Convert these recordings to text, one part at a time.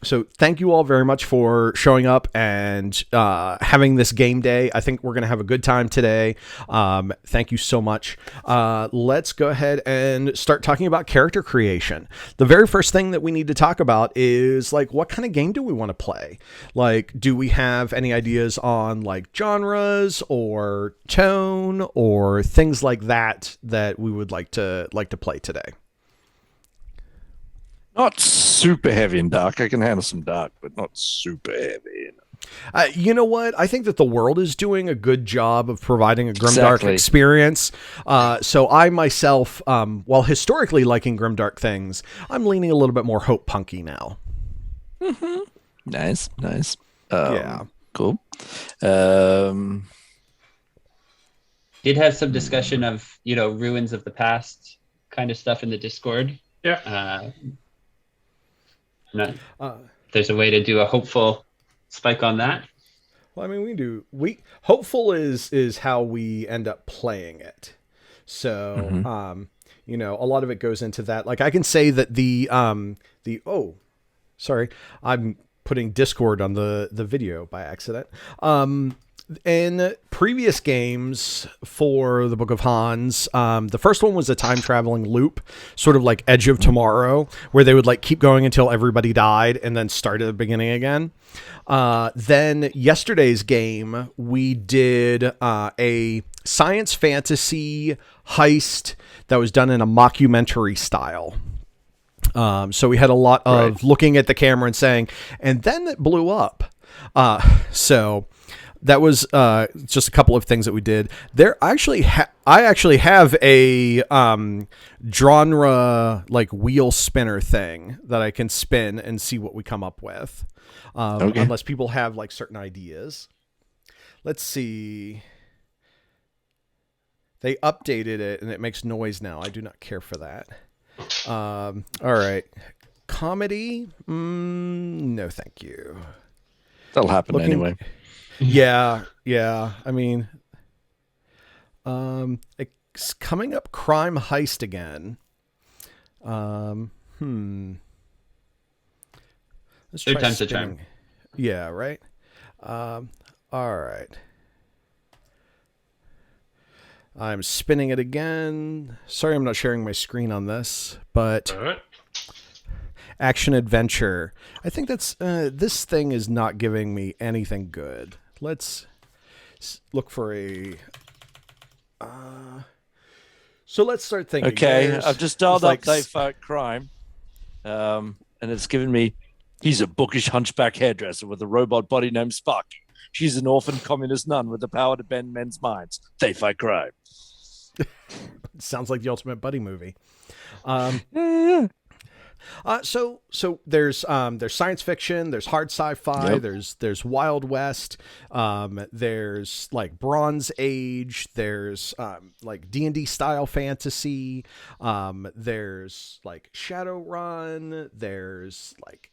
So thank you all very much for showing up and having this game day. I think we're going to have a good time today. Thank you so much. Let's go ahead and start talking about character creation. The very first thing that we need to talk about is like, what kind of game do we want to play? Like, do we have any ideas on like genres or tone or things like that that we would like to play today? Not super heavy and dark. I can handle some dark, but not super heavy. You know what? I think that the world is doing a good job of providing a grimdark Exactly. experience. So I myself, while historically liking grimdark things, I'm leaning a little bit more hope punky now. Nice. Yeah. Cool. Did have some discussion of, ruins of the past kind of stuff in the Discord. Yeah. There's a way to do a hopeful spike on that. Well, I mean, we hopeful is how we end up playing it. So, a lot of it goes into that. Like I can say that sorry, I'm putting Discord on the video by accident. In previous games for the Book of Hanz, the first one was a time traveling loop, sort of like Edge of Tomorrow, where they would like keep going until everybody died and then start at the beginning again. Then yesterday's game, we did a science fantasy heist that was done in a mockumentary style. So we had a lot of looking at the camera and saying, and then it blew up. So that was just a couple of things that we did. I actually have a genre like wheel spinner thing that I can spin and see what we come up with. Unless people have like certain ideas. Let's see. They updated it and it makes noise now. I do not care for that. All right. Comedy? No, thank you. That'll happen anyway. Yeah. I mean, it's coming up crime heist again. Let's try Third time's the spinning. charm. Yeah, right. All right. I'm spinning it again. Sorry, I'm not sharing my screen on this, but All right. action adventure. I think that's this thing is not giving me anything good. Let's look for a. So let's start thinking. Okay, I've just dialed up like They Fight Crime, and it's given me. He's a bookish hunchback hairdresser with a robot body named Sparky. She's an orphan communist nun with the power to bend men's minds. They fight crime. Sounds like the ultimate buddy movie. Yeah. So there's science fiction, there's hard sci-fi, Yep. there's Wild West, there's like Bronze Age, there's like D&D style fantasy, there's like Shadowrun, there's like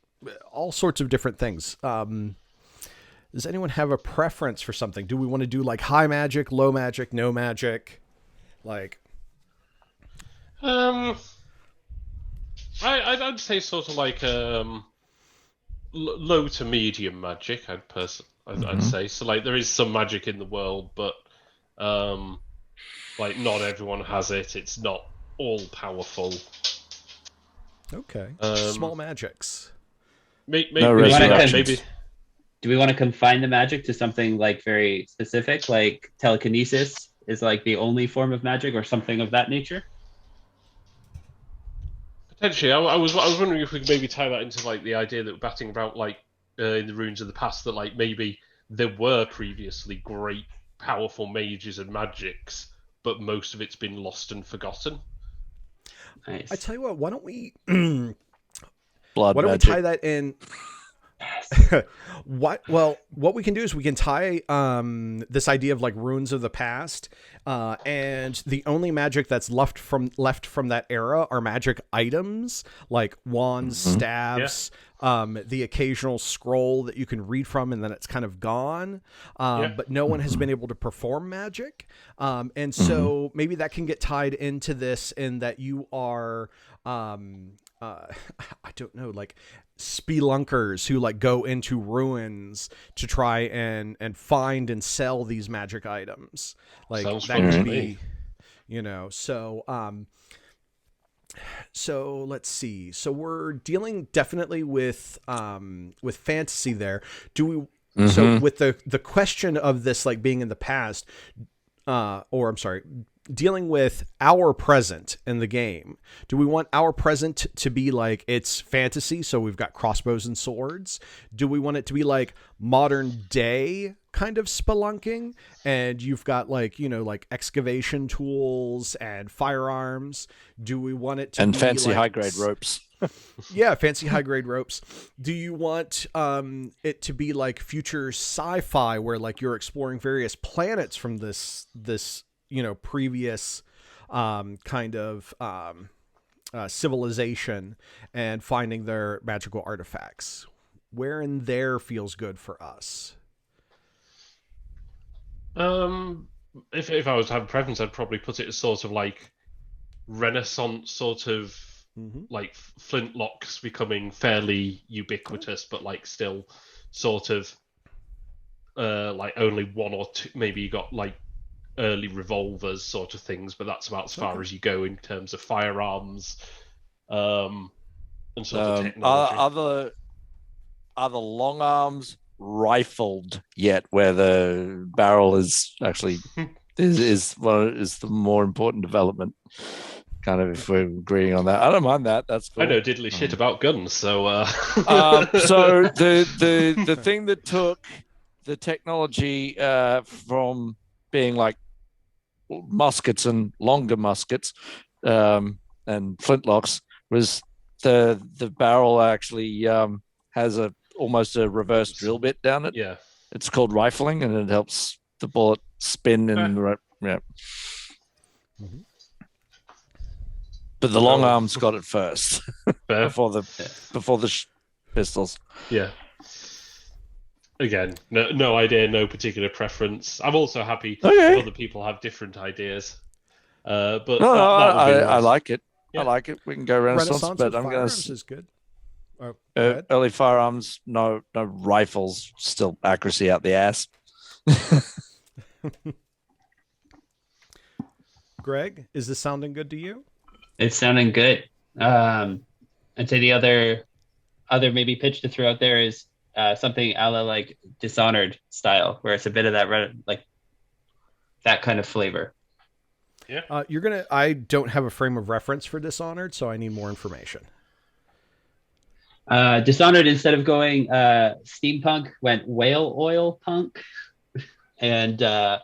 all sorts of different things. Does anyone have a preference for something? Do we want to do like high magic, low magic, no magic? Like I'd say sort of like low to medium magic. I'd say so. Like there is some magic in the world, but like not everyone has it. It's not all powerful. okay, small magics. Maybe, No resurrections. maybe. Do we want to confine the magic to something like very specific, like telekinesis is like the only form of magic or something of that nature? Potentially, I was wondering if we could maybe tie that into like the idea that we're batting about like in the runes of the past that like maybe there were previously great powerful mages and magics, but most of it's been lost and forgotten. Nice. I tell you what, why don't we Blood why don't magic. we tie that in? what we can do is we can tie this idea of like ruins of the past, and the only magic that's left from that era are magic items like wands, staves, the occasional scroll that you can read from, and then it's kind of gone. But no one has been able to perform magic, and so maybe that can get tied into this, in that you are, I don't know, like spelunkers who like go into ruins to try and find and sell these magic items. Like Sounds that fun to could me. be, you know, so let's see. So we're dealing definitely with fantasy there. Do we, so with the question of this like being in the past, or I'm sorry, dealing with our present in the game, do we want our present to be like it's fantasy, so we've got crossbows and swords? Do we want it to be like modern day kind of spelunking, and you've got like, you know, like excavation tools and firearms? Do we want it to And be fancy like, high grade ropes? yeah, fancy high grade ropes? Do you want it to be like future sci-fi, where like you're exploring various planets from this you know, previous kind of civilization and finding their magical artifacts? Where in there feels good for us? If I was to have a preference, I'd probably put it as sort of like Renaissance, sort of like flintlocks becoming fairly ubiquitous, but like still sort of like only one or two. Maybe you got like early revolvers sort of things, but that's about as far as you go in terms of firearms and sort of technology. Are the long arms rifled yet, where the barrel is actually is the more important development? Kind of, if we're agreeing on that, I don't mind that. That's cool. I know diddly shit about guns, so so the thing that took the technology from being like muskets and longer muskets and flintlocks was the barrel actually has almost a reverse drill bit down it. Yeah, it's called rifling, and it helps the bullet spin in the right. Yeah. But the long arms got it first before the pistols. Yeah. Again, no idea, no particular preference. I'm also happy if other people have different ideas. But that would be nice. I like it. Yeah. I like it. We can go Renaissance, but I'm going to is good. Oh, early firearms, no rifles, still accuracy out the ass. Greg, is this sounding good to you? It's sounding good. I'd say the other maybe pitch to throw out there is something a la like Dishonored style, where it's a bit of that like that kind of flavor. Yeah. I don't have a frame of reference for Dishonored, so I need more information. Dishonored, instead of going steampunk, went whale oil punk, and so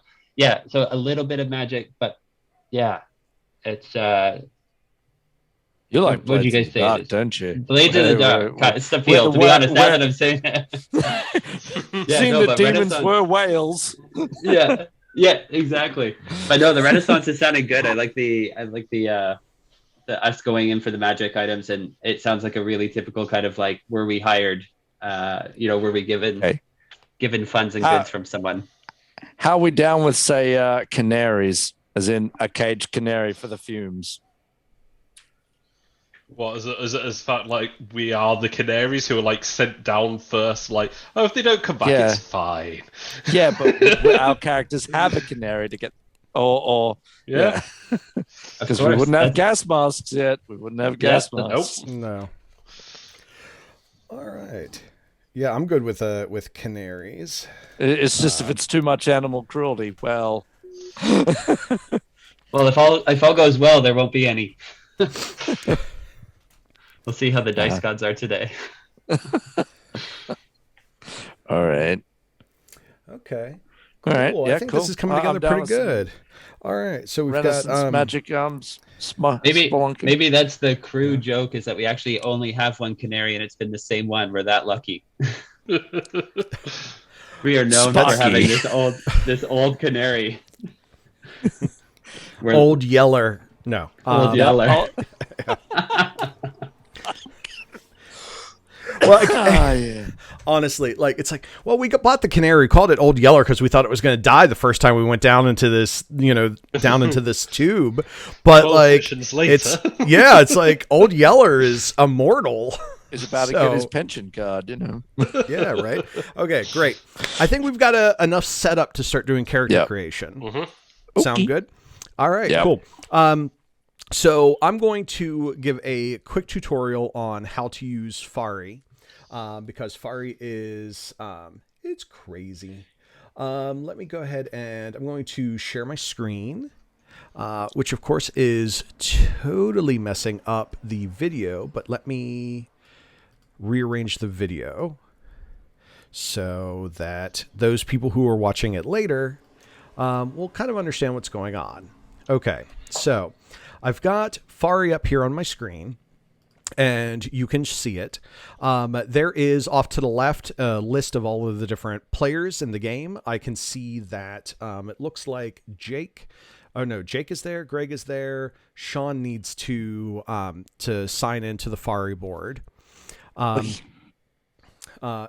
a little bit of magic, but yeah, it's. You like what do you guys Blades of the Dark, say? don't you? Blades of the Dark. It's the feel. To be honest, now that I'm saying that. The demons were whales. yeah, exactly. But no, the Renaissance is sounding good. I like the us going in for the magic items, and it sounds like a really typical kind of like, were we hired? Were we given funds and goods from someone? How are we down with, say, canaries, as in a caged canary for the fumes? What as fact, like we are the canaries who are like sent down first, like, oh, if they don't come back, it's fine. Yeah, but our characters have a canary to get, or because we wouldn't have gas masks yet. We wouldn't have gas masks. Nope. No. All right. Yeah, I'm good with canaries. It's just if it's too much animal cruelty, well. Well, if all goes well, there won't be any. We'll see how the dice gods are today. All right. Okay. Cool. All right. Cool. Yeah, I think this is coming together pretty good. All right. So we've got magic maybe that's the crew joke, is that we actually only have one canary and it's been the same one. We're that lucky. We are known Sparky. for having this old canary. We're Old Yeller. No. Old Yeller. Oh, Well, yeah. honestly, like it's like, well, we bought the canary, called it Old Yeller because we thought it was going to die the first time we went down into this, down into this tube. But 12 like, missions later. it's like Old Yeller is immortal. He's about to So- get his pension card, Yeah, right. Okay, great. I think we've got enough setup to start doing character Yep. creation. Mhm. Sound Okay. good? All right, Yep. cool. So I'm going to give a quick tutorial on how to use Fari, because Fari is it's crazy. Let me go ahead and I'm going to share my screen, which of course is totally messing up the video. But let me rearrange the video so that those people who are watching it later will kind of understand what's going on. Okay, so I've got Fari up here on my screen, and you can see it. There is off to the left a list of all of the different players in the game. I can see that it looks like Jake. Oh no, Jake is there. Greg is there. Sean needs to sign into the Fari board.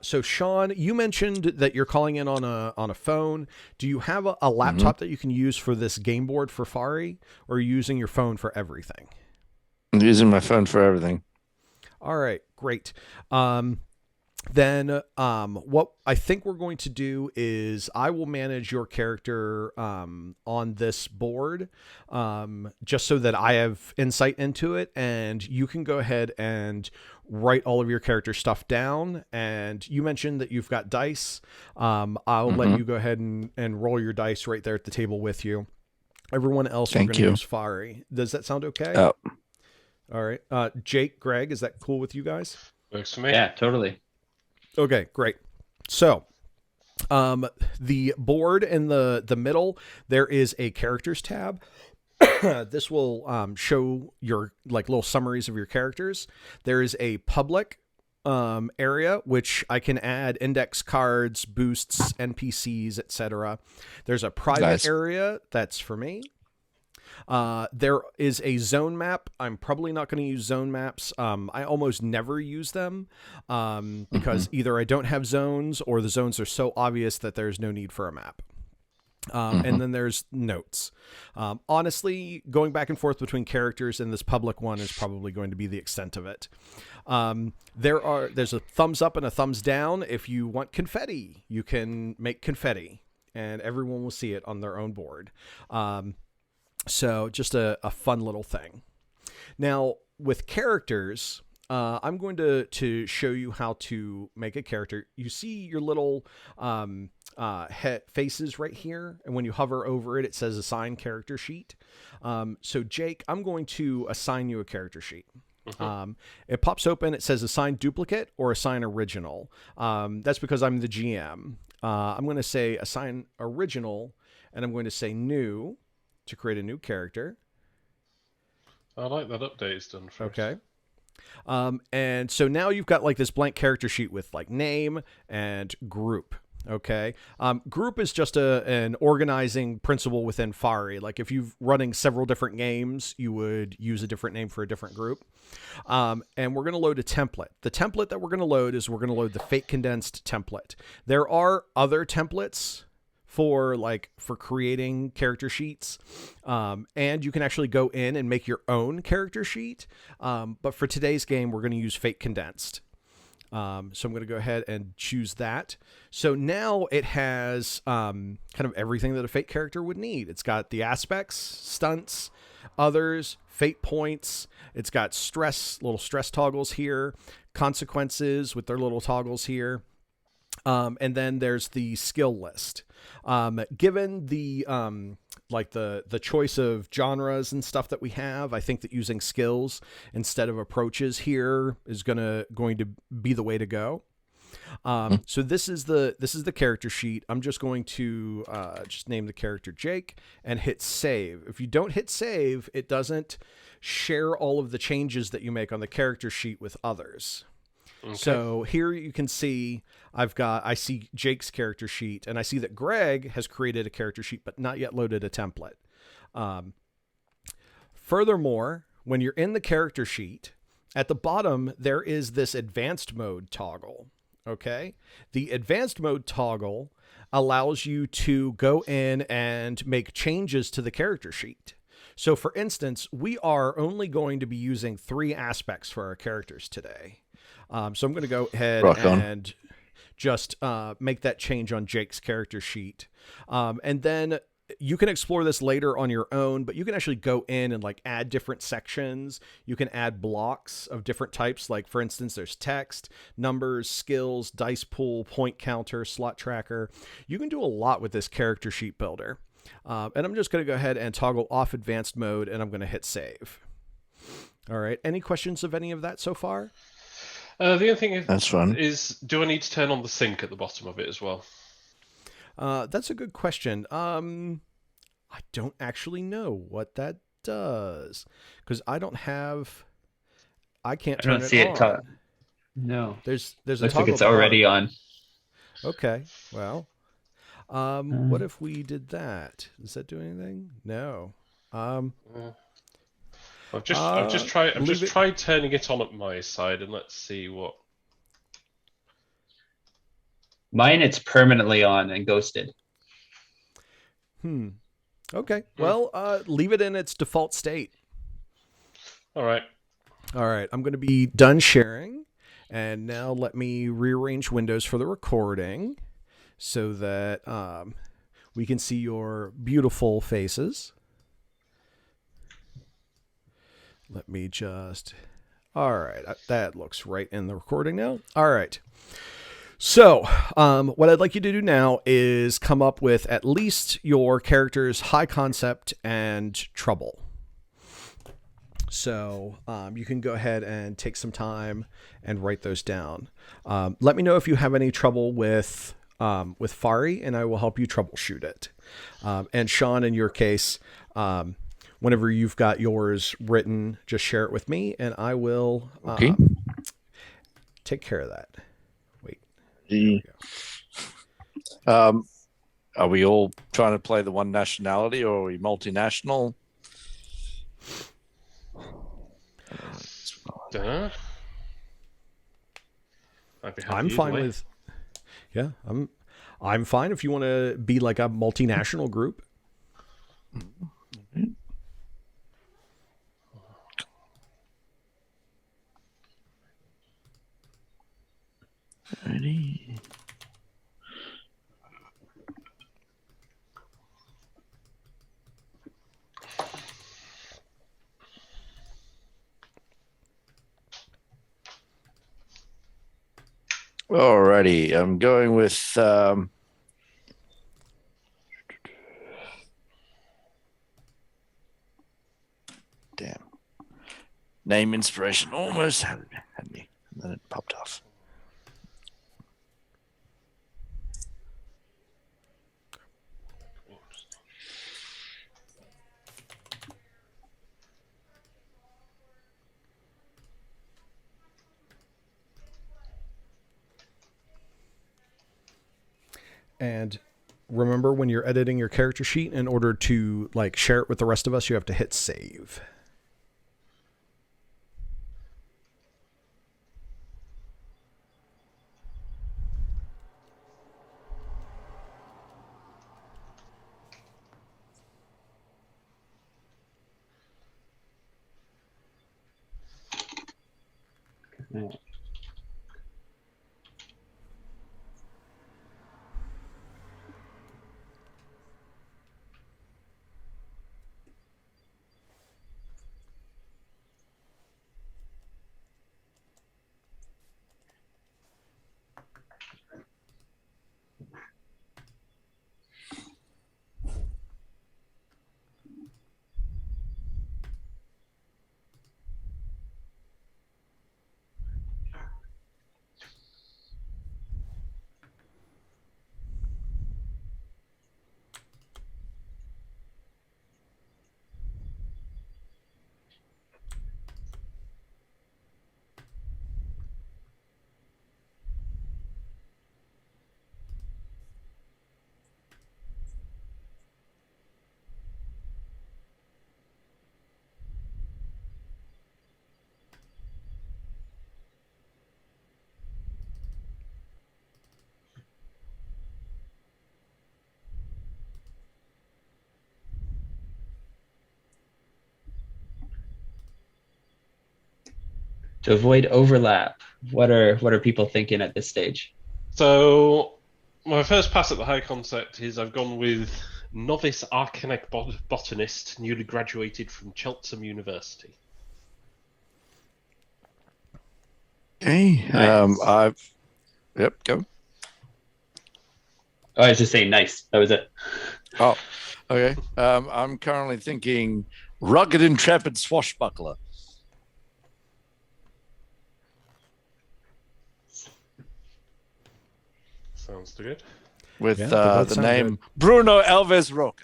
So Sean, you mentioned that you're calling in on a phone. Do you have a laptop that you can use for this game board for Fari, or are you using your phone for everything? I'm using my phone for everything. All right, great. Then what I think we're going to do is I will manage your character on this board, just so that I have insight into it, and you can go ahead and write all of your character stuff down. And you mentioned that you've got dice. I'll let you go ahead and roll your dice right there at the table with you. Everyone else, we're Thank going to you. use Fari. Does that sound okay? Oh, All right. Jake, Greg, is that cool with you guys? Works for me. Yeah, totally. Okay, great. So, the board in the middle, there is a characters tab. This will show your like little summaries of your characters. There is a public area which I can add index cards, boosts, NPCs, etc. There's a private Nice. area that's for me. There is a zone map. I'm probably not going to use zone maps. I almost never use them because either I don't have zones or the zones are so obvious that there's no need for a map. And then there's notes. Honestly, going back and forth between characters in this public one is probably going to be the extent of it. There's a thumbs up and a thumbs down. If you want confetti, you can make confetti, and everyone will see it on their own board. So just a fun little thing. Now, with characters, I'm going to show you how to make a character. You see your little faces right here, and when you hover over it, it says assign character sheet. So Jake, I'm going to assign you a character sheet. It pops open. It says assign duplicate or assign original. That's because I'm the GM. I'm going to say assign original, and I'm going to say new to create a new character. I like that update it's done first. Okay. And so now you've got like this blank character sheet with like name and group. Okay. Group is just an organizing principle within Fari. Like if you're running several different games, you would use a different name for a different group. And we're going to load a template. The template that we're going to load is we're going to load the Fate Condensed template. There are other templates for creating character sheets. And you can actually go in and make your own character sheet. But for today's game, we're going to use Fate Condensed. So I'm going to go ahead and choose that. So now it has kind of everything that a Fate character would need. It's got the aspects, stunts, others, fate points. It's got little stress toggles here, consequences with their little toggles here. And then there's the skill list. Given the the choice of genres and stuff that we have, I think that using skills instead of approaches here is going to be the way to go. So this is the character sheet. I'm just going to just name the character Jake and hit save. If you don't hit save, it doesn't share all of the changes that you make on the character sheet with others. Okay. So here you can see I see Jake's character sheet, and I see that Greg has created a character sheet but not yet loaded a template. Furthermore, when you're in the character sheet, at the bottom there is this advanced mode toggle. Okay? The advanced mode toggle allows you to go in and make changes to the character sheet. So for instance, we are only going to be using 3 aspects for our characters today. So I'm going to go ahead and just make that change on Jake's character sheet. And then you can explore this later on your own, but you can actually go in and like add different sections. You can add blocks of different types. Like for instance, there's text, numbers, skills, dice pool, point counter, slot tracker. You can do a lot with this character sheet builder. And I'm just going to go ahead and toggle off advanced mode, and I'm going to hit save. All right. Any questions of any of that so far? The only thing That's fun. is, do I need to turn on the sync at the bottom of it as well? That's a good question. I don't actually know what that does because I can't turn don't see it. on. No. There's a Looks like toggle it's already bar. on. Okay. Well, what if we did that? Does that do anything? No. I've just tried turning it on at my side, and let's see what. Mine, it's permanently on and ghosted. Okay. Well, leave it in its default state. All right. I'm going to be done sharing, and now let me rearrange windows for the recording so that we can see your beautiful faces. Let me just... All right. That looks right in the recording now. All right. So what I'd like you to do now is come up with at least your character's high concept and trouble. So you can go ahead and take some time and write those down. Let me know if you have any trouble with Fari, and I will help you troubleshoot it. And Sean, in your case, whenever you've got yours written, just share it with me, and I will take care of that. Wait. Are we all trying to play the one nationality, or are we multinational? I'm fine with. Yeah, I'm fine if you want to be like a multinational group. Ready. Alrighty, I'm going with name inspiration. Almost had me, and then it popped off. And remember, when you're editing your character sheet, in order to like share it with the rest of us, you have to hit save. To avoid overlap, what are people thinking at this stage? So, my first pass at the high concept is I've gone with novice arcanic botanist, newly graduated from Cheltenham University. Okay. Nice. Yep. Go. Oh, I was just saying nice. That was it. Oh, okay. I'm currently thinking rugged, intrepid swashbuckler. Sounds good. With Yeah, they both the sound name good. Bruno Alves Roca.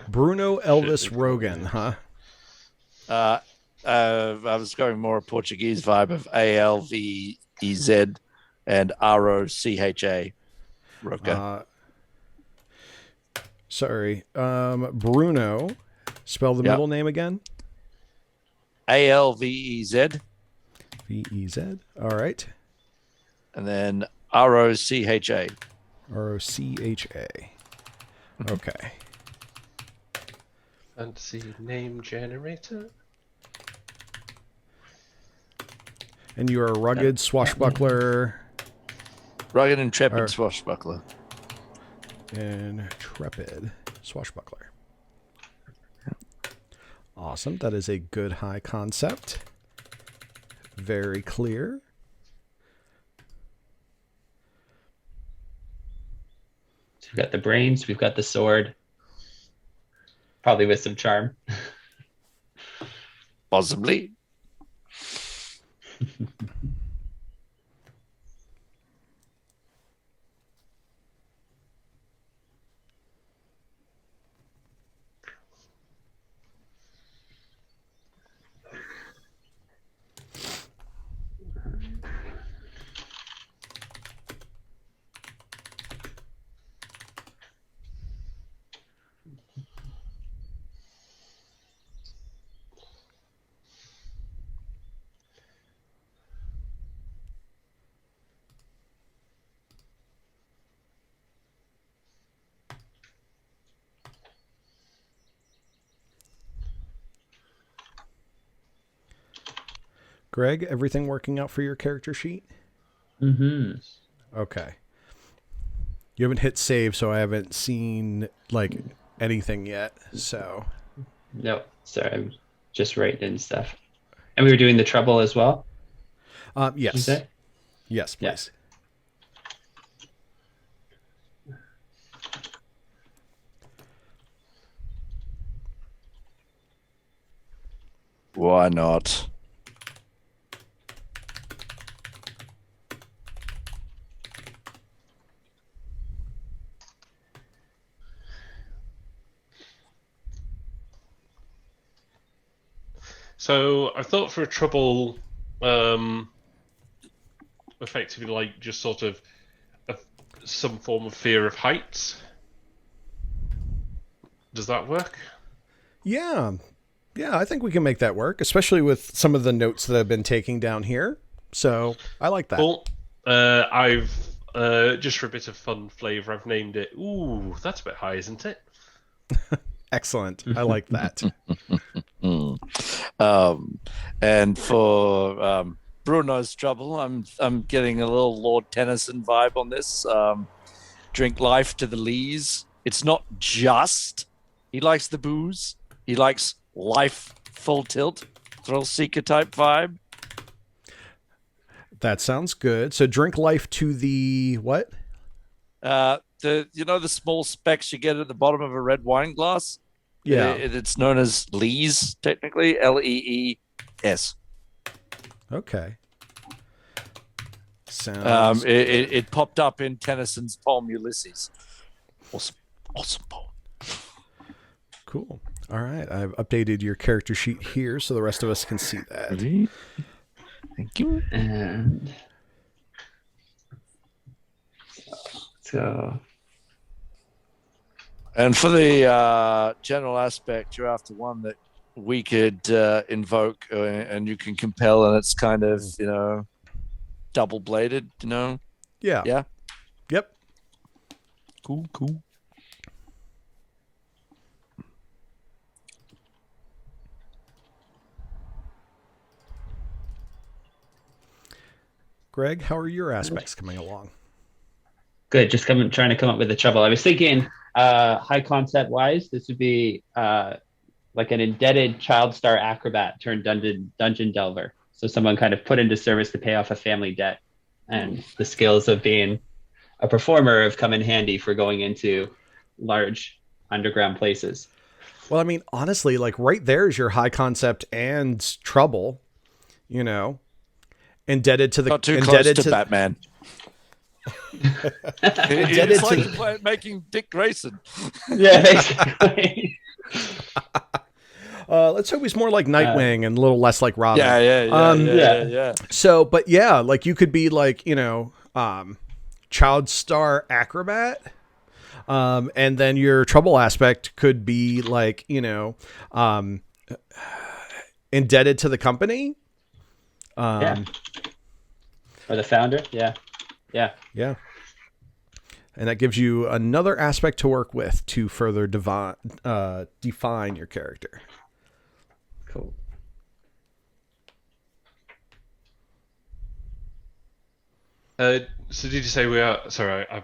Bruno Elvis Shit, Rogan, huh? I was going more Portuguese vibe of Alvez and Rocha. Roca. Sorry. Bruno. Spell the Yep. middle name again. Alvez V-E-Z. All right. and then Rocha. R-O-C-H-A. Okay. Fantasy name generator. And you are a rugged swashbuckler. Rugged, intrepid Or- swashbuckler. Intrepid swashbuckler. Awesome. That is a good high concept. Very clear. So we've got the brains, we've got the sword, probably with some charm. Possibly. Greg, everything working out for your character sheet? Mm-hmm. Okay. You haven't hit save, so I haven't seen like anything yet. So No, sorry, I'm just writing in stuff. And we were doing the trouble as well. Did you yes. say? Yes, Yeah. please. Why not? So I thought for a trouble, effectively like just sort of some form of fear of heights. Does that work? Yeah. Yeah, I think we can make that work, especially with some of the notes that I've been taking down here. So I like that. Well, I've just for a bit of fun flavour, I've named it. Ooh, that's a bit high, isn't it? Excellent. I like that. And for Bruno's trouble, I'm getting a little Lord Tennyson vibe on this. Drink life to the lees. It's not just he likes the booze. He likes life full tilt, thrill seeker type vibe. That sounds good. So drink life to the what? The small specks you get at the bottom of a red wine glass. Yeah. It's known as lees, technically Lees. Okay. Sounds It popped up in Tennyson's poem Ulysses. Awesome poem. cool. All right. I've updated your character sheet here so the rest of us can see that. Thank you. And so And for the general aspect, you're after one that we could invoke and you can compel, and it's kind of, double bladed, Yeah. Yeah. Yep. Cool. Greg, how are your aspects coming along? Good. Just trying to come up with the trouble. I was thinking, high concept wise, this would be like an indebted child star acrobat turned dungeon delver. So someone kind of put into service to pay off a family debt, and the skills of being a performer have come in handy for going into large underground places. Well, I mean, honestly, like right there is your high concept and trouble, you know, indebted to the Not too indebted close to Batman. It's like making Dick Grayson. Yeah, basically. Let's hope he's more like Nightwing and a little less like Robin. Yeah. So, but yeah, like you could be like, you know, child star acrobat. And then your trouble aspect could be like, you know, indebted to the company. Or the founder. Yeah. And that gives you another aspect to work with to further define your character. Cool. So did you say we are? Sorry, I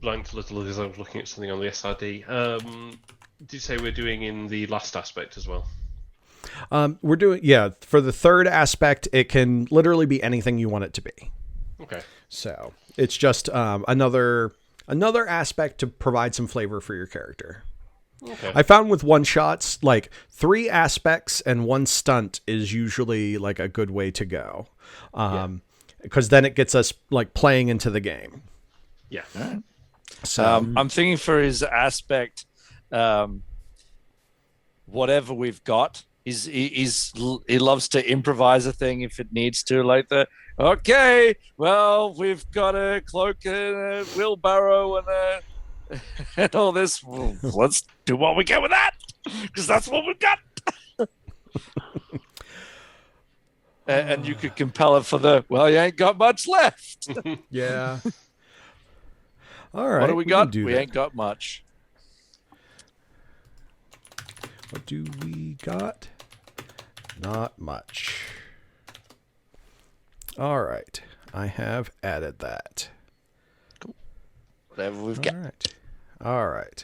blanked a little as I was looking at something on the SRD. Did you say we're doing in the last aspect as well? We're doing, for the third aspect, it can literally be anything you want it to be. Okay. So it's just another aspect to provide some flavor for your character. Okay. I found with one shots, like 3 aspects and 1 stunt is usually like a good way to go. Because then it gets us like playing into the game. Yeah. So I'm thinking for his aspect, whatever we've got, he loves to improvise a thing if it needs to, like okay, well, we've got a cloak and a wheelbarrow and all this. Well, let's do what we get with that, because that's what we've got. And you could compel it for you ain't got much left. yeah. All right. What do we got? We ain't got much. What do we got? Not much. All right. I have added that. Cool. Whatever we've got. All right.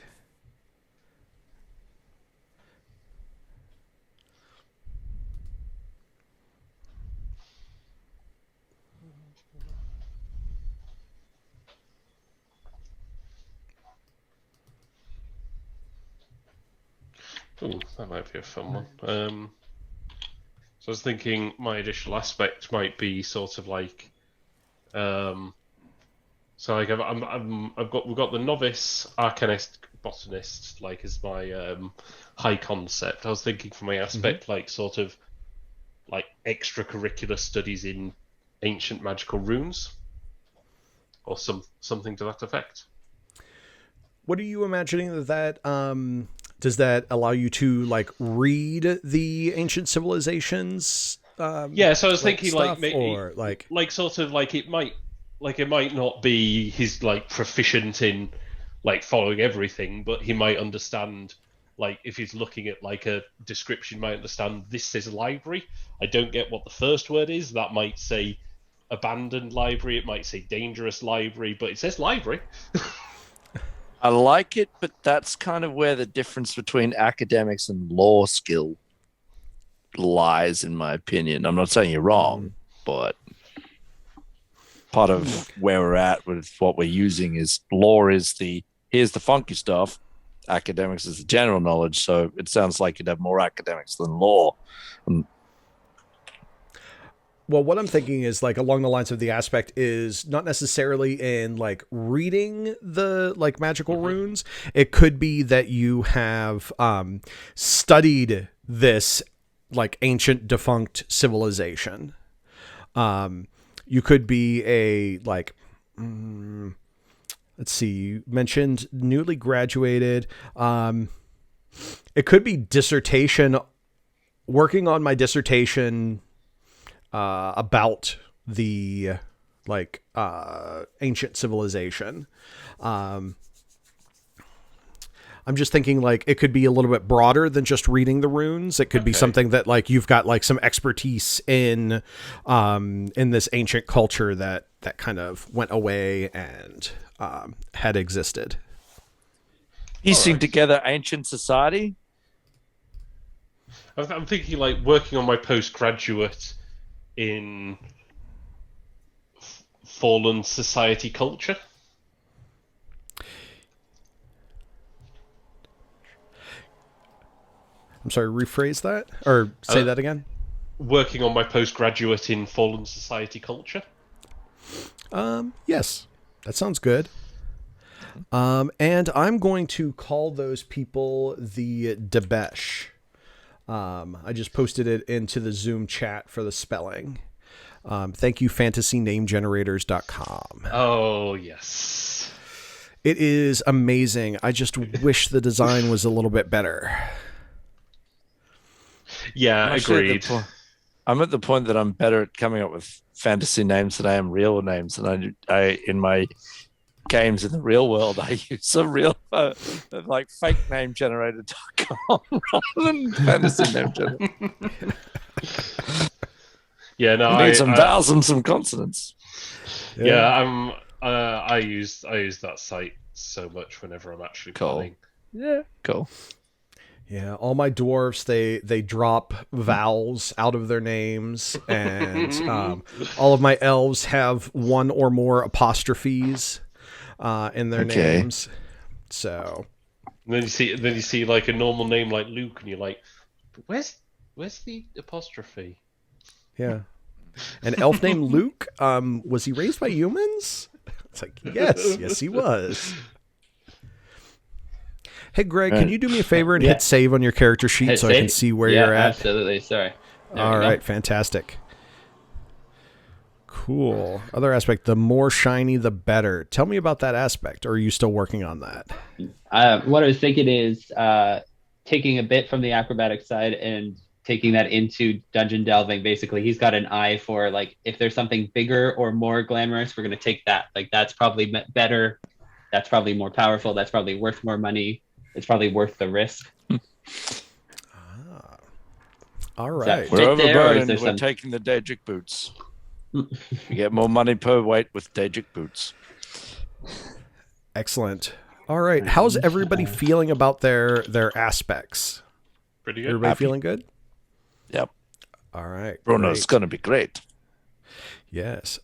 Ooh, that might be a fun one. So I was thinking my additional aspect might be sort of like, so like we've got the novice, arcanist, botanist, like as my high concept. I was thinking for my aspect, like sort of like extracurricular studies in ancient magical runes, or something to that effect. What are you imagining that does that allow you to like read the ancient civilizations? Yeah, so I was thinking stuff, like or like sort of like it might not be his like proficient in like following everything, but he might understand, like if he's looking at like a description, might understand this is a library. I don't get what the first word is. That might say abandoned library. It might say dangerous library, but it says library. I like it, but that's kind of where the difference between academics and law skill lies, in my opinion. I'm not saying you're wrong, but part of where we're at with what we're using is law is here's the funky stuff. Academics is the general knowledge. So it sounds like you'd have more academics than law. Well, what I'm thinking is like along the lines of the aspect is not necessarily in like reading the like magical runes. It could be that you have studied this like ancient defunct civilization. You could be a like, let's see, you mentioned newly graduated. It could be dissertation, working on my dissertation about the like ancient civilization. I'm just thinking like it could be a little bit broader than just reading the runes. It could be something that like you've got like some expertise in this ancient culture that kind of went away and had existed. Piecing together ancient society. I'm thinking like working on my postgraduate in fallen society culture. I'm sorry, rephrase that or say that again. Working on my postgraduate in fallen society culture. Yes, that sounds good. And I'm going to call those people the Debesh. I just posted it into the Zoom chat for the spelling. Thank you, fantasynamegenerators.com. Oh, yes. It is amazing. I just wish the design was a little bit better. Yeah, agreed. I'm at the point that I'm better at coming up with fantasy names than I am real names. And I in my games in the real world, I use a real like fake name generator.com rather than fantasy name generator. Yeah, no, I need some vowels and some consonants. Yeah, I use that site so much whenever I'm actually playing. Yeah, cool. Yeah, all my dwarves, they drop vowels out of their names, and all of my elves have one or more apostrophes in their names. So and then you see like a normal name like Luke, and you're like, where's the apostrophe? Yeah, an elf named Luke. Was he raised by humans? It's like yes, he was. Hey, Greg, can you do me a favor and hit save on your character sheet so I can see where you're at? Absolutely. Sorry. All right, fantastic. Cool. Other aspect, the more shiny, the better. Tell me about that aspect, or are you still working on that? What I was thinking is taking a bit from the acrobatic side and taking that into dungeon delving. Basically, he's got an eye for, like, if there's something bigger or more glamorous, we're going to take that. Like, that's probably better. That's probably more powerful. That's probably worth more money. It's probably worth the risk. All right. We're overburdened. We're taking the Daedric boots. You get more money per weight with Daedric boots. Excellent. All right. How's everybody feeling about their aspects? Pretty good. Everybody feeling good? Yep. All right. Bruno's going to be great. Yes.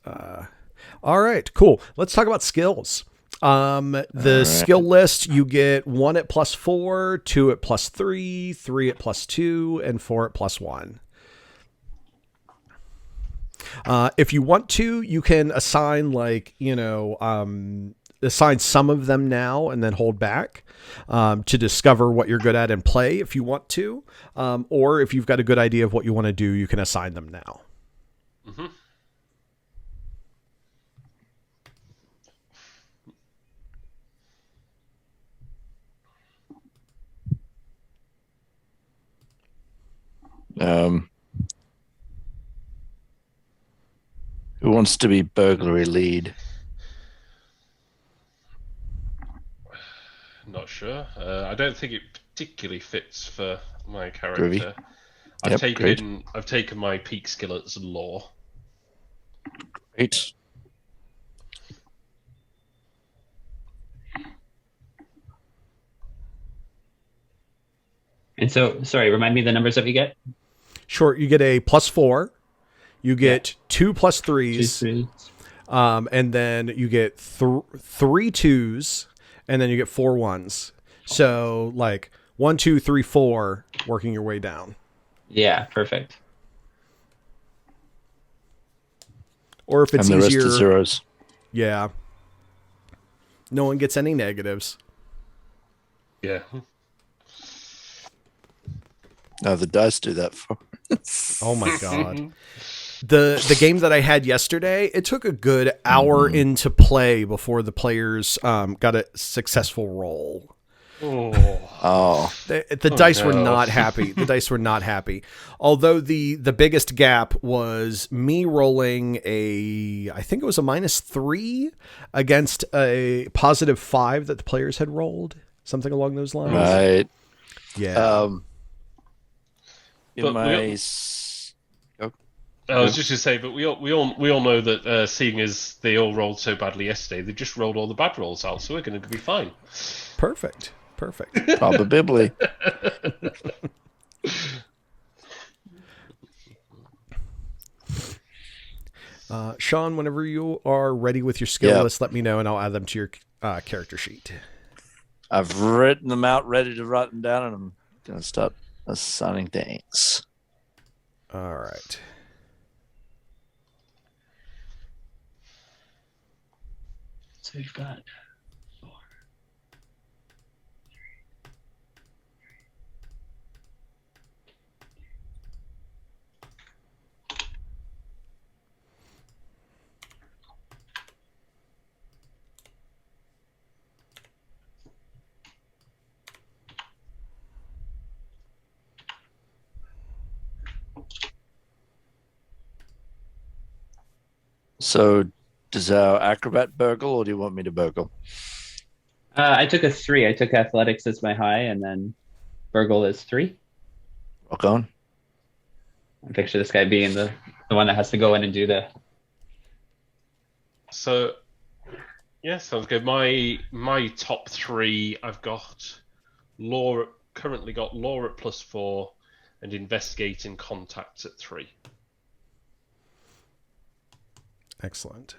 All right. Cool. Let's talk about skills. The skill list, you get 1 at +4, 2 at +3, 3 at +2, and 4 at +1. If you want to, you can assign assign some of them now and then hold back to discover what you're good at and play if you want to. Or if you've got a good idea of what you want to do, you can assign them now. Mm-hmm. Who wants to be burglary lead? Not sure. I don't think it particularly fits for my character. I've taken my peak skill as law. Great. And so, sorry, remind me the numbers that we get? Sure, you get a +4. You get 2 +3s. And then you get 3 2s, and then you get 4 1s. So, like, 1, 2, 3, 4, working your way down. Yeah, perfect. Or if it's and the easier, rest are zeros. Yeah. No one gets any negatives. Yeah. No, the dice do that for. Oh my god. The game that I had yesterday, it took a good hour into play before the players got a successful roll. Oh. The dice were not happy. The dice were not happy. Although the biggest gap was me rolling I think it was a -3 against a +5 that the players had rolled. something along those lines. Right. Yeah. But I was just going to say, but we all know that seeing as they all rolled so badly yesterday, they just rolled all the bad rolls out, so we're going to be fine. Perfect. Probably. Sean, whenever you are ready with your skill Yep. list, let me know and I'll add them to your character sheet. I've written them out, ready to write them down, and I'm going to start assigning things. All right. So you've got 4. So, does our acrobat burgle, or do you want me to burgle? I took a 3. I took athletics as my high, and then Burgle is 3. Rock on. I picture this guy being the one that has to go in and do the. So, yeah, sounds good. My top 3, I've got currently got law at +4, and investigating contacts at 3. Excellent.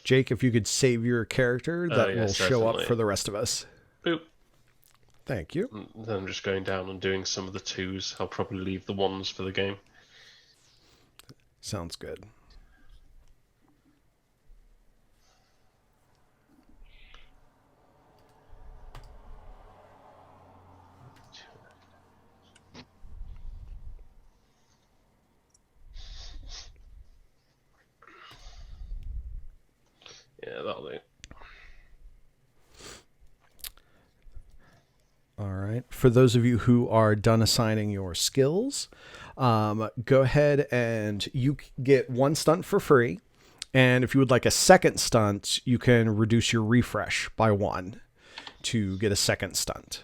Jake, if you could save your character, that will show up certainly. for the rest of us. Boop. Thank you. And then I'm just going down and doing some of the 2s. I'll probably leave the 1s for the game. Sounds good. Yeah, that'll do. All right. For those of you who are done assigning your skills, go ahead and you get 1 stunt for free. And if you would like a second stunt, you can reduce your refresh by 1 to get a second stunt.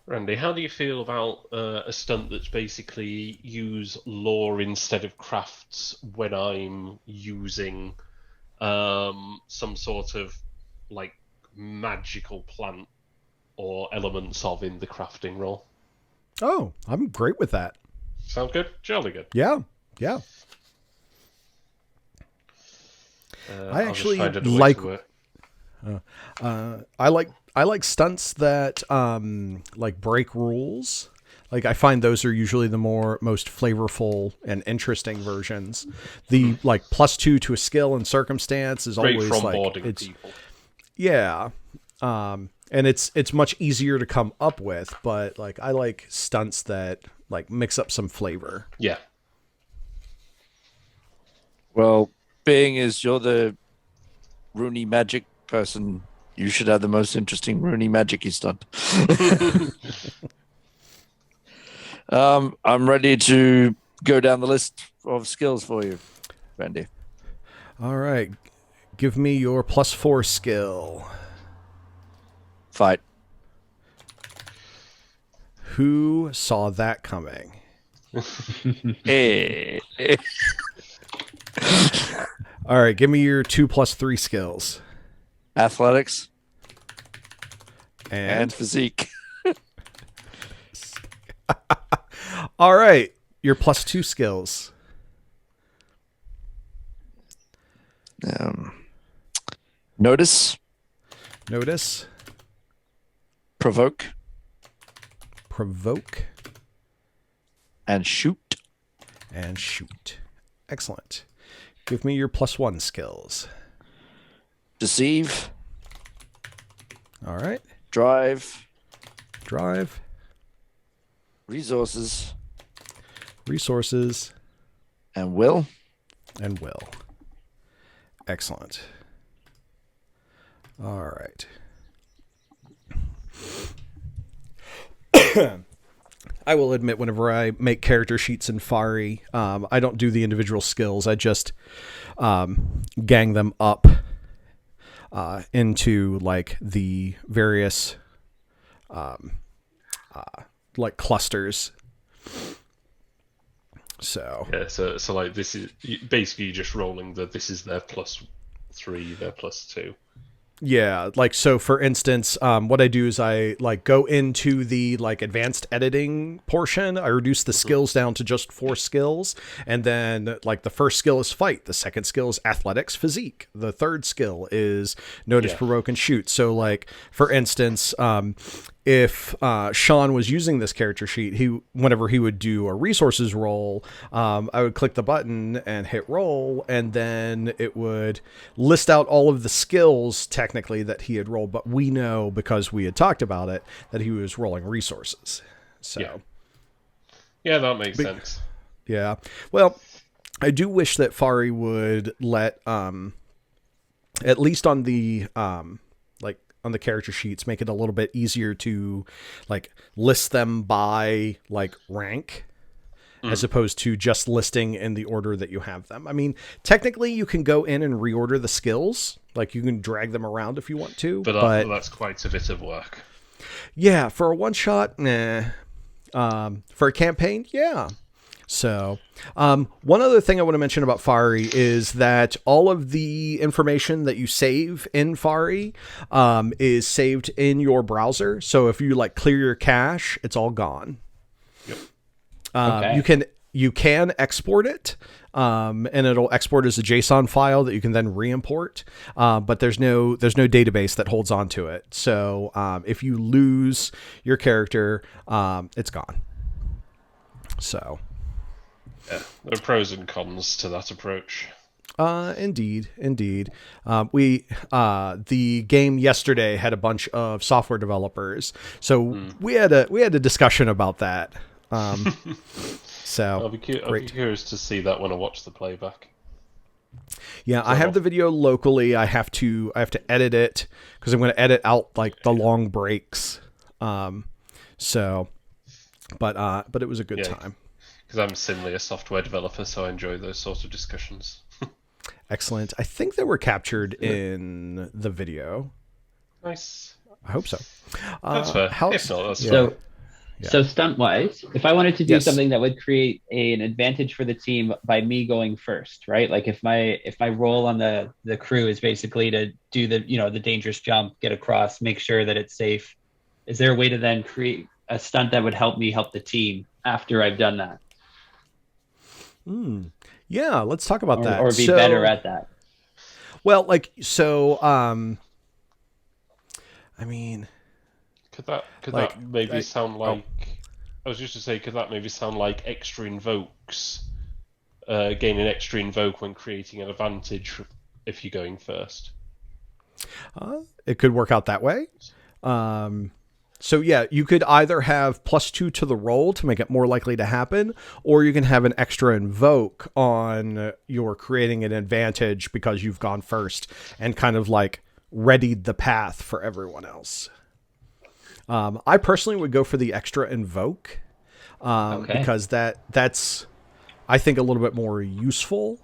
Randy, how do you feel about a stunt that's basically use lore instead of crafts when I'm using some sort of like magical plant or elements of in the crafting roll? Oh, I'm great with that. Sound good? Jolly good. Yeah. I I'll actually just find a way like to I like stunts that like break rules. Like I find those are usually the most flavorful and interesting versions. The like +2 to a skill and circumstance is great always from like boarding it's people. yeah. And it's much easier to come up with, but like I like stunts that like mix up some flavor. Yeah. Well, being as you're the Rooney magic person, you should have the most interesting Rooney magic-y stunt. I'm ready to go down the list of skills for you, Randy. All right. Give me your +4 skill. Fight. Who saw that coming? Hey. All right, give me your 2 + 3 skills. Athletics And and physique. all right, your +2 skills. Notice, Notice, provoke, provoke, And shoot. and shoot. Excellent. Give me your +1 skills. Deceive. All right. Drive. Drive, Resources. resources, And will. and will. Excellent. All right. I will admit, whenever I make character sheets in Fari, I don't do the individual skills. I just gang them up into like the various like clusters. So Yeah, so like this is basically you're just rolling this is their +3, their +2. yeah, like, so for instance, what I do is I like go into the like advanced editing portion. I reduce the skills down to just 4 skills. And then like the first skill is fight. The second skill is athletics, physique. The third skill is notice, provoke, and shoot. So like, for instance, if Sean was using this character sheet, whenever he would do a resources roll, I would click the button and hit roll, and then it would list out all of the skills technically that he had rolled. But we know, because we had talked about it, that he was rolling resources. So yeah, that makes sense. Yeah. Well, I do wish that Fari would let at least on the on the character sheets, make it a little bit easier to like list them by like rank, as opposed to just listing in the order that you have them. I mean, technically you can go in and reorder the skills. Like you can drag them around if you want to, but that's quite a bit of work. Yeah. For a one shot, nah. For a campaign, yeah. So, one other thing I want to mention about Fari is that all of the information that you save in Fari is saved in your browser. So if you like clear your cache, it's all gone. Yep. Okay. You can export it, and it'll export as a JSON file that you can then re-import. But there's no database that holds on to it. So if you lose your character, it's gone. So. Yeah, there are pros and cons to that approach. Indeed. The game yesterday had a bunch of software developers, so we had a discussion about that. So I'll be curious to see that when I watch the playback. Yeah, I have the video locally. I have to edit it because I'm going to edit out like the long breaks. But it was a good time. Because I'm simply a software developer, so I enjoy those sorts of discussions. Excellent. I think they were captured in the video. Nice. I hope so. That's fair. If not, that's So, fair. so stunt-wise, if I wanted to do Yes. something that would create an advantage for the team by me going first, right? Like if my role on the crew is basically to do the dangerous jump, get across, make sure that it's safe, is there a way to then create a stunt that would help me help the team after I've done that? Yeah, let's talk about that. Or be better at that. Well, like, so, I mean, Could that maybe sound like? I was just to say, could that maybe sound like extra invokes, gaining extra invoke when creating an advantage if you're going first? it could work out that way. So yeah, you could either have +2 to the roll to make it more likely to happen, or you can have an extra invoke on your creating an advantage because you've gone first and kind of like readied the path for everyone else. I personally would go for the extra invoke because that's I think a little bit more useful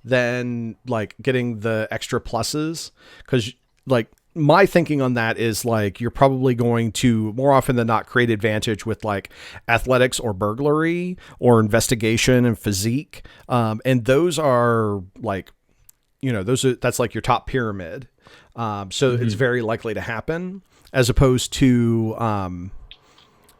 than like getting the extra pluses, because like my thinking on that is like you're probably going to more often than not create advantage with like athletics or burglary or investigation and physique, and those are like, that's like your top pyramid, so it's very likely to happen, as opposed to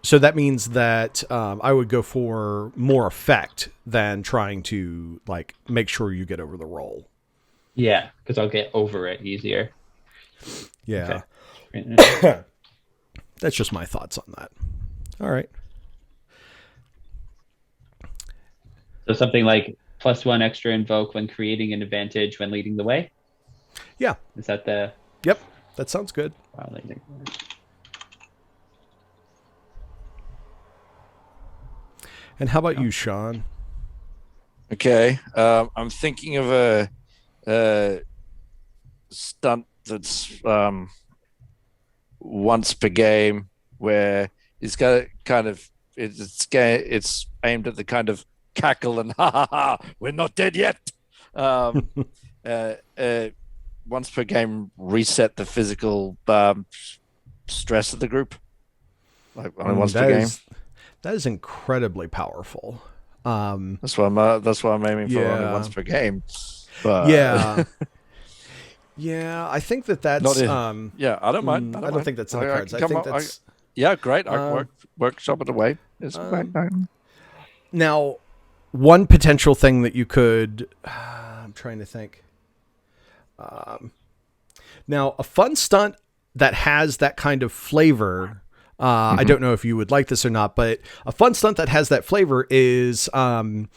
so that means that I would go for more effect than trying to like make sure you get over the roll. Yeah, because I'll get over it easier. Yeah. Okay. That's just my thoughts on that. All right. So something like +1 extra invoke when creating an advantage when leading the way. Yeah. Is that the? Yep. That sounds good. Wow, And how about you, Sean? Okay. I'm thinking of a stunt that's once per game where it's got kind of it's aimed at the kind of cackle and ha ha ha, we're not dead yet. Once per game, reset the physical stress of the group. Like once per game. That is incredibly powerful. That's what I'm aiming for. Only once per game. But yeah. Yeah, I think that's not yeah, I don't mind. I don't think that's in the cards. I think that's yeah, great. I can workshop it away. It's great. Now, one potential thing that you could I'm trying to think. Now, a fun stunt that has that kind of flavor. I don't know if you would like this or not, but a fun stunt that has that flavor is once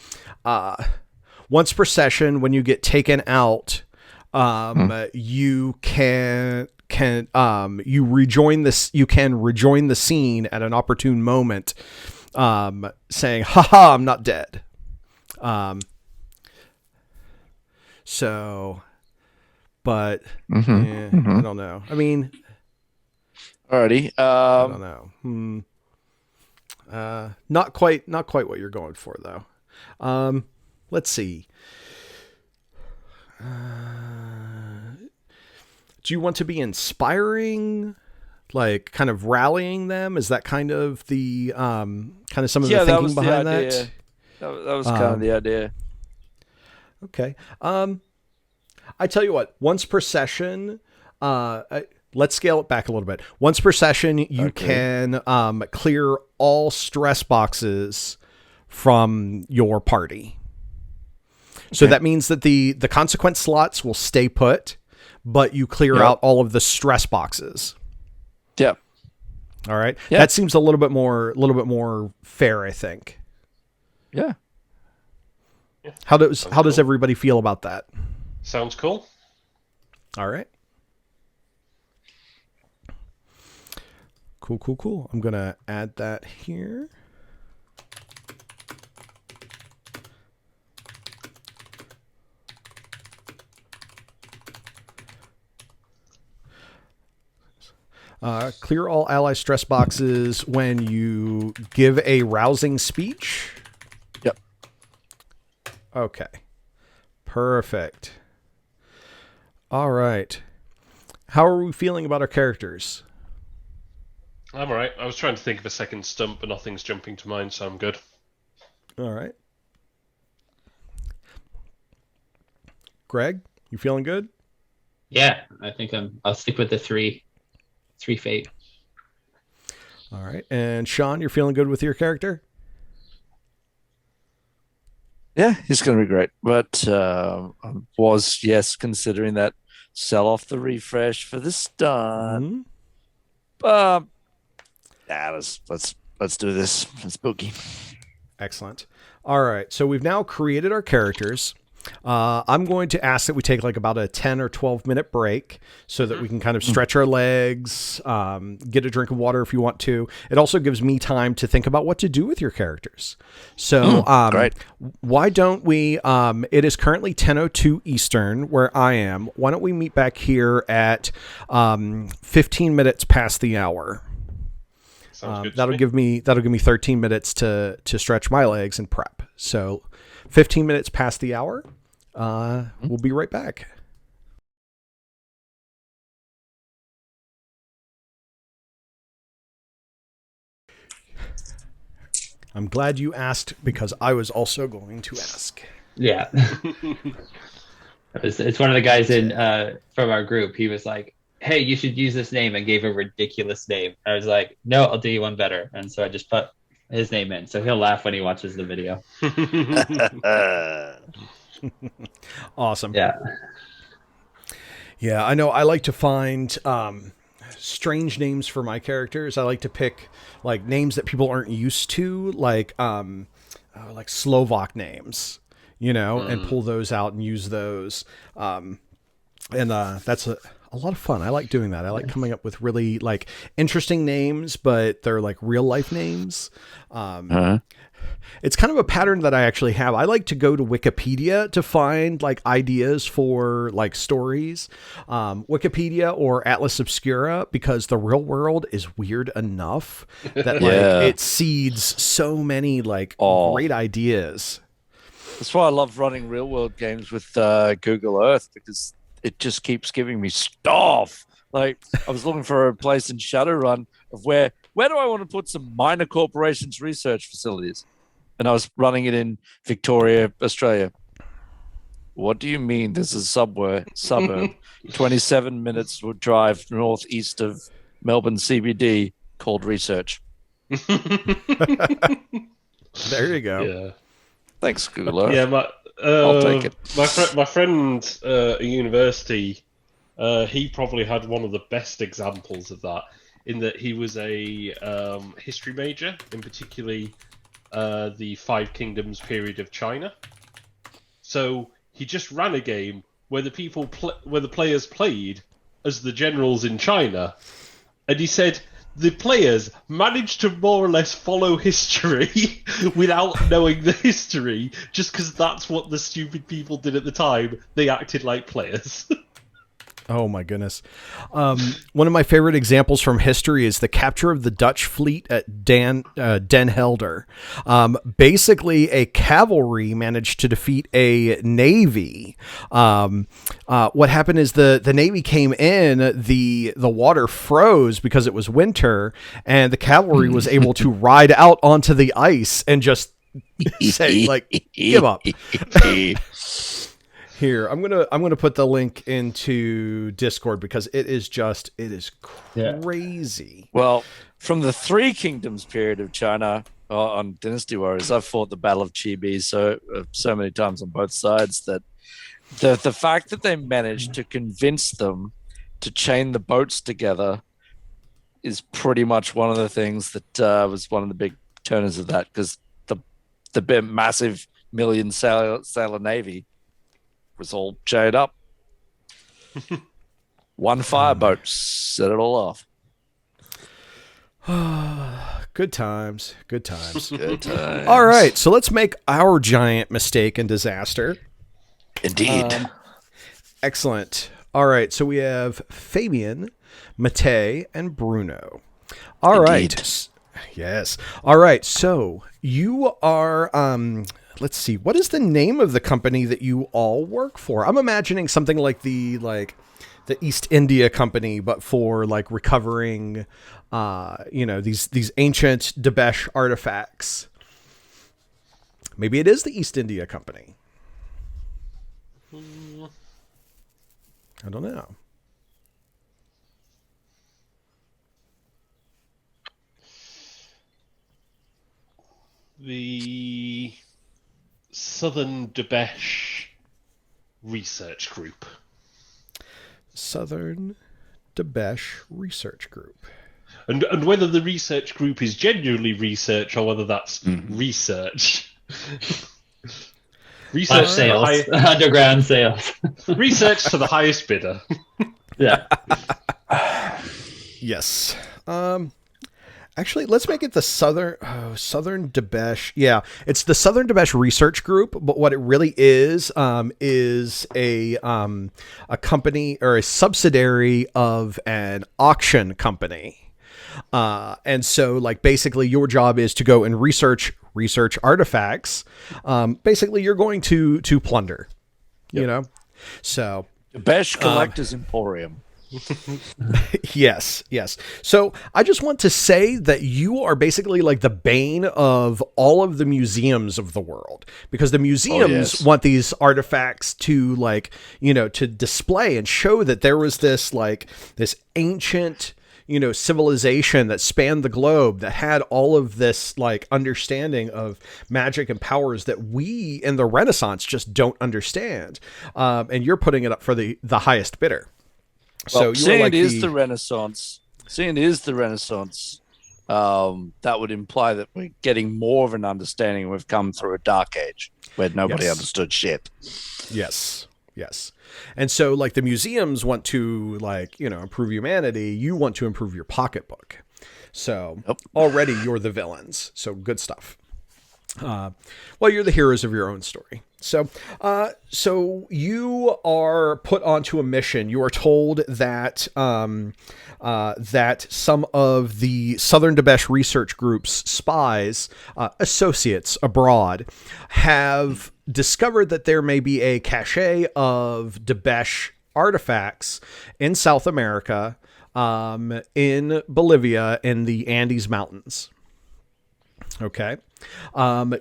per session when you get taken out, you can rejoin the scene at an opportune moment, saying, "Haha, I'm not dead." But I don't know. I mean, alrighty. I don't know. Not quite what you're going for though. Let's see. Do you want to be inspiring, like kind of rallying them? Is that kind of the some of the thinking behind that? That was kind of the idea. Okay. I tell you what, once per session, let's scale it back a little bit. Once per session, you can clear all stress boxes from your party. So that means that the consequence slots will stay put, but you clear out all of the stress boxes. Yep. All right. Yep. That seems a little bit more fair, I think. Yeah. How does everybody feel about that? Sounds cool. All right. Cool. I'm going to add that here. Clear all ally stress boxes when you give a rousing speech. Yep. Okay. Perfect. All right. How are we feeling about our characters? I'm all right. I was trying to think of a second stump, but nothing's jumping to mind, so I'm good. All right. Greg, you feeling good? Yeah, I think I'll stick with the three fate. All right. And Sean, you're feeling good with your character? Yeah, he's going to be great. But I was, considering that sell off the refresh for the stunt. Let's do this. It's spooky. Excellent. All right. So we've now created our characters. I'm going to ask that we take like about a 10 or 12 minute break so that we can kind of stretch our legs, get a drink of water if you want to. It also gives me time to think about what to do with your characters. So great. Why don't we, it is currently 10:02 Eastern where I am. Why don't we meet back here at 15 minutes past the hour? That'll give me 13 minutes to stretch my legs and prep. So 15 minutes past the hour. We'll be right back. I'm glad you asked because I was also going to ask. Yeah. It's one of the guys from our group. He was like, "Hey, you should use this name," and gave a ridiculous name. I was like, "No, I'll do you one better." And so I just put his name in. So he'll laugh when he watches the video. Awesome. Yeah. Yeah, I know. I like to find strange names for my characters. I like to pick like names that people aren't used to, like Slovak names, and pull those out and use those. That's a lot of fun. I like doing that. I like coming up with really like interesting names, but they're like real life names. It's kind of a pattern that I actually have. I like to go to Wikipedia to find like ideas for like stories, Wikipedia or Atlas Obscura, because the real world is weird enough that like it seeds so many like great ideas. That's why I love running real world games with Google Earth, because it just keeps giving me stuff. Like I was looking for a place in Shadowrun of where do I want to put some minor corporations research facilities? And I was running it in Victoria, Australia. What do you mean there's a suburb 27 minutes would drive northeast of Melbourne CBD called Research? There you go. Yeah. Thanks, Google. Yeah, I'll take it. My friend at university, he probably had one of the best examples of that, in that he was a history major, in particularly the Five Kingdoms period of China. So he just ran a game where the players played as the generals in China, and he said the players managed to more or less follow history without knowing the history, just because that's what the stupid people did at the time. They acted like players. Oh my goodness. One of my favorite examples from history is the capture of the Dutch fleet at Den Helder. Basically, a cavalry managed to defeat a navy. What happened is the navy came in, the water froze because it was winter, and the cavalry was able to ride out onto the ice and just say, like, give up. Here, I'm gonna put the link into Discord because it is crazy. Well, from the Three Kingdoms period of China on Dynasty Warriors, I've fought the Battle of Chibi so many times on both sides that the fact that they managed to convince them to chain the boats together is pretty much one of the things that was one of the big turners of that, because the big, massive million sailor navy was all chained up. One fireboat set it all off. Good times. Good times. Good times. All right, so let's make our giant mistake and disaster. Indeed. Excellent. All right, so we have Fabian, Matei, and Bruno. All Indeed. right. Yes. All right, so you are... let's see. What is the name of the company that you all work for? I'm imagining something like the East India Company, but for like recovering, these ancient Debesh artifacts. Maybe it is the East India Company. I don't know. The Southern Debesh Research Group. Southern Debesh Research Group. And whether the research group is genuinely research or whether that's research. Research sales. Underground sales. Research to the highest bidder. Yeah. Yes. Actually, let's make it the Southern Debesh. Yeah, it's the Southern Debesh Research Group. But what it really is a company or a subsidiary of an auction company. And so, like, basically, your job is to go and research artifacts. Basically, you're going to plunder. Yep. So Debesh Collectors Emporium. Yes. So I just want to say that you are basically like the bane of all of the museums of the world, because the museums want these artifacts to to display and show that there was this ancient, civilization that spanned the globe that had all of this understanding of magic and powers that we in the Renaissance just don't understand. And you're putting it up for the highest bidder. Well, So you're it is the Renaissance. Seeing it is the Renaissance, that would imply that we're getting more of an understanding. We've come through a dark age where nobody Yes. understood shit. Yes. Yes. And so like the museums want to like, improve humanity. You want to improve your pocketbook. So already you're the villains. So good stuff. Well, you're the heroes of your own story. So you are put onto a mission. You are told that that some of the Southern Dabesh Research Group's spies, associates abroad, have discovered that there may be a cache of Dabesh artifacts in South America, in Bolivia, in the Andes Mountains. Okay.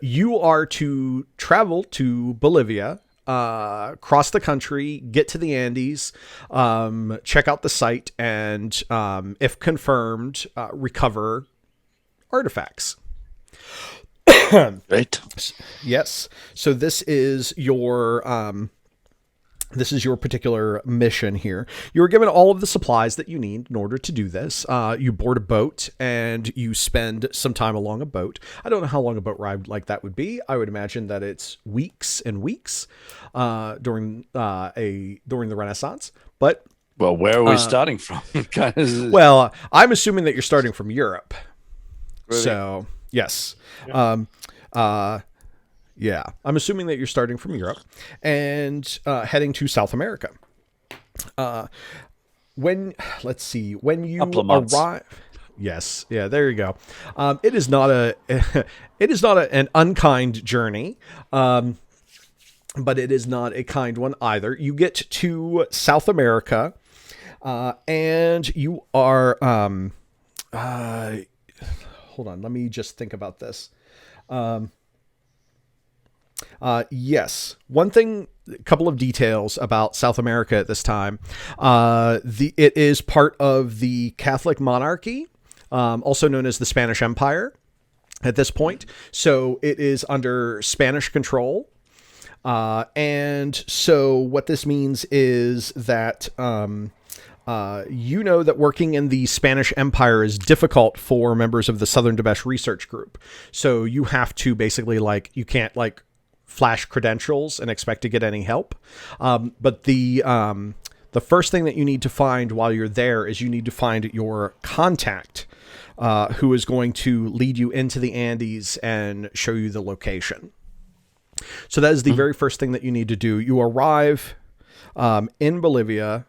You are to travel to Bolivia, cross the country, get to the Andes, check out the site, and, if confirmed, recover artifacts. Right. Yes. So this is your particular mission here. You were given all of the supplies that you need in order to do this. You board a boat and you spend some time along a boat. I don't know how long a boat ride like that would be. I would imagine that it's weeks and weeks during the Renaissance. But Well, where are we starting from? well, I'm assuming that you're starting from Europe. Really? So yes. Yeah, I'm assuming that you're starting from Europe and heading to South America. When you Couple of months. arrive, yes, yeah, there you go. It is not an unkind journey, but it is not a kind one either. You get to South America, and you are. Hold on, let me just think about this. Yes. One thing, a couple of details about South America at this time. It is part of the Catholic monarchy, also known as the Spanish Empire at this point. So it is under Spanish control. And so what this means is that, that working in the Spanish Empire is difficult for members of the Southern Dabesh Research Group. So you have to basically you can't flash credentials and expect to get any help. But the first thing that you need to find while you're there is you need to find your contact, who is going to lead you into the Andes and show you the location. So that is the very first thing that you need to do. You arrive in Bolivia,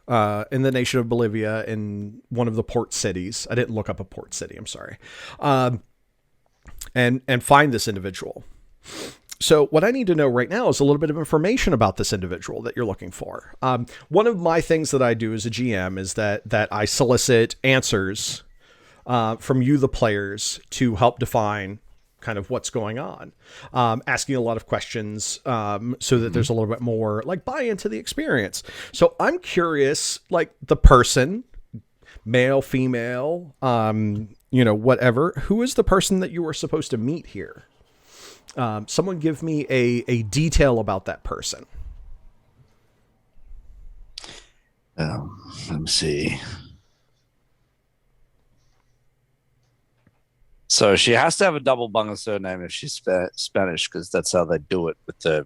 in the nation of Bolivia, in one of the port cities. I didn't look up a port city. I'm sorry. And find this individual. So what I need to know right now is a little bit of information about this individual that you're looking for. One of my things that I do as a GM is that I solicit answers from you, the players, to help define kind of what's going on. Asking a lot of questions so that there's a little bit more buy into the experience. So I'm curious, the person, male, female, whatever, who is the person that you were supposed to meet here? Someone give me a detail about that person. Let me see. So she has to have a double bunger surname if she's Spanish, because that's how they do it. With the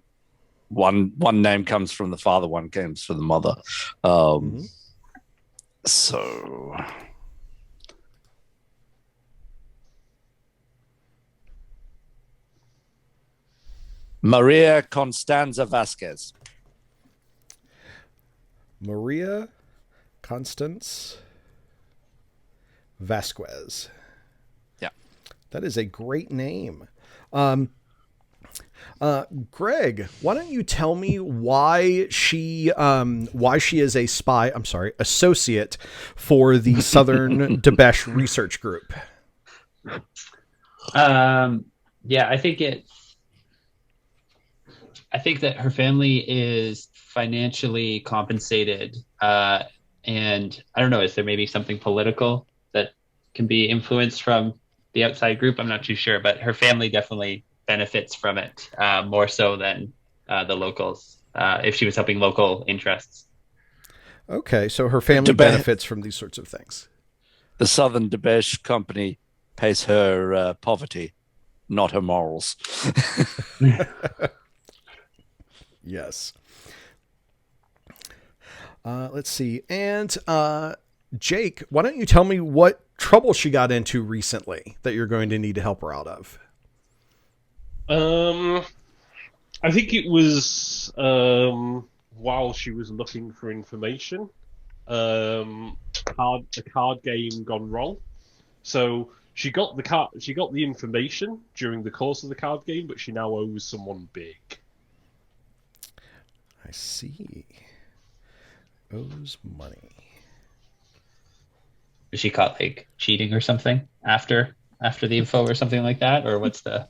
one name comes from the father, one comes from the mother. So Maria Constanza Vasquez. Maria Constance Vasquez. Yeah. That is a great name. Greg, why don't you tell me why she is a spy, associate for the Southern Dabesh Research Group? Yeah, I think that her family is financially compensated, and I don't know, is there maybe something political that can be influenced from the outside group? I'm not too sure, but her family definitely benefits from it, more so than the locals, if she was helping local interests. Okay, so her family benefits from these sorts of things. The Southern Debeche Company pays her poverty, not her morals. Yes. Let's see. And Jake, why don't you tell me what trouble she got into recently that you're going to need to help her out of? I think it was while she was looking for information, a card game gone wrong. So she got the information during the course of the card game, but she now owes someone big. I see. Owes money. Was she caught like cheating or something after the info or something like that, or what's the?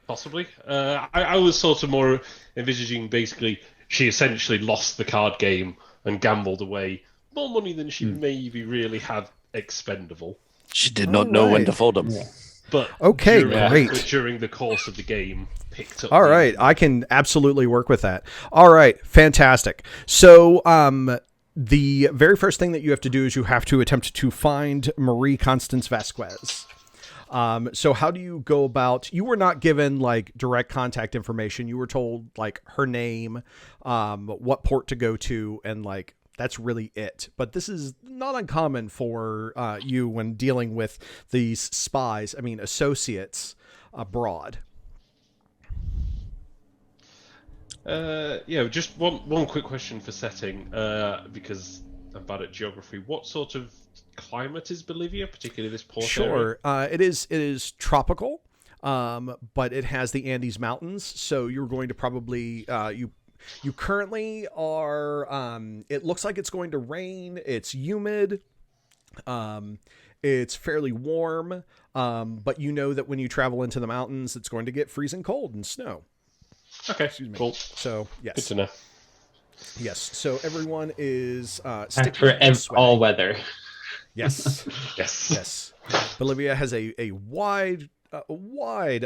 Possibly. I was sort of more envisaging basically she essentially lost the card game and gambled away more money than she maybe really had expendable. She did not know when to fold them. Yeah. But Okay, great. great. During the course of the game, picked up. All right, I can absolutely work with that. All right, fantastic. So, the very first thing that you have to do is you have to attempt to find Marie Constance Vasquez. So how do you go about, you were not given like direct contact information. You were told like her name, what port to go to, and like, that's really it. But this is not uncommon for you when dealing with these spies, associates abroad. Just one quick question for setting, because I'm bad at geography. What sort of climate is Bolivia, particularly this port area? Sure. It is tropical, but it has the Andes Mountains. So you're going to probably, you currently are, it looks like it's going to rain. It's humid. It's fairly warm. But you know that when you travel into the mountains, it's going to get freezing cold and snow. Okay, Excuse me. cool. So, yes. Good to know. Yes. So everyone is Packed for all weather. Yes. Yes. Yes. Bolivia has a wide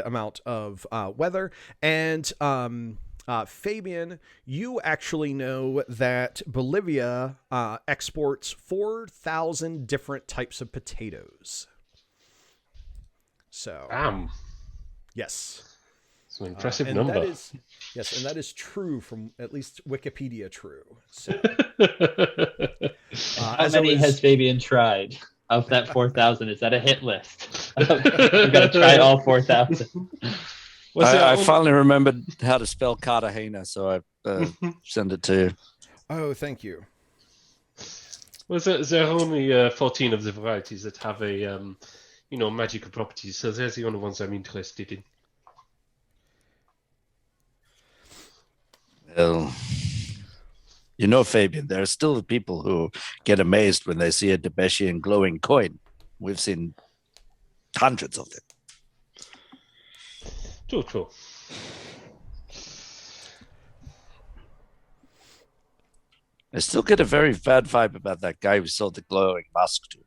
amount of weather. And Fabian, you actually know that Bolivia exports 4,000 different types of potatoes. So, yes. It's an impressive and number. That is, yes, and that is true from at least Wikipedia true. So, How many has Fabian tried of that 4,000? Is that a hit list? We've got to try all 4,000. I finally remembered how to spell Cartagena, so I send it to you. Oh, thank you. Well, there are only 14 of the varieties that have a magical properties, so they're the only ones I'm interested in. Well, Fabian, there are still people who get amazed when they see a Debeshian glowing coin. We've seen hundreds of them. True. I still get a very bad vibe about that guy we sold the glowing mask to.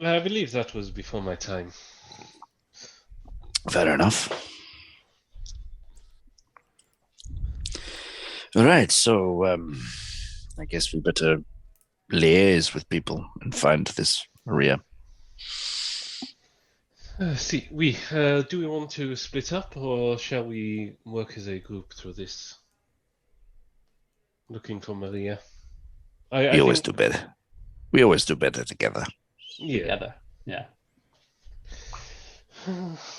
I believe that was before my time. Fair enough. All right, so I guess we better liaise with people and find this Maria. Do we want to split up, or shall we work as a group through this? Looking for Maria. We always do better. We always do better together. Yeah. Together. Yeah.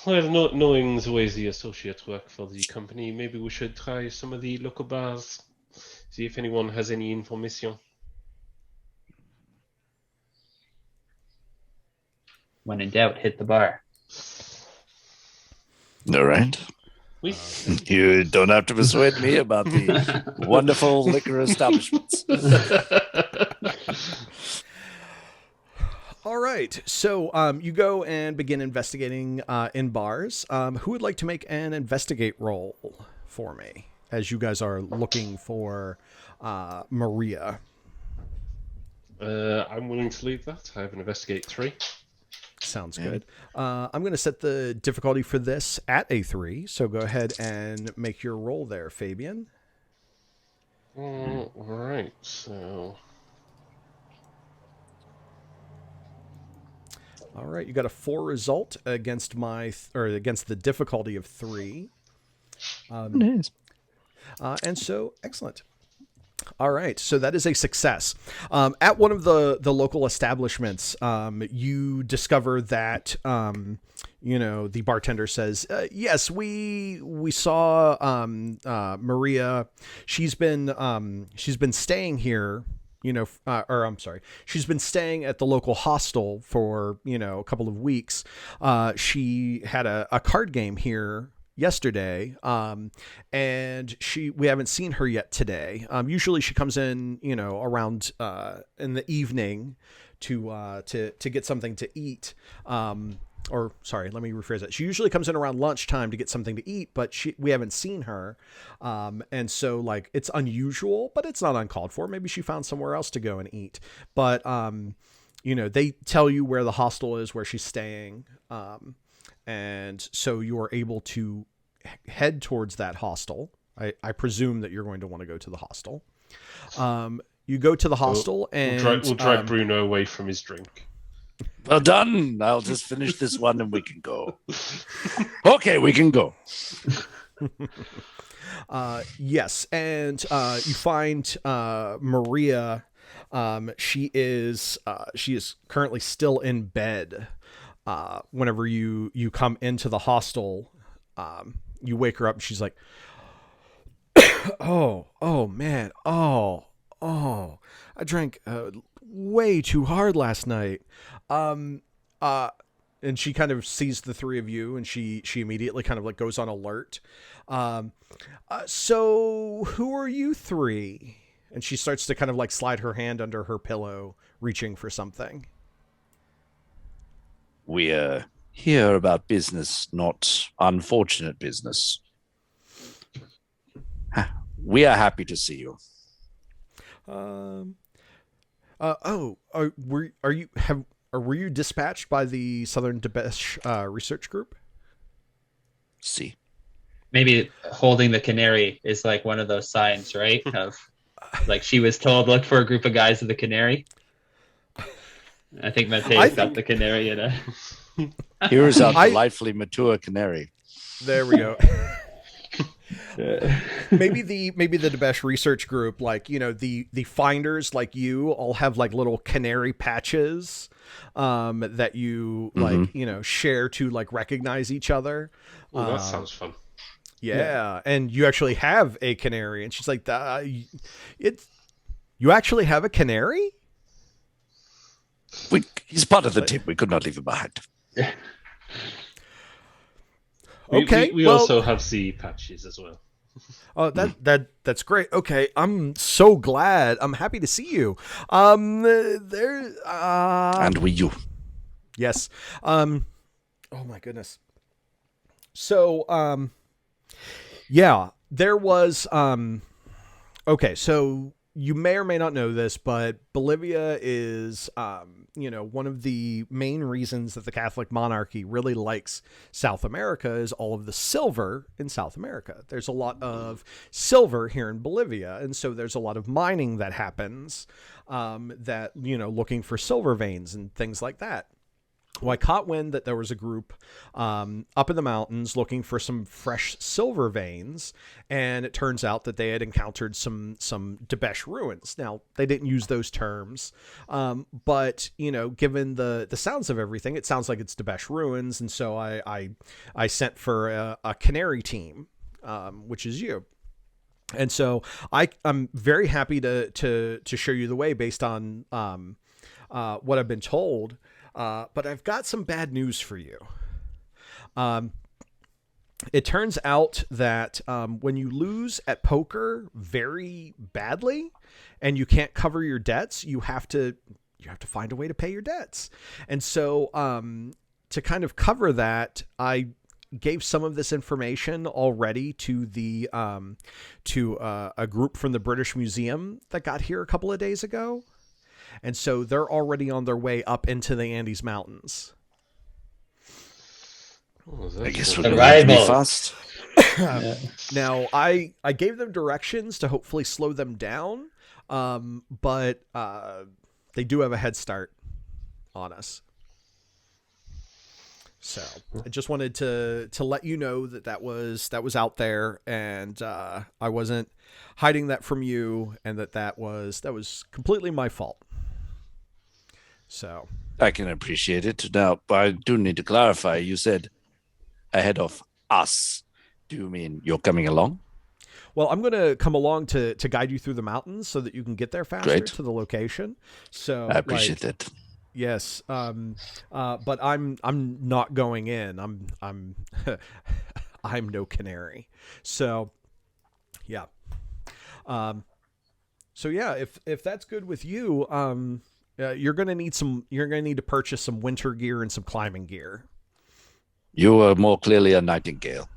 Well, knowing the way the associates work for the company, maybe we should try some of the local bars. See if anyone has any information. When in doubt, hit the bar. All right. Oui. You don't have to persuade me about the wonderful liquor establishments. All right. So you go and begin investigating in bars. Who would like to make an investigate roll for me as you guys are looking for Maria? I'm willing to leave that. I have an investigate 3. Sounds good. I'm going to set the difficulty for this at a 3. So go ahead and make your roll there, Fabian. All right. So All right, you got a 4 result against against the difficulty of 3. Nice. And so, excellent. All right, so that is a success. At one of the local establishments, you discover that the bartender says, "Yes, we saw Maria. She's been staying here." She's been staying at the local hostel for a couple of weeks. She had a card game here yesterday, and we haven't seen her yet today. Usually she comes in around in the evening to get something to eat. Or sorry, let me rephrase that. She usually comes in around lunchtime to get something to eat, but we haven't seen her. And so like it's unusual, but it's not uncalled for. Maybe she found somewhere else to go and eat. But they tell you where the hostel is, where she's staying. And so you are able to head towards that hostel. I presume that you're going to want to go to the hostel. You go to the hostel and we'll drag Bruno away from his drink. Well done. I'll just finish this one and we can go. Okay, we can go. Yes, and you find Maria. She is currently still in bed. Whenever you come into the hostel, you wake her up and she's like, oh man, I drank way too hard last night. And she kind of sees the three of you, and she immediately kind of like goes on alert. So who are you three? And she starts to kind of like slide her hand under her pillow, reaching for something. We are here about business, not unfortunate business. We are happy to see you. Were you dispatched by the Southern Debesh Research Group? See. Maybe holding the canary is like one of those signs, right? Of like she was told, look for a group of guys with the canary. I think Mate's got the canary in a... Here is our delightfully mature canary. There we go. Maybe the Debesh Research Group, like, the finders like you all have like little canary patches that you like, share to like recognize each other. Oh, that sounds fun. Yeah, and you actually have a canary, and she's like, you actually have a canary? He's part of the team. We could not leave him behind. Okay. We also have the patches as well. Oh, that's great. Okay, I'm so glad. I'm happy to see you. And you. Yes. Oh my goodness. So, yeah, there was. Okay, so you may or may not know this, but Bolivia is, one of the main reasons that the Catholic monarchy really likes South America is all of the silver in South America. There's a lot of silver here in Bolivia, and so there's a lot of mining that happens, looking for silver veins and things like that. Well, I caught wind that there was a group up in the mountains looking for some fresh silver veins, and it turns out that they had encountered some Debesh ruins. Now, they didn't use those terms, but given the sounds of everything, it sounds like it's Debesh ruins, and so I sent for a canary team, which is you. And so I'm very happy to show you the way based on what I've been told. But I've got some bad news for you. It turns out that when you lose at poker very badly and you can't cover your debts, you have to find a way to pay your debts. And so to kind of cover that, I gave some of this information already to the a group from the British Museum that got here a couple of days ago. And so they're already on their way up into the Andes Mountains. I guess we're going to be fast. Now, I gave them directions to hopefully slow them down, but they do have a head start on us. So I just wanted to let you know that was out there, and I wasn't hiding that from you, and that was completely my fault. So I can appreciate it. Now, but I do need to clarify. You said ahead of us. Do you mean you're coming along? well, I'm going to come along to guide you through the mountains so that you can get there faster Great. to the location. So I appreciate that. Yes. But I'm not going in. I'm I'm no canary. So yeah. So yeah, if that's good with you, you're going to need to purchase some winter gear and some climbing gear. You are more clearly a nightingale.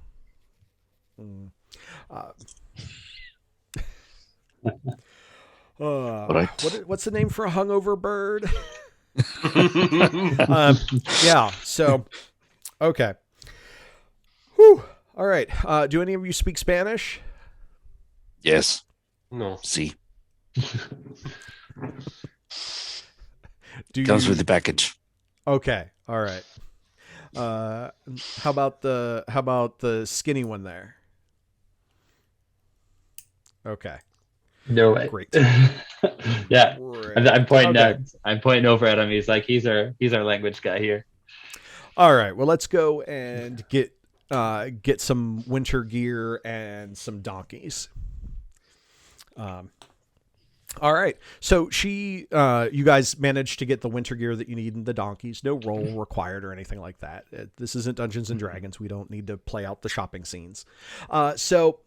Right. What's the name for a hungover bird? Yeah. So, okay. Whew. All right. Do any of you speak Spanish? Yes. No. See. Do Comes you? with the package. Okay. All right. How about the skinny one there? Okay. No way. Great. Yeah. Great. I'm pointing Okay. I'm pointing over at him. He's like, he's our language guy here. All right. Well, let's go and get some winter gear and some donkeys. All right. So you guys managed to get the winter gear that you need and the donkeys. No roll required or anything like that. This isn't Dungeons and Dragons. We don't need to play out the shopping scenes. So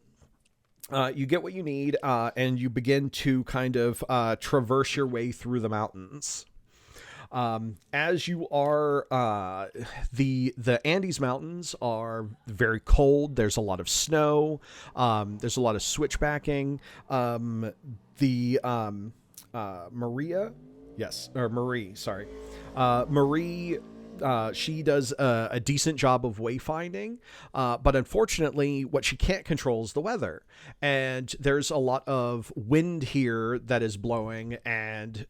you get what you need, and you begin to kind of traverse your way through the mountains. As you are, the Andes Mountains are very cold. There's a lot of snow. There's a lot of switchbacking. Marie, she does a decent job of wayfinding, but unfortunately what she can't control is the weather, and there's a lot of wind here that is blowing, and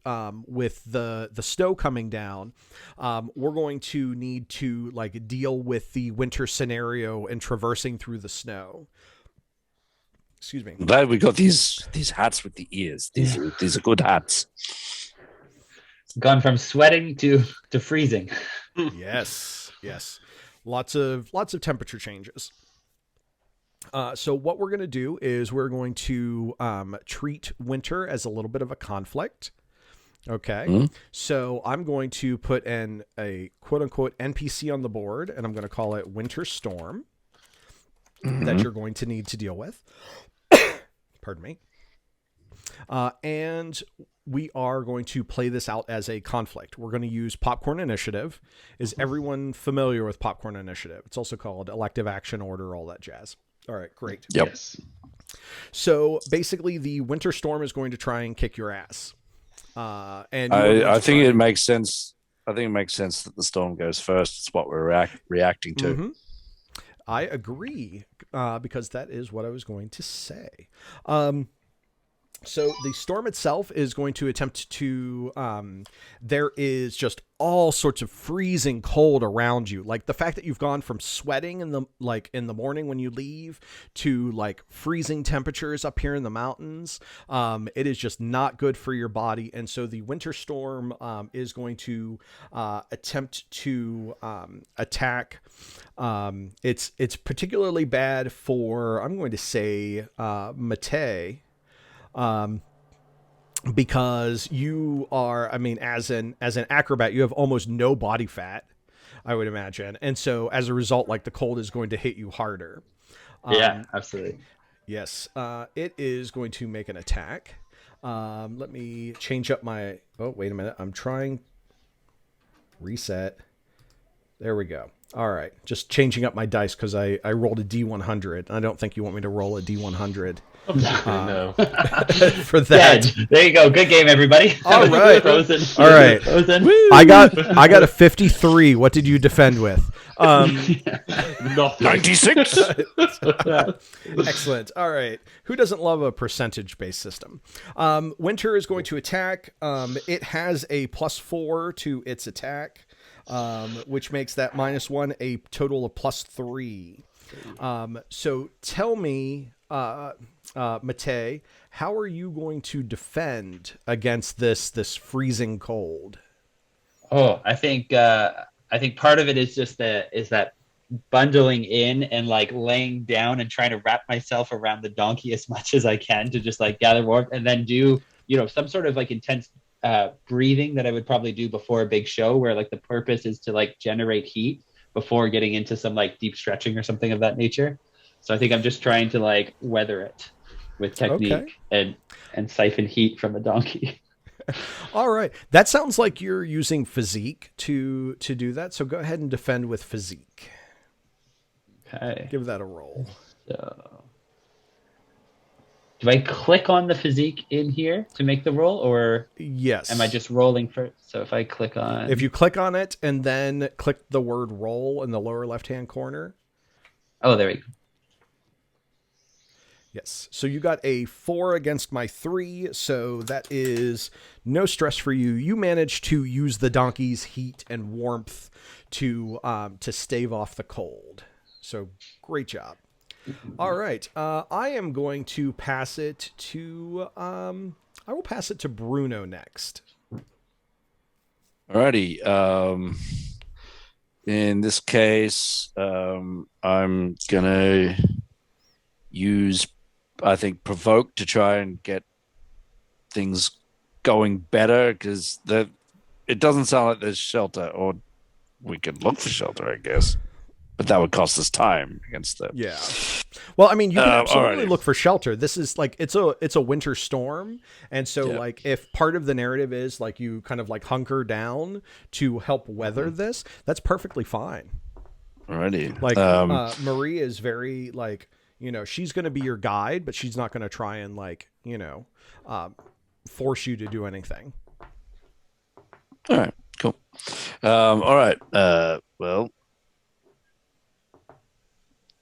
with the snow coming down, we're going to need to like deal with the winter scenario and traversing through the snow. Excuse me. I'm glad we got these hats with the ears. These are good hats. Gone from sweating to freezing. Yes. Lots of temperature changes. So what we're going to do is we're going to treat winter as a little bit of a conflict. Okay. Mm-hmm. So I'm going to put a quote unquote NPC on the board, and I'm going to call it Winter Storm, that you're going to need to deal with. Pardon me. And we are going to play this out as a conflict. We're going to use Popcorn Initiative. Is everyone familiar with Popcorn Initiative? It's also called Elective Action Order, all that jazz. All right, great. Yep. Yes. So basically, the Winter Storm is going to try and kick your ass. And I think it makes sense. I think it makes sense that the storm goes first. It's what we're reacting to. Mm-hmm. I agree, because that is what I was going to say. So the storm itself is going to attempt to, there is just all sorts of freezing cold around you. Like the fact that you've gone from sweating in the morning when you leave to like freezing temperatures up here in the mountains. It is just not good for your body. And so the winter storm, is going to, attempt to, attack. It's particularly bad for, I'm going to say, Mate. Because you are, I mean, as an acrobat, you have almost no body fat, I would imagine. And so as a result, like the cold is going to hit you harder. Yeah, absolutely. Yes. It is going to make an attack. Let me change up my, oh, wait a minute. I'm trying reset. There we go. All right. Just changing up my dice because I rolled a D100. I don't think you want me to roll a D100. No. For that. Yeah, there you go. Good game, everybody. All right. Frozen. All right. Frozen. I got a 53. What did you defend with? Nothing. 96. Excellent. All right. Who doesn't love a percentage-based system? Winter is going to attack. It has a +4 to its attack. which makes that -1 a total of +3. So tell me, Matej, how are you going to defend against this freezing cold? Oh, I think part of it is just that bundling in and like laying down and trying to wrap myself around the donkey as much as I can to just like gather warmth, and then do some sort of like intense breathing that I would probably do before a big show, where like the purpose is to like generate heat before getting into some like deep stretching or something of that nature. So I think I'm just trying to like weather it with technique and siphon heat from a donkey. All right. That sounds like you're using physique to do that. So go ahead and defend with physique. Okay. Give that a roll. So, do I click on the physique in here to make the roll, or yes, am I just rolling first? So if I click on... If you click on it and then click the word roll in the lower left-hand corner. Oh, there we go. Yes. So you got a 4 against my 3. So that is no stress for you. You managed to use the donkey's heat and warmth to stave off the cold. So great job. All right. I am going to pass it to, I will pass it to Bruno next. Alrighty. In this case, I'm gonna use, I think, provoke to try and get things going better, because it doesn't sound like there's shelter, or we could look for shelter, I guess, but that would cost us time against them. Yeah. Well, I mean, you can absolutely alrighty. look for shelter. This is like, it's a winter storm. And so like if part of the narrative is like you kind of like hunker down to help weather this, that's perfectly fine. Alrighty. Like Marie is very like, she's going to be your guide, but she's not going to try and like, force you to do anything. All right, cool. All right. Well,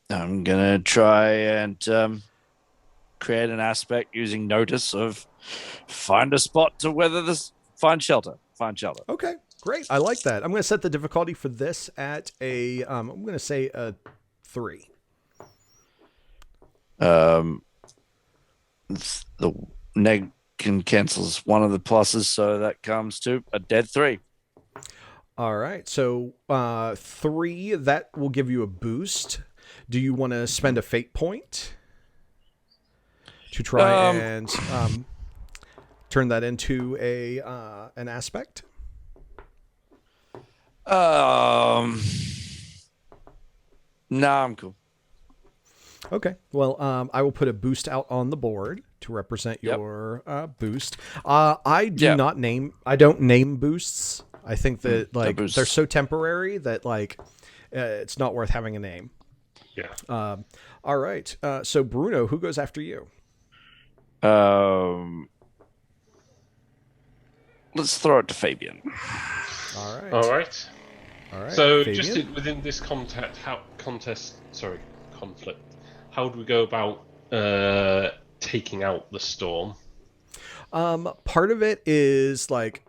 I'm gonna try and create an aspect using notice of find a spot to weather this. Find shelter. Okay, great. I like that. I'm going to set the difficulty for this at a, I'm going to say a 3. The neg cancels one of the pluses, so that comes to a dead 3. All right. So 3, that will give you a boost. Do you want to spend a fate point to try and turn that into an aspect? No, I'm cool. Okay. Well, I will put a boost out on the board to represent your boost. I don't name boosts. I think that like they're so temporary that like it's not worth having a name. Yeah. All right. So Bruno, who goes after you? Let's throw it to Fabian. All right. All right. So Fabian? just within this conflict, how do we go about taking out the storm? Part of it is like,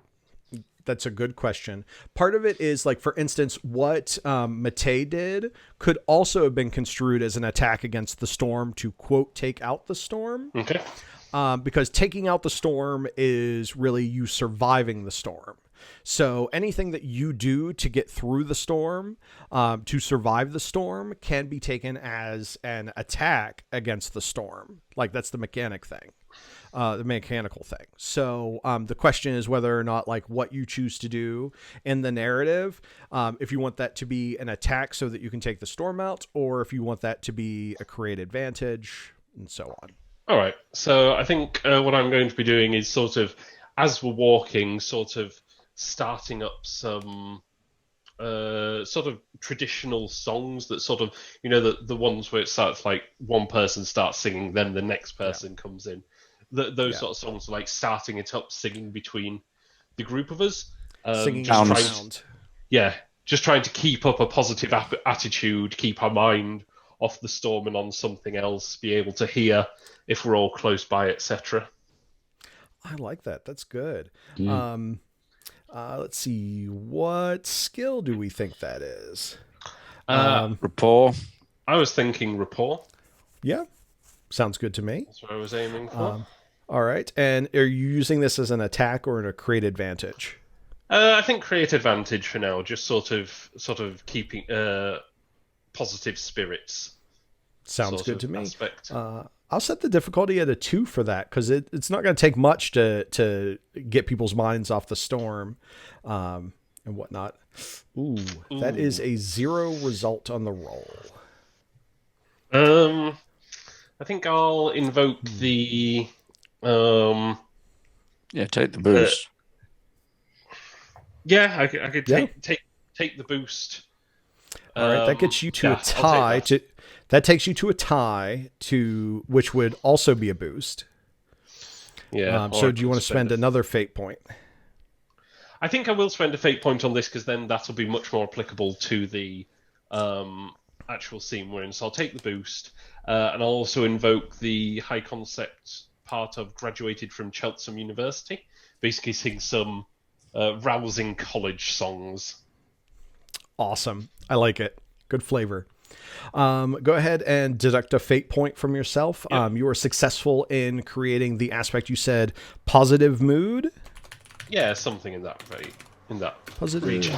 that's a good question. Part of it is like, for instance, what Matej did could also have been construed as an attack against the storm to, quote, take out the storm. Okay. Because taking out the storm is really you surviving the storm. So anything that you do to get through the storm, to survive the storm, can be taken as an attack against the storm. Like that's the mechanical thing. So the question is whether or not like what you choose to do in the narrative, if you want that to be an attack so that you can take the storm out, or if you want that to be a create advantage, and so on. All right. So I think what I'm going to be doing is sort of, as we're walking, sort of starting up some sort of traditional songs that sort of, the ones where it starts like one person starts singing, then the next person comes in. Those sort of songs are like starting it up, singing between the group of us. Singing around. Just trying to keep up a positive attitude, keep our mind off the storm and on something else, be able to hear if we're all close by, etc. I like that. That's good. Let's see. What skill do we think that is? Rapport. I was thinking rapport. Yeah. Sounds good to me. That's what I was aiming for. All right. And are you using this as an attack or a create advantage? I think create advantage for now, just sort of keeping positive spirits. Sounds good to me. Aspect. I'll set the difficulty at a 2 for that because it's not going to take much to get people's minds off the storm and whatnot. Ooh, that is a 0 result on the roll. I think I'll invoke the. Take the boost. I could take the boost. All right, that gets you to a tie. That takes you to a tie, to which would also be a boost. Yeah. So do you want to spend another fate point? I think I will spend a fate point on this because then that'll be much more applicable to the actual scene we're in. So I'll take the boost, and I'll also invoke the high concept part of graduated from Cheltenham University. Basically sing some rousing college songs. Awesome. I like it. Good flavor. Go ahead and deduct a fate point from yourself. Yep. You were successful in creating the aspect you said, positive mood. Yeah, something in that region.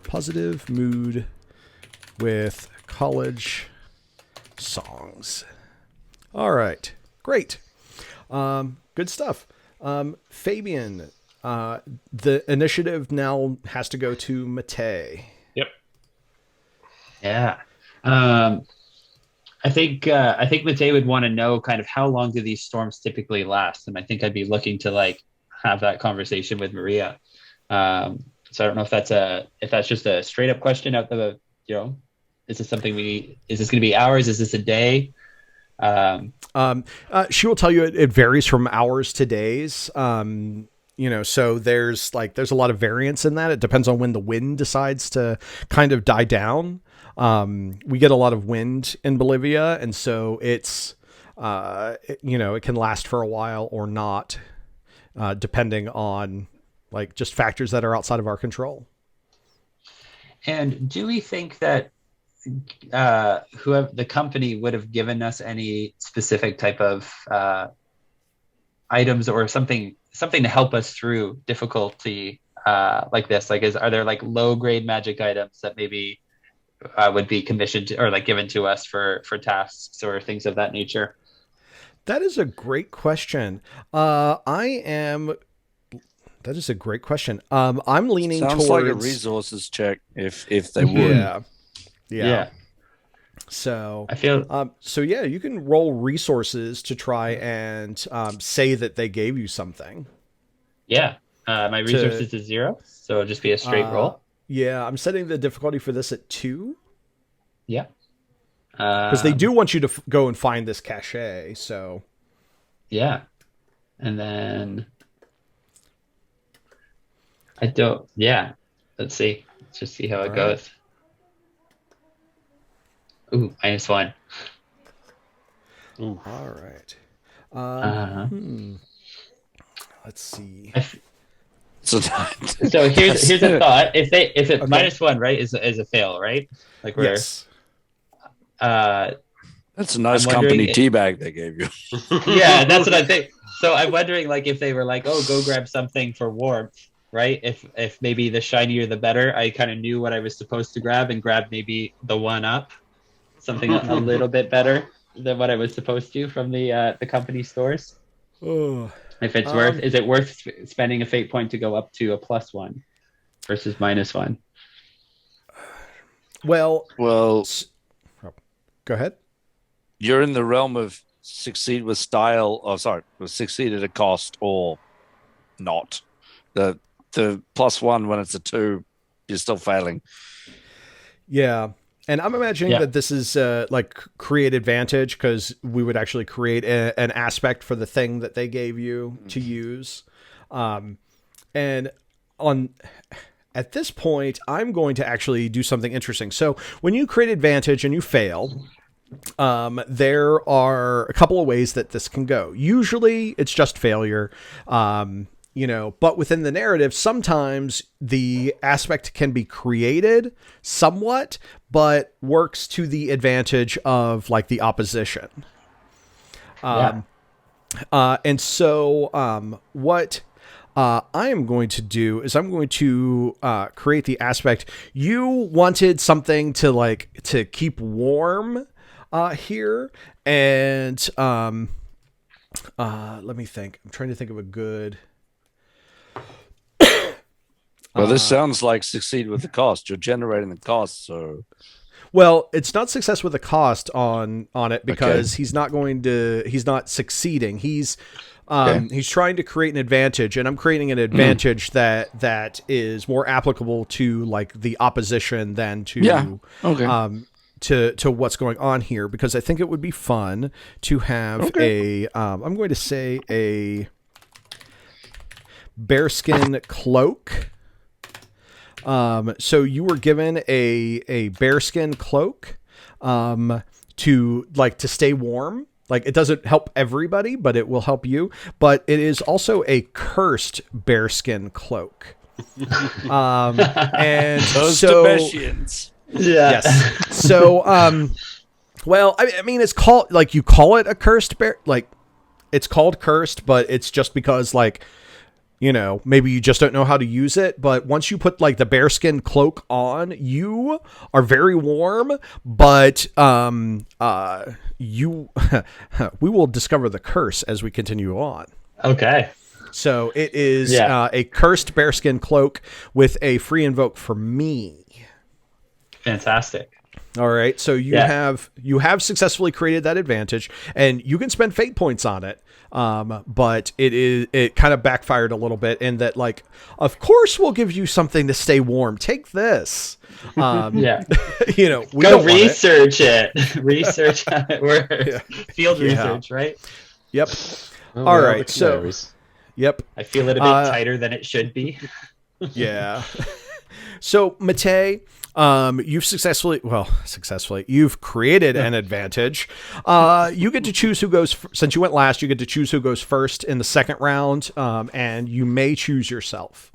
Positive mood with college songs. All right. Great. Good stuff. Fabian, the initiative now has to go to Matei. Yep. Yeah. I think Matei would want to know kind of how long do these storms typically last, and I think I'd be looking to like have that conversation with Maria. So I don't know if that's just a straight up question out the is this something is this going to be hours? Is this a day? She will tell you it varies from hours to days. So there's a lot of variance in that. It depends on when the wind decides to kind of die down. We get a lot of wind in Bolivia, and so it's, it can last for a while or not, depending on like just factors that are outside of our control. And do we think that whoever the company would have given us any specific type of items or something to help us through difficulty like this? Like, are there like low grade magic items that maybe would be commissioned or like given to us for tasks or things of that nature? That is a great question. That is a great question. I'm leaning Sounds towards like a resources check if they would. Yeah. So I feel you can roll resources to try and say that they gave you something. Yeah. My resources is 0, so it'll just be a straight roll. Yeah, I'm setting the difficulty for this at 2. Yeah. Because they do want you to go and find this cache, so. Yeah. And then let's see. Let's just see how it goes. Ooh, -1. Ooh. All right. Let's see. So here's a thought. If it -1, right, is a fail, right? Like we're yes. That's a nice company tea bag they gave you. Yeah, that's what I think. So I'm wondering, like, if they were like, "Oh, go grab something for warmth," right? If maybe the shinier the better. I kind of knew what I was supposed to grab and grab maybe the one up, something a little bit better than what I was supposed to from the company stores. Oh. If it's is it worth spending a fate point to go up to a +1 versus -1? Well, go ahead. You're in the realm of succeed with style. Succeed at a cost or not. The +1 when it's a 2, you're still failing. Yeah. And I'm imagining that this is like create advantage because we would actually create an aspect for the thing that they gave you to use. And at this point, I'm going to actually do something interesting. So when you create advantage and you fail, there are a couple of ways that this can go. Usually it's just failure. but within the narrative, sometimes the aspect can be created somewhat, but works to the advantage of like the opposition. And so what I am going to do is I'm going to create the aspect. You wanted something to keep warm here, and let me think. I'm trying to think of a good. Well, this sounds like succeed with the cost. You're generating the cost, so. Well, it's not success with a cost on it because he's not succeeding. He's trying to create an advantage, and I'm creating an advantage that is more applicable to like the opposition than to to what's going on here, because I think it would be fun to have I'm going to say a bearskin cloak. So you were given a bearskin cloak to stay warm. Like, it doesn't help everybody, but it will help you. But it is also a cursed bearskin cloak. And those so Demetians. Yeah. Yes. So well, I mean, it's called, like, you call it a cursed bear, like, it's called cursed, but it's just because, like, maybe you just don't know how to use it. But once you put like the bearskin cloak on, you are very warm, but we will discover the curse as we continue on. Okay. So it is a cursed bearskin cloak with a free invoke for me. Fantastic. All right. So you have successfully created that advantage, and you can spend fate points on it. But it kind of backfired a little bit in that, like, of course we'll give you something to stay warm. Take this. We Go don't research it. Research how it works. Field research, right? Yep. Oh, All right. So, yep. I feel it a bit tighter than it should be. Yeah. So, Matei, you've you've created an advantage. You get to choose who goes, since you went last, you get to choose who goes first in the second round. And you may choose yourself.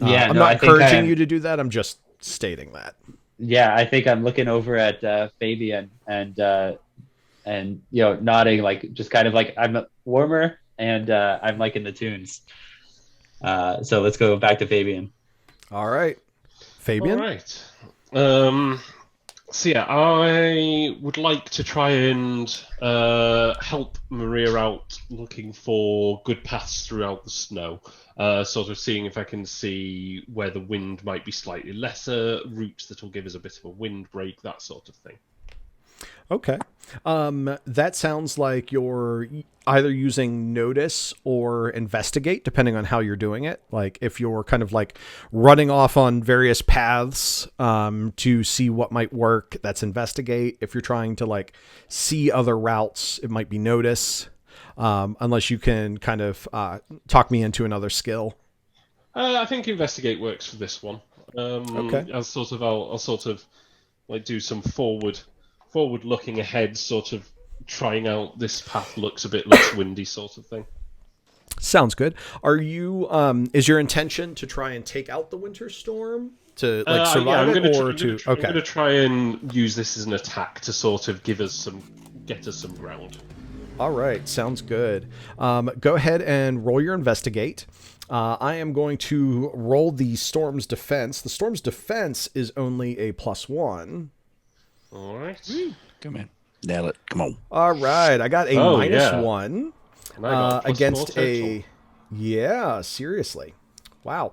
I'm not encouraging you to do that. I'm just stating that. Yeah, I think I'm looking over at Fabian and nodding, like, just kind of like, I'm warmer and I'm liking the tunes. So let's go back to Fabian. All right. Fabian? All right. So yeah, I would like to try and help Maria out looking for good paths throughout the snow. Sort of seeing if I can see where the wind might be slightly lesser, routes that will give us a bit of a wind break, that sort of thing. Okay. That sounds like you're either using notice or investigate, depending on how you're doing it. Like, if you're kind of like running off on various paths to see what might work, that's investigate. If you're trying to like see other routes, it might be notice. Unless you can kind of talk me into another skill. I think investigate works for this one. Okay. I'll sort of like do some forward looking ahead, sort of trying out this path looks a bit less windy sort of thing. Sounds good. Are you is your intention to try and take out the winter storm to like survive I'm I'm going to try and use this as an attack to sort of get us some ground. All right, sounds good. Go ahead and roll your investigate. I am going to roll the storm's defense. The storm's defense is only a +1. All right. Come in. Nail it. Come on. All right. I got a -1 And I got against a... Yeah, seriously. Wow.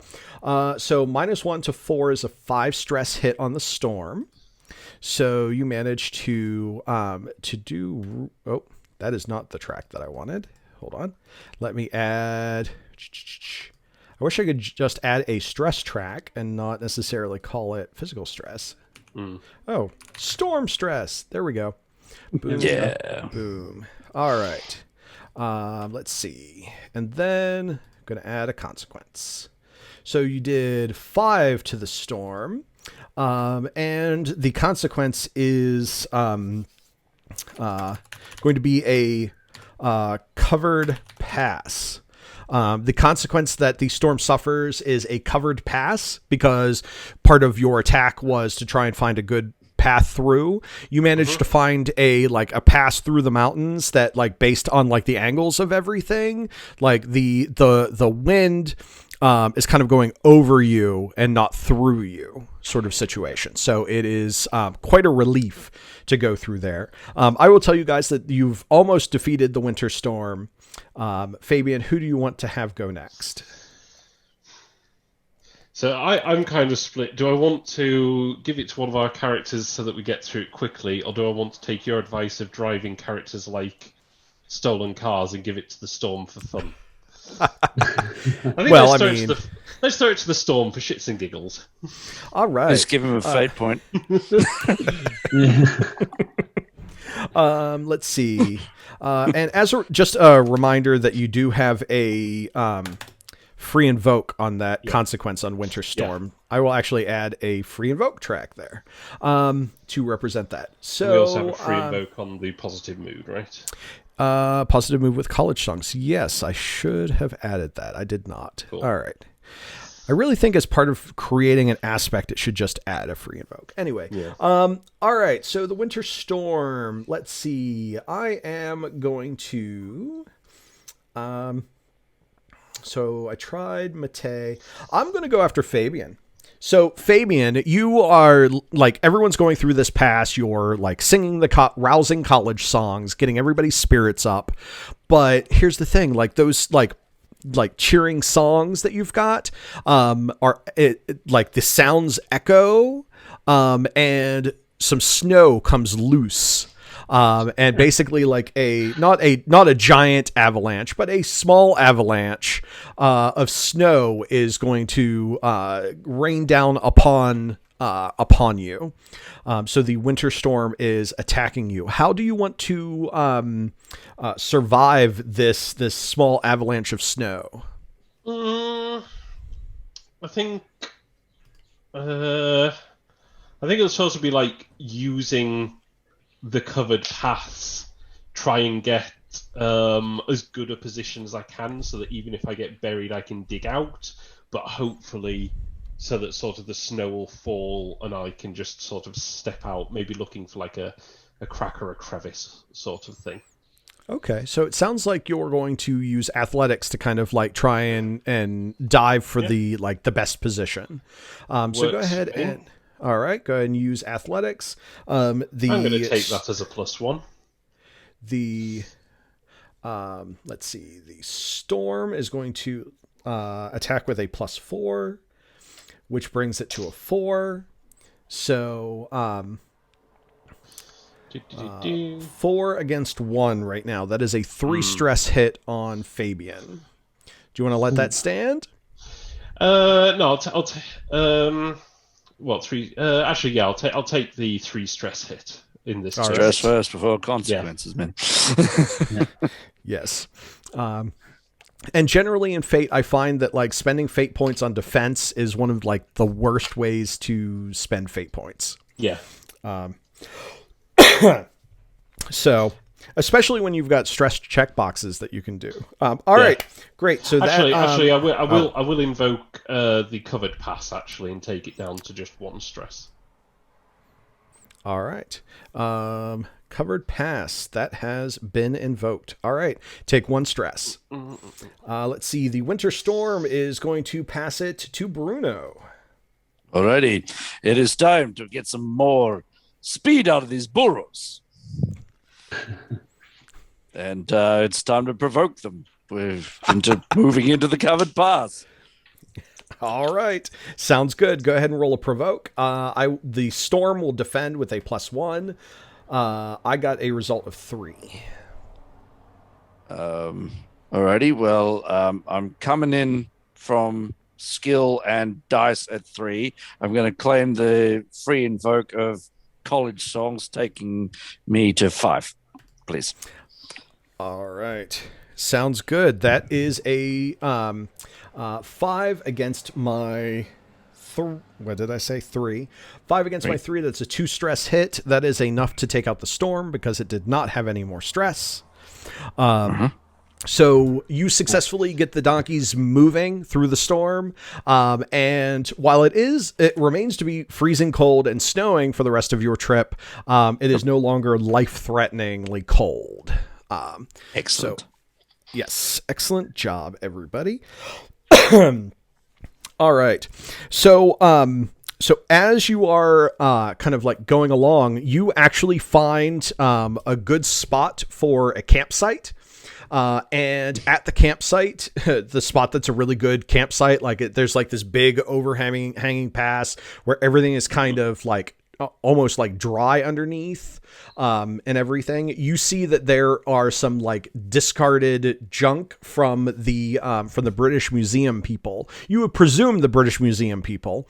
So -1 to 4 is a 5 stress hit on the storm. So you managed to do... Oh, that is not the track that I wanted. Hold on. Let me add... I wish I could just add a stress track and not necessarily call it physical stress. Oh, storm stress. There we go. Boom. Yeah. Boom. All right. Let's see. And then I'm going to add a consequence. So you did 5 to the storm. And the consequence is going to be a covered pass. The consequence that the storm suffers is a covered pass, because part of your attack was to try and find a good path through. You managed to find a pass through the mountains that, like, based on like the angles of everything, like the wind is kind of going over you and not through you, sort of situation. So it is quite a relief to go through there. I will tell you guys that you've almost defeated the winter storm. Fabian, who do you want to have go next? So I'm kind of split. Do I want to give it to one of our characters so that we get through it quickly, or do I want to take your advice of driving characters like stolen cars and give it to the storm for fun? I think let's throw it to the storm for shits and giggles. All right. Let's give him a fate point. Let's see. And as just a reminder that you do have a free invoke on that consequence on Winter Storm. I will actually add a free invoke track there to represent that. So we also have a free invoke on the positive mood, right? Positive mood with college songs. Yes, I should have added that. I did not. Cool. All right. I really think as part of creating an aspect, it should just add a free invoke. Anyway, all right. So the Winter Storm. Let's see. I am going to. So I tried Mate. I'm going to go after Fabian. So Fabian, you are like, everyone's going through this pass. You're like singing the rousing college songs, getting everybody's spirits up. But here's the thing, like those like cheering songs that you've got are like the sounds echo and some snow comes loose. And basically like not a giant avalanche, but a small avalanche of snow is going to rain down upon you. So the winter storm is attacking you. How do you want to survive this small avalanche of snow? I think it's supposed to be like using the covered paths, try and get as good a position as I can so that even if I get buried I can dig out, but hopefully so that sort of the snow will fall and I can just sort of step out, maybe looking for like a crack or a crevice sort of thing. Okay, so it sounds like you're going to use athletics to kind of like try and dive for the best position. So go ahead and all right, go ahead and use athletics. I'm going to take that as a +1. Let's see. The storm is going to attack with a +4, which brings it to a 4. So 4 against 1 right now. That is a 3 stress hit on Fabian. Do you want to let that stand? No, I'll take. Well, 3. Actually, yeah, I'll take the 3 stress hit in this. Stress first before consequences, man. Yes. And generally in Fate, I find that like spending Fate points on defense is one of like the worst ways to spend Fate points. Yeah. So, especially when you've got stress check boxes that you can do. All right, great. So actually, I will invoke the covered pass actually and take it down to just 1 stress. All right. Covered pass that has been invoked. All right, take 1 stress. Let's see. The winter storm is going to pass it to Bruno. Alrighty, it is time to get some more speed out of these burros. And it's time to provoke them into moving into the covered pass. All right. Sounds good. Go ahead and roll a provoke. The storm will defend with a +1. I got a result of 3. Alrighty. Well, I'm coming in from skill and dice at 3. I'm going to claim the free invoke of college songs, taking me to 5, please. All right. Sounds good. That is a 5 against my... what did I say? 3. 5 against my 3. That's a 2 stress hit. That is enough to take out the storm because it did not have any more stress. So you successfully get the donkeys moving through the storm, and while it remains to be freezing cold and snowing for the rest of your trip, it is no longer life-threateningly cold. Excellent. So, yes, excellent job, everybody. All right, so as you are kind of like going along, you actually find a good spot for a campsite. And at the campsite, the spot that's a really good campsite, there's like this big hanging pass where everything is kind of like almost like dry underneath, and everything. You see that there are some like discarded junk from the British Museum people. You would presume the British Museum people,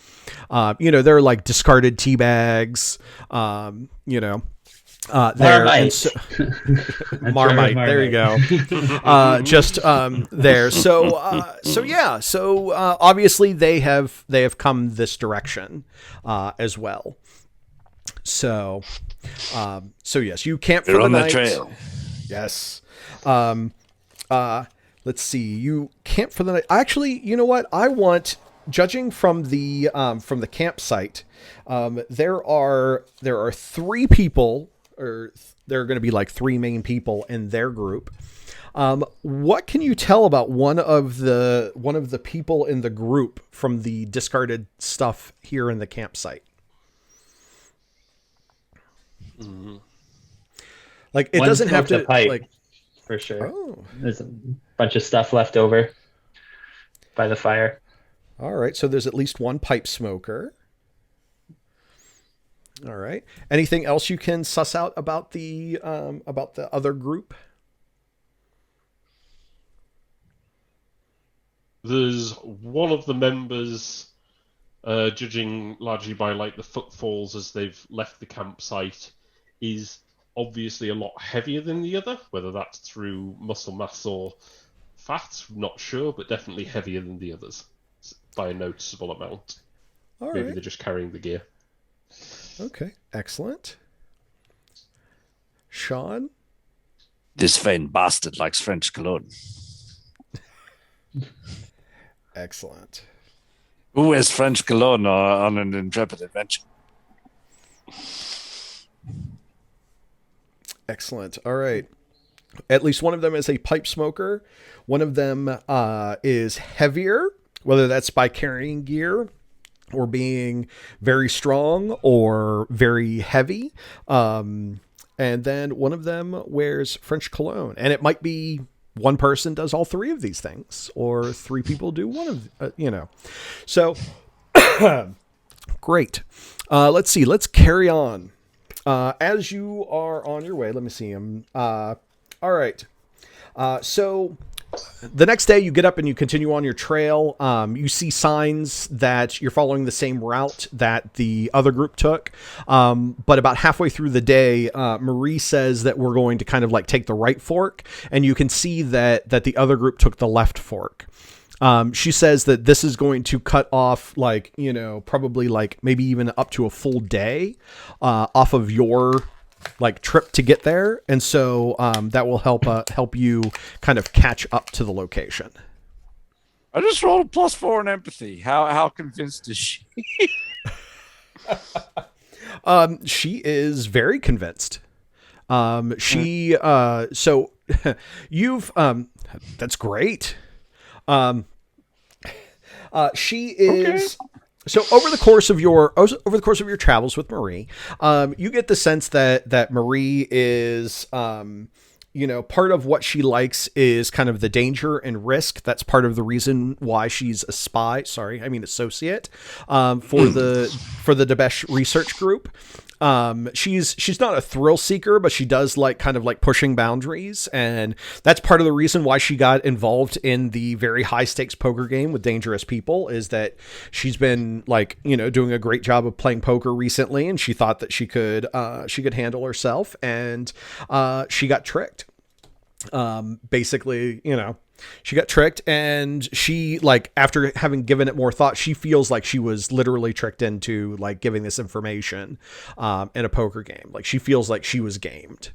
they're like discarded tea bags, Marmite. Marmite. There you go. There. So obviously they have come this direction, as well. So yes, you camp for the night. Trail. Yes. Let's see. You camp for the night. Actually, you know what? I want, judging from the campsite, there are 3 people. Or there are going to be like 3 main people in their group. What can you tell about one of the people in the group from the discarded stuff here in the campsite? Mm-hmm. Like it doesn't have to pipe, like for sure. Oh. There's a bunch of stuff left over by the fire. All right, so there's at least one pipe smoker. All right. Anything else you can suss out about the other group? There's one of the members, judging largely by like the footfalls as they've left the campsite, is obviously a lot heavier than the other. Whether that's through muscle mass or fat, not sure, but definitely heavier than the others by a noticeable amount. All Maybe right. they're just carrying the gear. Okay, excellent. Sean? This vain bastard likes French cologne. Excellent. Who wears French cologne on an intrepid adventure? Excellent. All right. At least one of them is a pipe smoker. One of them is heavier, whether that's by carrying gear or being very strong or very heavy. And then one of them wears French cologne. And it might be one person does all 3 of these things, or 3 people do one of, So, great. Let's see. Let's carry on. As you are on your way, let me see him. All right. So the next day you get up and you continue on your trail. You see signs that you're following the same route that the other group took. But about halfway through the day, Marie says that we're going to kind of like take the right fork, and you can see that the other group took the left fork. She says that this is going to cut off probably like maybe even up to a full day, off of your like trip to get there. And so, that will help you kind of catch up to the location. I just rolled a +4 in empathy. How convinced is she? She is very convinced. So you've, that's great. She is, okay. So over the course of your travels with Marie, you get the sense that Marie is, part of what she likes is kind of the danger and risk. That's part of the reason why she's a spy. Associate, for the Debesh research group. She's not a thrill seeker, but she does like kind of like pushing boundaries. And that's part of the reason why she got involved in the very high stakes poker game with dangerous people, is that she's been like, doing a great job of playing poker recently. And she thought that she could handle herself, and, she got tricked. Basically, she got tricked, and she, like, after having given it more thought, she feels like she was literally tricked into like giving this information, in a poker game. Like, she feels like she was gamed.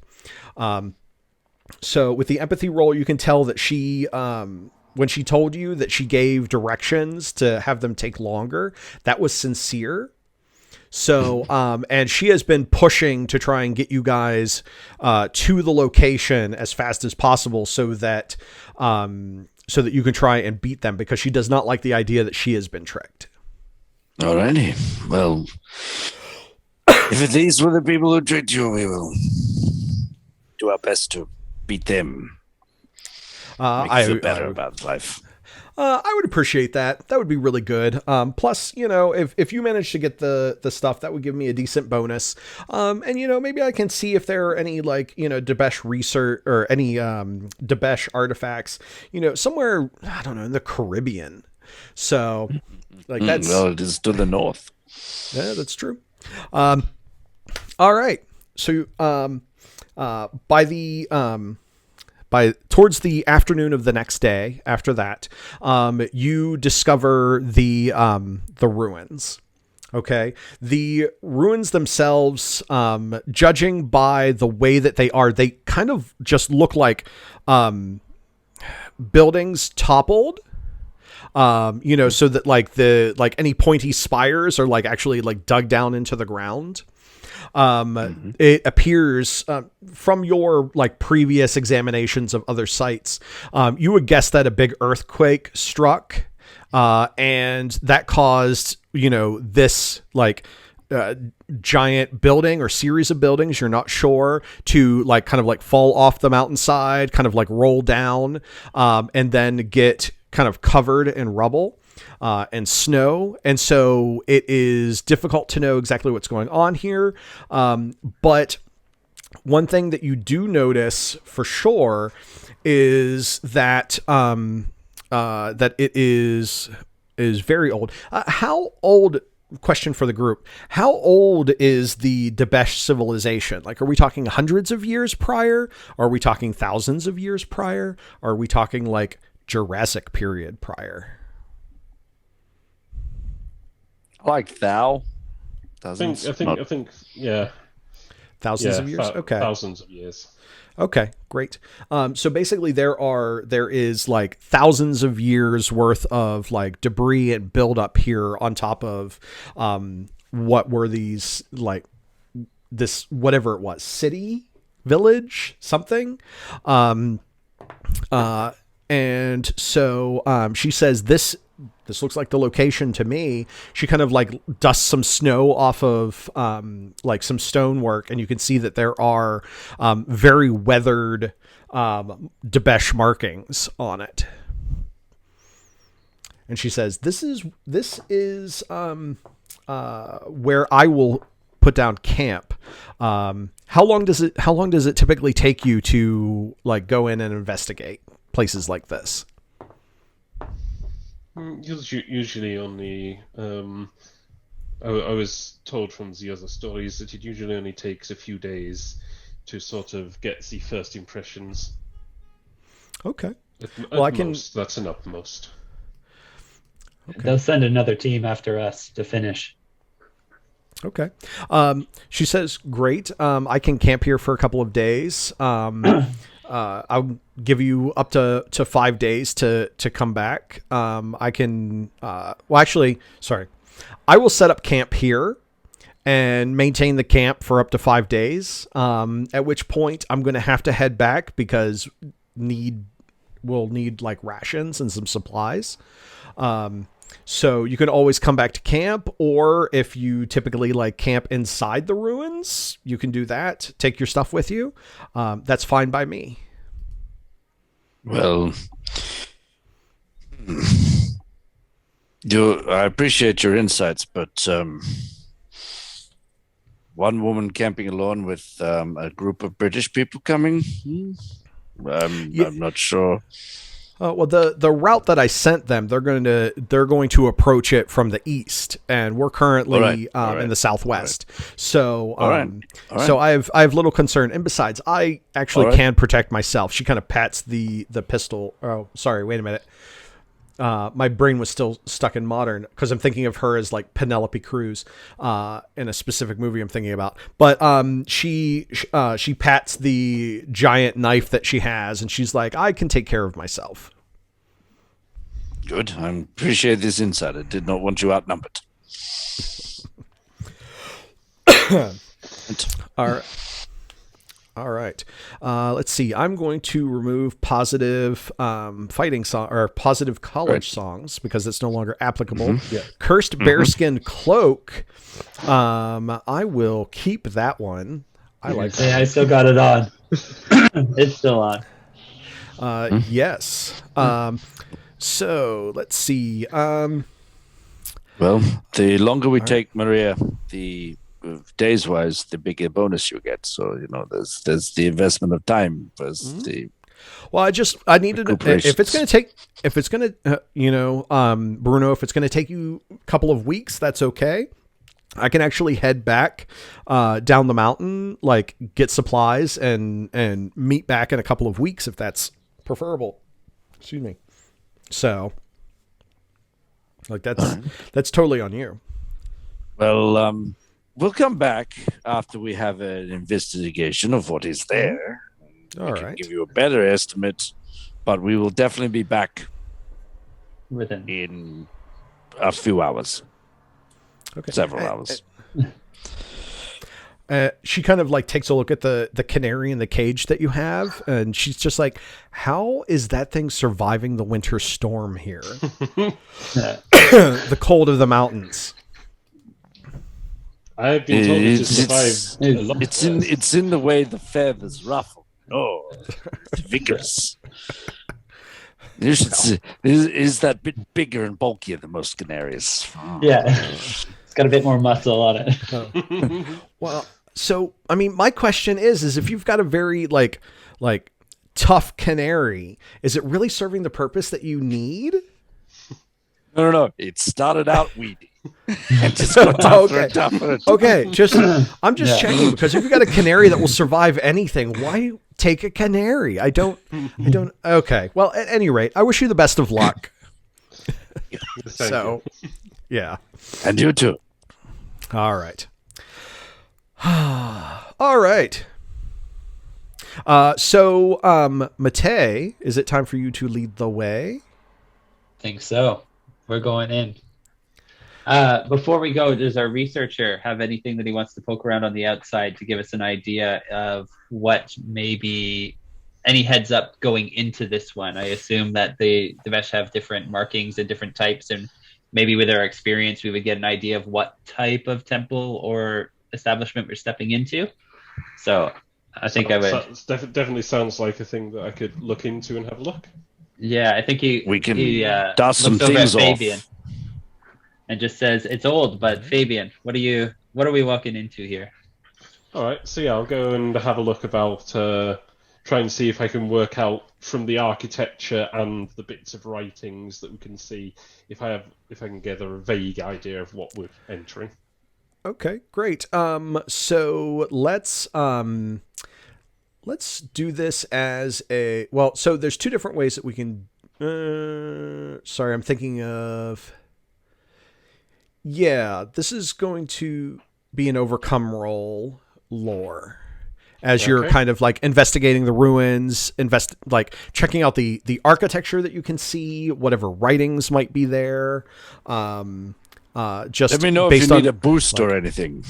So with the empathy roll, you can tell that she, when she told you that she gave directions to have them take longer, that was sincere. So, and she has been pushing to try and get you guys to the location as fast as possible so that you can try and beat them, because she does not like the idea that she has been tricked. Alrighty. Well, if these were the people who tricked you, we will do our best to beat them. Make you feel better about life. I would appreciate that. That would be really good. Plus, if you manage to get the stuff, that would give me a decent bonus. And, maybe I can see if there are any, Debesh research or any Debesh artifacts, somewhere, I don't know, in the Caribbean. So, that's... Well, it is to the north. Yeah, that's true. All right. So, towards the afternoon of the next day after that, you discover the ruins. Okay. The ruins themselves, judging by the way that they are, they kind of just look like, buildings toppled. So that any pointy spires are actually dug down into the ground. It appears, from your previous examinations of other sites, you would guess that a big earthquake struck, and that caused, this giant building or series of buildings, you're not sure, to fall off the mountainside, roll down, and then get kind of covered in rubble and snow. And so it is difficult to know exactly what's going on here. But one thing that you do notice for sure is that that it is very old. How old? Question for the group. How old is the Debesh civilization? Are we talking hundreds of years prior? Are we talking thousands of years prior? Are we talking Jurassic period prior? Like thou? I think, yeah. Thousands of years? Okay. Thousands of years. Okay, great. So basically there is thousands of years worth of debris and buildup here on top of what were these this whatever it was, city, village, something. And so she says this looks like the location to me. She kind of dusts some snow off of some stonework, and you can see that there are very weathered Debesh markings on it. And she says, this is where I will put down camp. How long does it typically take you to go in and investigate places like this? Usually only, I was told from the other stories that it usually only takes a few days to sort of get the first impressions. Okay. That's an utmost. Okay. They'll send another team after us to finish. Okay. She says, great. I can camp here for a couple of days. I'll give you up to 5 days to come back. I can, I will set up camp here and maintain the camp for up to 5 days. At which point I'm going to have to head back because we'll need rations and some supplies. So you can always come back to camp, or if you typically camp inside the ruins, you can do that. Take your stuff with you. That's fine by me. Well, I appreciate your insights, but one woman camping alone with a group of British people coming, I'm not sure. Well, the route that I sent them, they're going to approach it from the east, and we're currently in the southwest. So, so I have little concern. And besides, I actually can protect myself. She kind of pats the pistol. Oh, sorry. Wait a minute. my brain was still stuck in modern because I'm thinking of her as like Penelope Cruz in a specific movie I'm thinking about. But she pats the giant knife that she has, and she's like, "I can take care of myself." Good. I appreciate this insight. I did not want you outnumbered. All right. Let's see. I'm going to remove positive fighting song or positive college songs because it's no longer applicable. Mm-hmm. Yeah. Cursed bearskin cloak. I will keep that one. I like that. I still got it on. It's still on. Yes. So let's see. Well, the longer we take, Maria, the days wise, the bigger bonus you get. So there's the investment of time versus the. Well, I needed if it's going to Bruno, if it's going to take you a couple of weeks, that's okay. I can actually head back down the mountain, like get supplies and meet back in a couple of weeks if that's preferable. Excuse me. So, like that's totally on you. Well, we'll come back after we have an investigation of what is there. All I can right. give you a better estimate, but we will definitely be back in a few hours. Okay. Several hours. She kind of like takes a look at the canary in the cage that you have, and she's just like, "How is that thing surviving the winter storm here? The cold of the mountains." I've been told it survived a lot. It's in the way the feathers ruffle. Oh, it's vigorous. Is that bit bigger and bulkier than most canaries? Yeah, it's got a bit more muscle on it. Well, so I mean, my question is if you've got a very like tough canary, is it really serving the purpose that you need? No. It started out weedy. And just got tougher and tougher. Okay, I'm just checking because if you've got a canary that will survive anything, why take a canary? I don't. Okay. Well, at any rate, I wish you the best of luck. So, yeah. And you too. All right. All right. So, Mate, is it time for you to lead the way? Think so. We're going in. Before we go, does our researcher have anything that he wants to poke around on the outside to give us an idea of what maybe any heads up going into this one? I assume that the Vesh have different markings and different types, and maybe with our experience, we would get an idea of what type of temple or establishment we're stepping into. So I think I would. Definitely sounds like a thing that I could look into and have a look. Yeah, I think we can dust some looks over things at off. Fabian and just says, "It's old, but Fabian, what are we walking into here?" All right, so yeah, I'll go and have a look about, try and see if I can work out from the architecture and the bits of writings that we can see if I can gather a vague idea of what we're entering. Okay, great. So let's do this as a well. So there's two different ways that we can. Sorry, I'm thinking of. Yeah, this is going to be an overcome roll lore. As you're kind of like investigating the ruins, like checking out the architecture that you can see, whatever writings might be there. Just let me know if you need a boost or anything.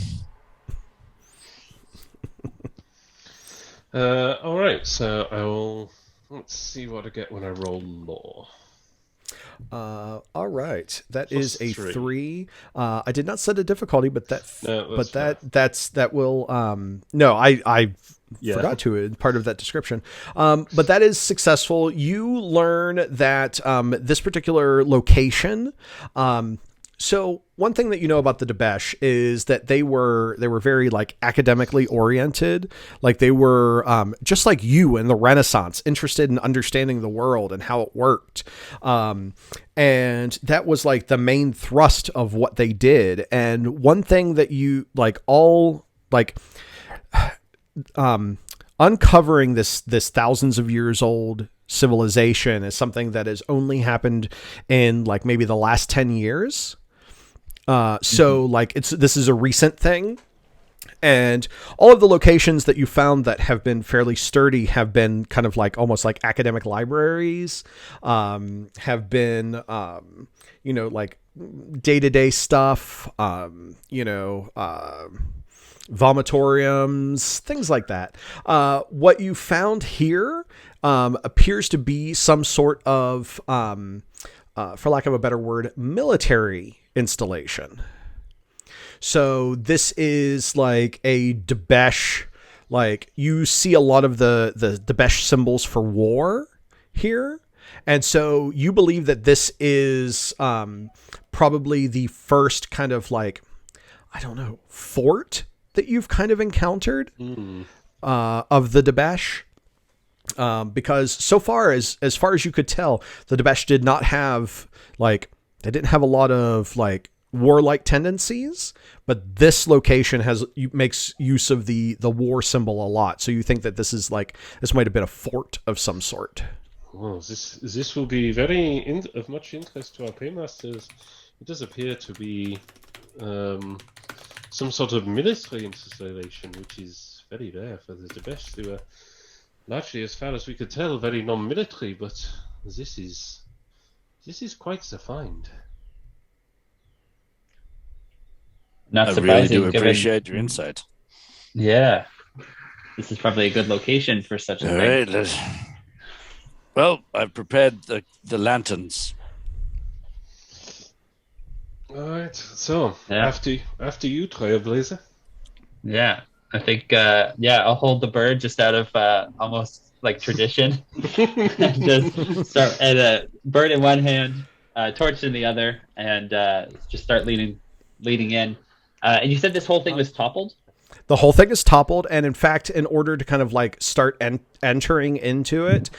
All right, so let's see what I get when I roll lore. All right, that Plus is a 3. 3. I did not set a difficulty, but that will no, I forgot to part of that description. But that is successful. You learn that this particular location. So one thing that you know about the Debesh is that they were very like academically oriented, like they were just like you in the Renaissance, interested in understanding the world and how it worked, and that was like the main thrust of what they did. And one thing that you like all like uncovering this thousands of years old civilization is something that has only happened in like maybe the last 10 years. So like this is a recent thing. And all of the locations that you found that have been fairly sturdy have been kind of like almost like academic libraries, have been, like day-to-day stuff, vomitoriums, things like that. What you found here appears to be some sort of, for lack of a better word, military installation. So this is like a Debesh, like you see a lot of the Debesh symbols for war here. And so you believe that this is probably the first kind of like, I don't know, fort that you've kind of encountered of the Debesh. Because so far as you could tell, the Debesh did not have like, they didn't have a lot of like warlike tendencies, but this location makes use of the war symbol a lot. So you think that this might have been a fort of some sort. Well, this will be very of much interest to our paymasters. It does appear to be some sort of military installation, which is very rare for the Debesh. They were largely, as far as we could tell, very non-military, but this is quite the find. Not I surprising. really do appreciate your insight. Yeah. This is probably a good location for such a thing. All right. Well, I've prepared the lanterns. All right. So Yeah. after you, Trailblazer. Yeah. I think, I'll hold the bird just out of almost like tradition. Just start at a bird in one hand, torch in the other, and just start leading in. And you said this whole thing was toppled? The whole thing is toppled, and in fact, in order to kind of like start entering into it,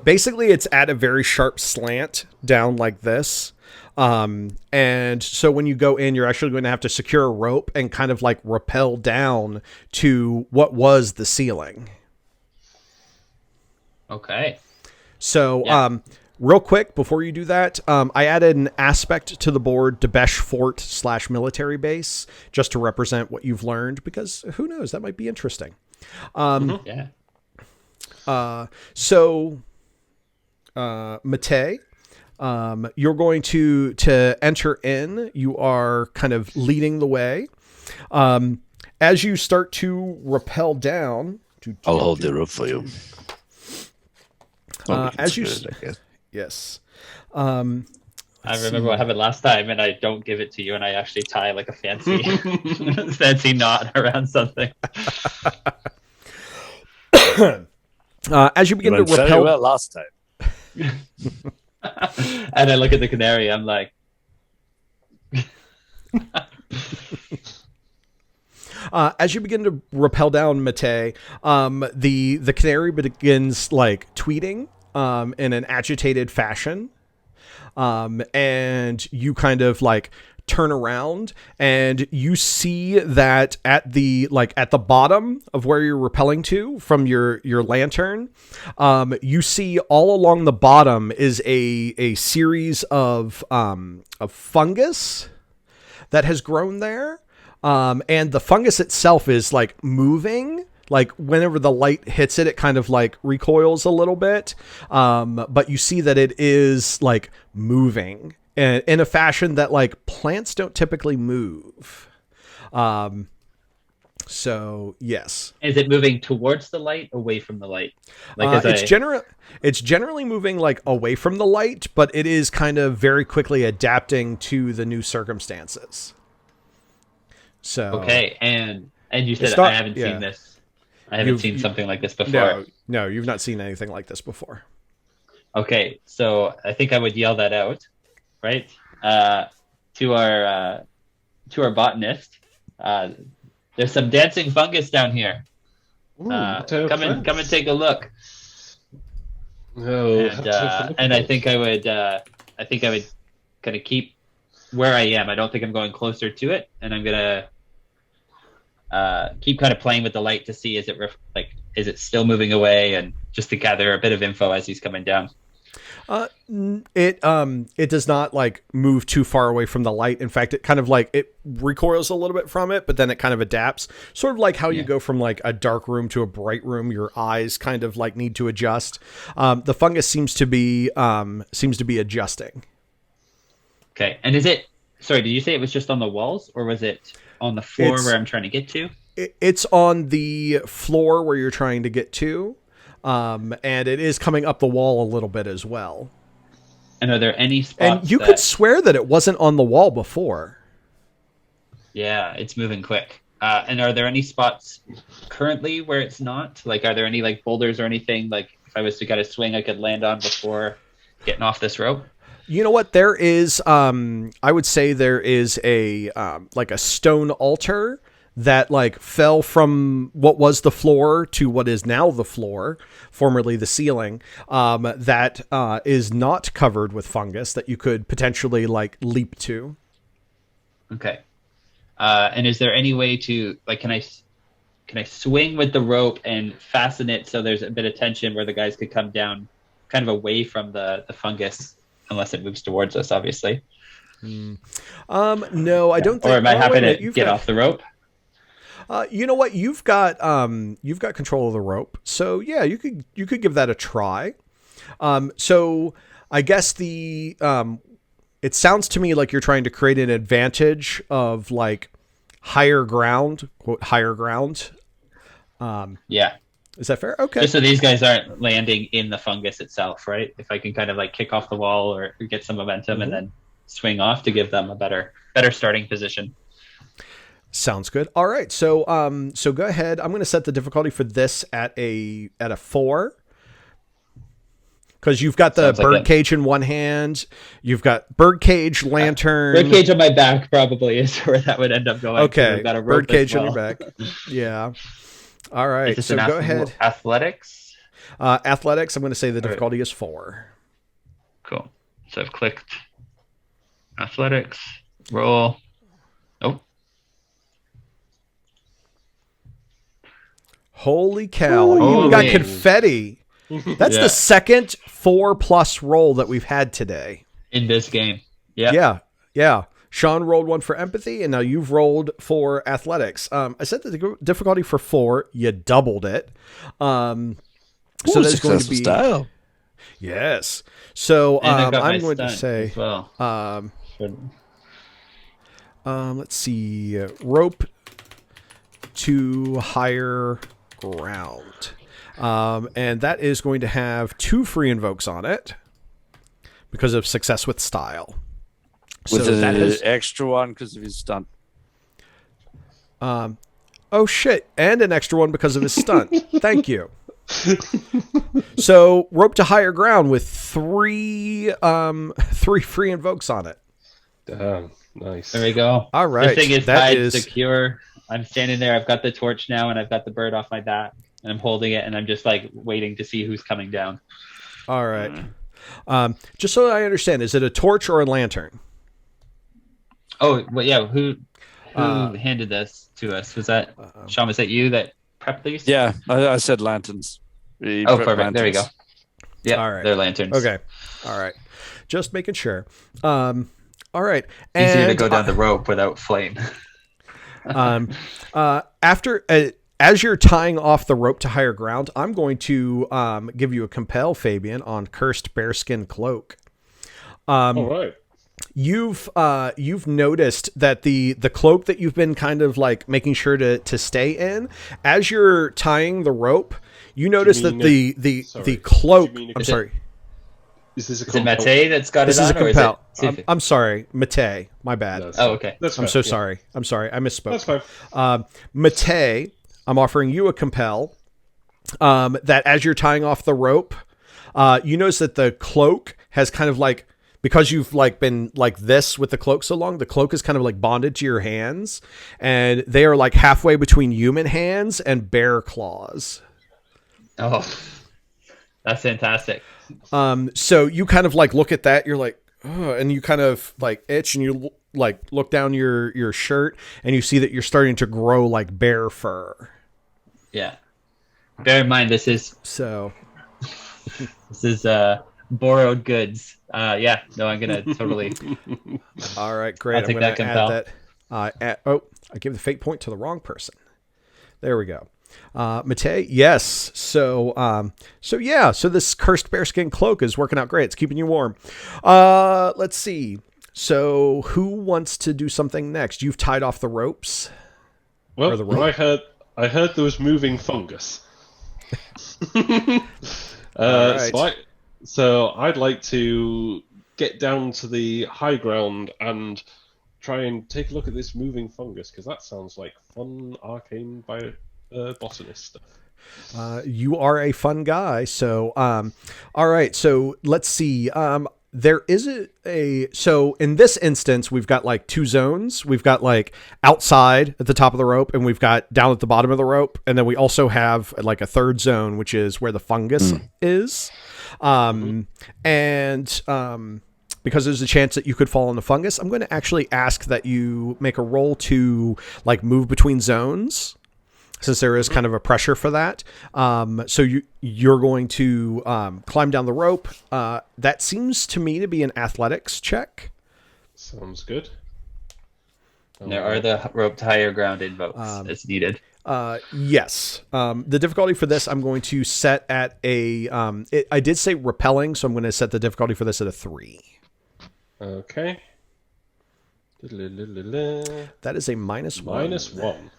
basically it's at a very sharp slant down like this. And so when you go in, you're actually going to have to secure a rope and kind of like rappel down to what was the ceiling. Okay. So, Yeah. real quick, before you do that, I added an aspect to the board, Debesh Fort / military base, just to represent what you've learned, because who knows, that might be interesting. Yeah. So, Mate, you're going to enter in. You are kind of leading the way. As you start to rappel down... I'll hold the rope for you. As you... Yes. I remember what happened last time, and I don't give it to you, and I actually tie like a fancy fancy knot around something. As you begin to Very rappel... well last time. And I look at the canary, I'm like... as you begin to rappel down, Mate, the canary begins like tweeting in an agitated fashion, and you kind of like turn around and you see that at the bottom of where you're rappelling to from your lantern, you see all along the bottom is a series of fungus that has grown there. And the fungus itself is like moving, like whenever the light hits it, it kind of like recoils a little bit. But you see that it is like moving in a fashion that like plants don't typically move. So yes. Is it moving towards the light, away from the light? Like it's generally moving like away from the light, but it is kind of very quickly adapting to the new circumstances. So okay, and you said not, I haven't seen this. I haven't seen something like this before. No, you've not seen anything like this before. Okay, so I think I would yell that out, right? To our botanist. There's some dancing fungus down here. Ooh, come and take a look. No, and I think I would kind of keep where I am. I don't think I'm going closer to it, and I'm gonna keep kind of playing with the light to see is is it still moving away? And just to gather a bit of info as he's coming down. It does not like move too far away from the light. In fact, it kind of like it recoils a little bit from it, but then it kind of adapts, sort of like how you go from like a dark room to a bright room. Your eyes kind of like need to adjust. The fungus seems to be adjusting. Okay. And sorry, did you say it was just on the walls, or was it on the floor where I'm trying to get to? It's on the floor where you're trying to get to. And it is coming up the wall a little bit as well. And are there any spots? And you could swear that it wasn't on the wall before. Yeah, it's moving quick. And are there any spots currently where it's not? Like, are there any like boulders or anything? Like, if I was to get a swing, I could land on before getting off this rope? You know what? There is, I would say there is a like a stone altar that like fell from what was the floor to what is now the floor, formerly the ceiling, that is not covered with fungus that you could potentially like leap to. Okay. And is there any way to like, can I swing with the rope and fasten it so there's a bit of tension where the guys could come down kind of away from the fungus, unless it moves towards us, obviously? No, I don't think. Or am I happy to get off the rope? You know what? You've got control of the rope, so yeah, you could give that a try. So I guess it sounds to me like you're trying to create an advantage of like higher ground, quote higher ground. Yeah. Is that fair? Okay. Just so these guys aren't landing in the fungus itself, right? If I can kind of like kick off the wall or get some momentum and then swing off to give them a better starting position. Sounds good. All right. So go ahead. I'm going to set the difficulty for this at a 4. Because you've got the birdcage in one hand. You've got birdcage, lantern. Birdcage on my back probably is where that would end up going. Okay. Got a birdcage on your back. Yeah. All right. So go ahead. Athletics? Athletics, I'm going to say the difficulty is 4. Cool. So I've clicked athletics, roll. Nope. Holy cow. You got confetti. That's the second 4+ roll that we've had today. In this game. Yeah. Yeah. Sean rolled 1 for empathy, and now you've rolled for athletics. I set the difficulty for 4. You doubled it. So that's going to be style. Yes. So I'm going to stunt say, as well. let's see, rope to higher ground. And that is going to have 2 free invokes on it because of success with style. With so that has extra one because of his stunt. Oh shit! And an extra one because of his stunt. Thank you. So rope to higher ground with 3 free invokes on it. Damn, nice. There we go. All right, The thing is tied secure. I'm standing there. I've got the torch now, and I've got the bird off my back, and I'm holding it, and I'm just like waiting to see who's coming down. All right. Just so I understand, is it a torch or a lantern? Oh, well, yeah. Who handed this to us? Was that Sean? Was that you that prepped these? Yeah, I said lanterns. Perfect. Lanterns. There we go. Yeah, all right. They're lanterns. Okay. All right. Just making sure. All right. Easier to go down the rope without flame. After as you're tying off the rope to higher ground, I'm going to give you a compel, Fabian, on cursed bearskin cloak. All right. You've noticed that the cloak that you've been kind of like making sure to stay in, as you're tying the rope, you notice that the cloak. I'm sorry. Is this Is it Mate that's got this it on? This is a compel. Or is it I'm sorry, Mate. My bad. No, Oh, okay. That's I'm fine, so yeah. sorry. I'm sorry. I misspoke. That's fine. Mate, I'm offering you a compel. That as you're tying off the rope, you notice that the cloak has kind of like, because you've like been like this with the cloak so long, the cloak is kind of like bonded to your hands, and they are like halfway between human hands and bear claws. Oh, that's fantastic. So you kind of like look at that, you're like, oh, and you kind of like itch, and you like look down your shirt, and you see that you're starting to grow like bear fur. Yeah. Bear in mind, this is So, borrowed goods. Yeah, no, I'm gonna totally. all right, great. I'll I'm take going that, to add Compel. that. I gave the fate point to the wrong person. There we go. Matei, yes. So this cursed bearskin cloak is working out great. It's keeping you warm. Let's see. So who wants to do something next? You've tied off the ropes. Well, the rope. I heard there was moving fungus. Right. So I'd like to get down to the high ground and try and take a look at this moving fungus, because that sounds like fun arcane botanist stuff. You are a fun guy. So, all right. So let's see. There is so in this instance, we've got like two zones. We've got like outside at the top of the rope, and we've got down at the bottom of the rope. And then we also have like a third zone, which is where the fungus is. Because there's a chance that you could fall in the fungus, I'm going to actually ask that you make a roll to like move between zones, since there is kind of a pressure for that. So you're going to climb down the rope. That seems to me to be an athletics check. Sounds good. There are the rope to higher ground invokes as needed. Yes. The difficulty for this, I'm going to set at a. I did say repelling, so I'm going to set the difficulty for this at a 3. Okay. That is a -1. -1.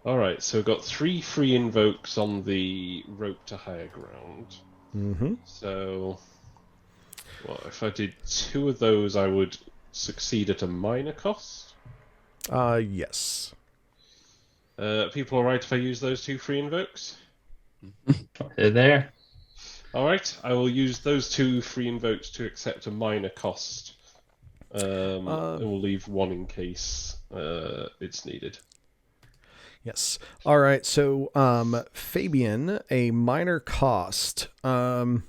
Alright, so we've got 3 free invokes on the rope to higher ground. Mm-hmm. So, well, if I did 2 of those, I would succeed at a minor cost. Yes. People alright if I use those 2 free invokes? They're there. Alright, I will use those 2 free invokes to accept a minor cost. And we'll leave 1 in case it's needed. Yes. All right. So, Fabian, a minor cost. You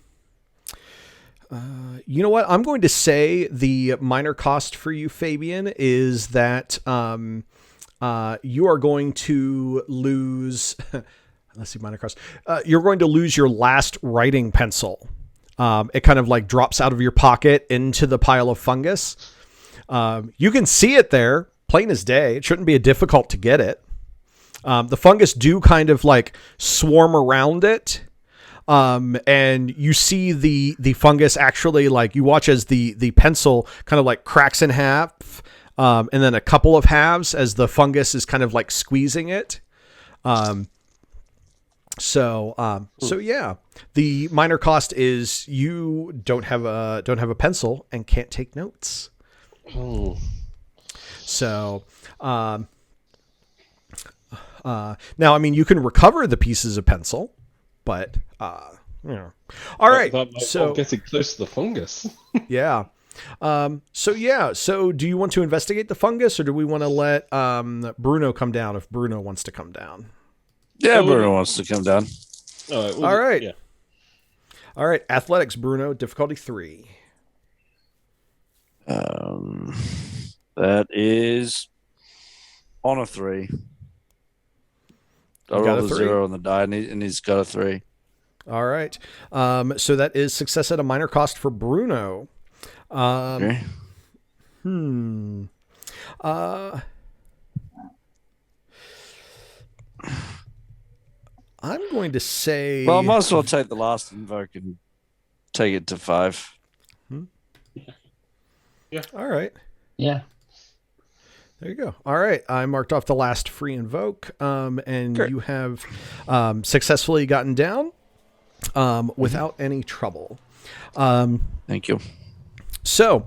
know what? I'm going to say the minor cost for you, Fabian, is that you are going to lose. Let's see, minor cost. You're going to lose your last writing pencil. It kind of like drops out of your pocket into the pile of fungus. You can see it there, plain as day. It shouldn't be difficult to get it. The fungus do kind of like swarm around it. And you see the fungus actually, like, you watch as the pencil kind of like cracks in half. And then a couple of halves as the fungus is kind of like squeezing it. So yeah, the minor cost is you don't have a pencil and can't take notes. Oh. So, now, I mean, you can recover the pieces of pencil, but, all right. That might so not getting close to the fungus. yeah. So do you want to investigate the fungus, or do we want to let, Bruno come down if Bruno wants to come down? Yeah, Bruno wants to come down. All right. Yeah. All right. Athletics, Bruno, difficulty 3. That is on a 3. I You got rolled a a 3? 0 on the die, and he's got a 3. All right. So that is success at a minor cost for Bruno. Okay. I'm going to say. Well, I might as well take the last invoke and take it to 5. Yeah. All right. Yeah. There you go. All right. I marked off the last free invoke, and Great. you have successfully gotten down without any trouble. Thank you. So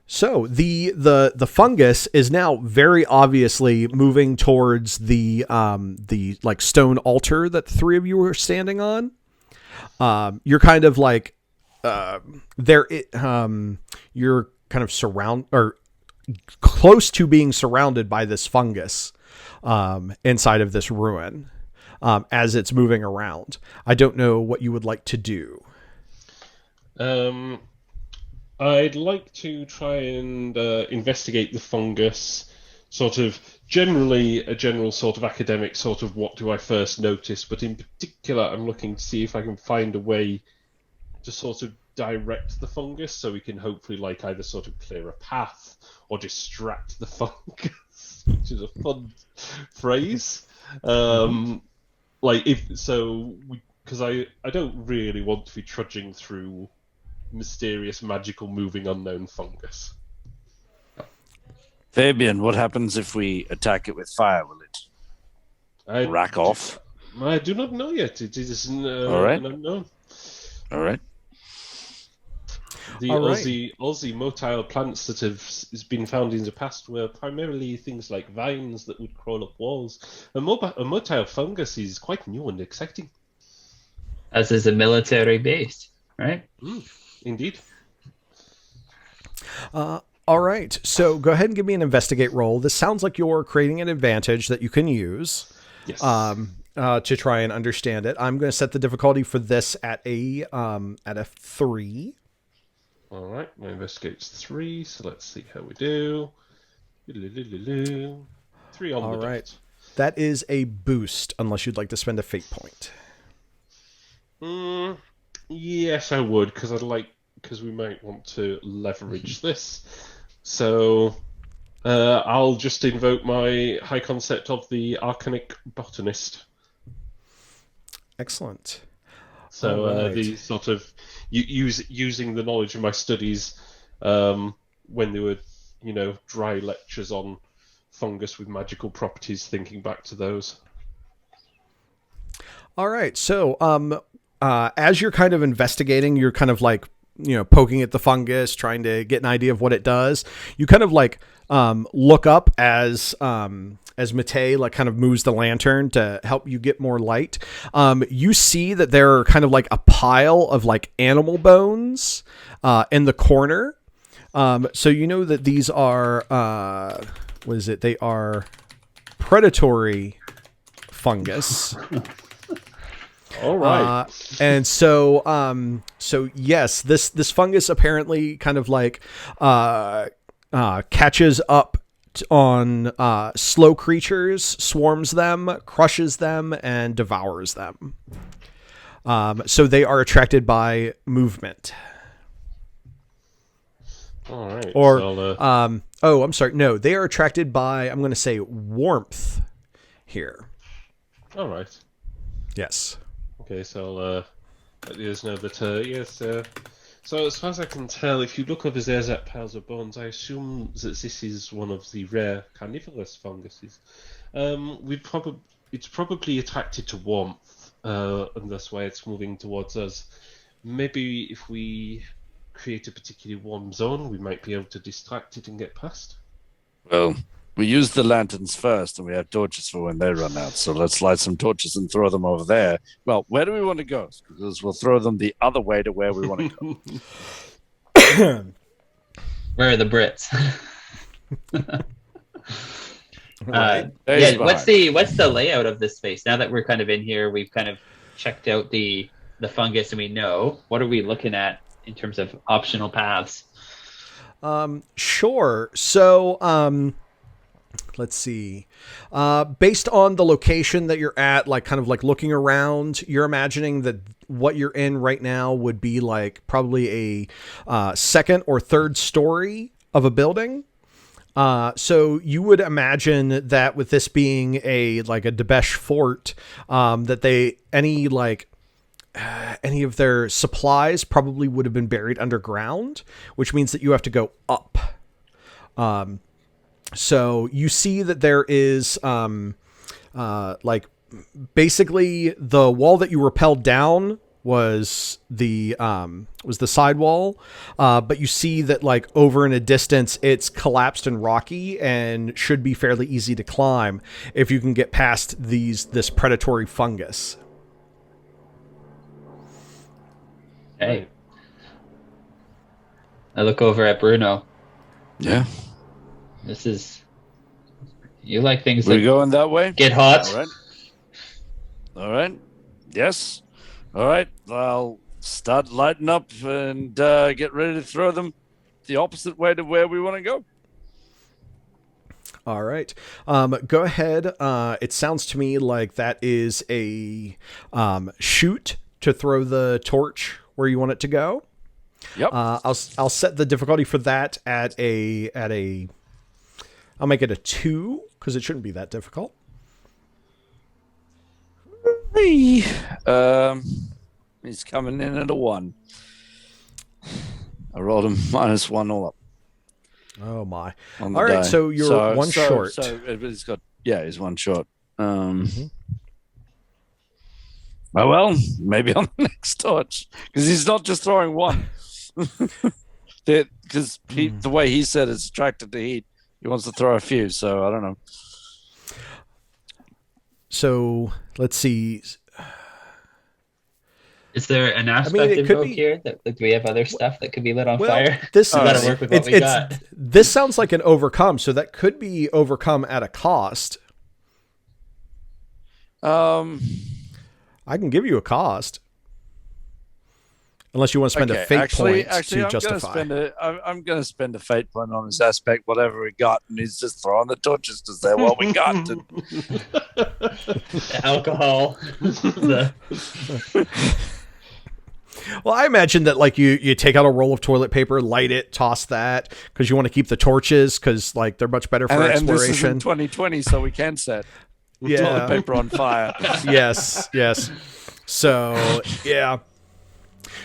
the fungus is now very obviously moving towards the like stone altar that the 3 of you were standing on. You're kind of like you're kind of or close to being surrounded by this fungus inside of this ruin as it's moving around. I don't know what you would like to do. I'd like to try and investigate the fungus, sort of generally a general sort of academic sort of what do I first notice, but in particular I'm looking to see if I can find a way to sort of direct the fungus so we can hopefully like either sort of clear a path or distract the fungus, which is a fun phrase. Like if so, because I don't really want to be trudging through mysterious, magical, moving, unknown fungus. Fabian, what happens if we attack it with fire? Will it rack off? I do not know yet. It is All right. an unknown. All right. The All right. Aussie motile plants that has been found in the past were primarily things like vines that would crawl up walls. A motile fungus is quite new and exciting. As is a military base, right? Indeed. All right. So go ahead and give me an investigate roll. This sounds like you're creating an advantage that you can use Yes. to try and understand it. I'm going to set the difficulty for this at a 3. All right. My investigate's 3, so let's see how we do. 3 on All the dot. right. That is a boost, unless you'd like to spend a fate point. Yes, I would, because we might want to leverage this. So I'll just invoke my high concept of the Arcanic Botanist. Excellent. So All right. the sort of using the knowledge of my studies when there were, dry lectures on fungus with magical properties, thinking back to those. All right. So as you're kind of investigating, you're kind of like, poking at the fungus, trying to get an idea of what it does. You kind of like look up as Matei like kind of moves the lantern to help you get more light. You see that there are kind of like a pile of like animal bones in the corner. So you know that these are what is it? They are predatory fungus. All right. And so, yes, this fungus apparently kind of like catches up on slow creatures, swarms them, crushes them, and devours them. So they are attracted by movement. All right. Or, So, I'm sorry. No, they are attracted by, I'm going to say warmth here. all right. Yes. Okay, so let us know that yes. So as far as I can tell, if you look over there at piles of bones, I assume that this is one of the rare carnivorous funguses. It's probably attracted to warmth, and that's why it's moving towards us. Maybe if we create a particularly warm zone, we might be able to distract it and get past. Well, we use the lanterns first, and we have torches for when they run out. So let's light some torches and throw them over there. Well, where do we want to go? Because we'll throw them the other way to where we want to go. Where are the Brits? Right. Yeah, what's the layout of this space? Now that we're kind of in here, we've kind of checked out the fungus, and we know. What are we looking at in terms of optional paths? Sure. So, let's see. Based on the location that you're at, like kind of like looking around, you're imagining that what you're in right now would be like probably a second or third story of a building. So you would imagine that with this being a Debesh fort, that any of their supplies probably would have been buried underground, which means that you have to go up. So you see that there is, basically the wall that you rappelled down was the side wall. But you see that like over in a distance, it's collapsed and rocky and should be fairly easy to climb if you can get past this predatory fungus. Hey, I look over at Bruno. Yeah. You like things We're that going that way? get hot? All right. Yes. All right. I'll start lighting up and get ready to throw them the opposite way to where we want to go. All right. Go ahead. It sounds to me like that is a shoot to throw the torch where you want it to go. Yep. I'll set the difficulty for that at a. I'll make it a 2 because it shouldn't be that difficult. He's coming in at a 1. I rolled him -1 all up. Oh my! On All the right, die. so you're one short. So he's got he's 1 short. Oh well, maybe on the next torch because he's not just throwing one. Because the way he said it's attracted to heat, he wants to throw a few. So I don't know. So let's see. Is there an aspect invoke here that do we have other stuff that could be lit on fire? This gotta work with what we got. This sounds like an overcome, so that could be overcome at a cost. I can give you a cost, unless you want to spend a fate point to justify. I'm going to spend a fate point on his aspect, whatever we got, and he's just throwing the torches to say what we got. The alcohol. Well, I imagine that like you take out a roll of toilet paper, light it, toss that because you want to keep the torches because like they're much better for exploration. And this is in 2020, so we can set toilet paper on fire. Yes. So yeah,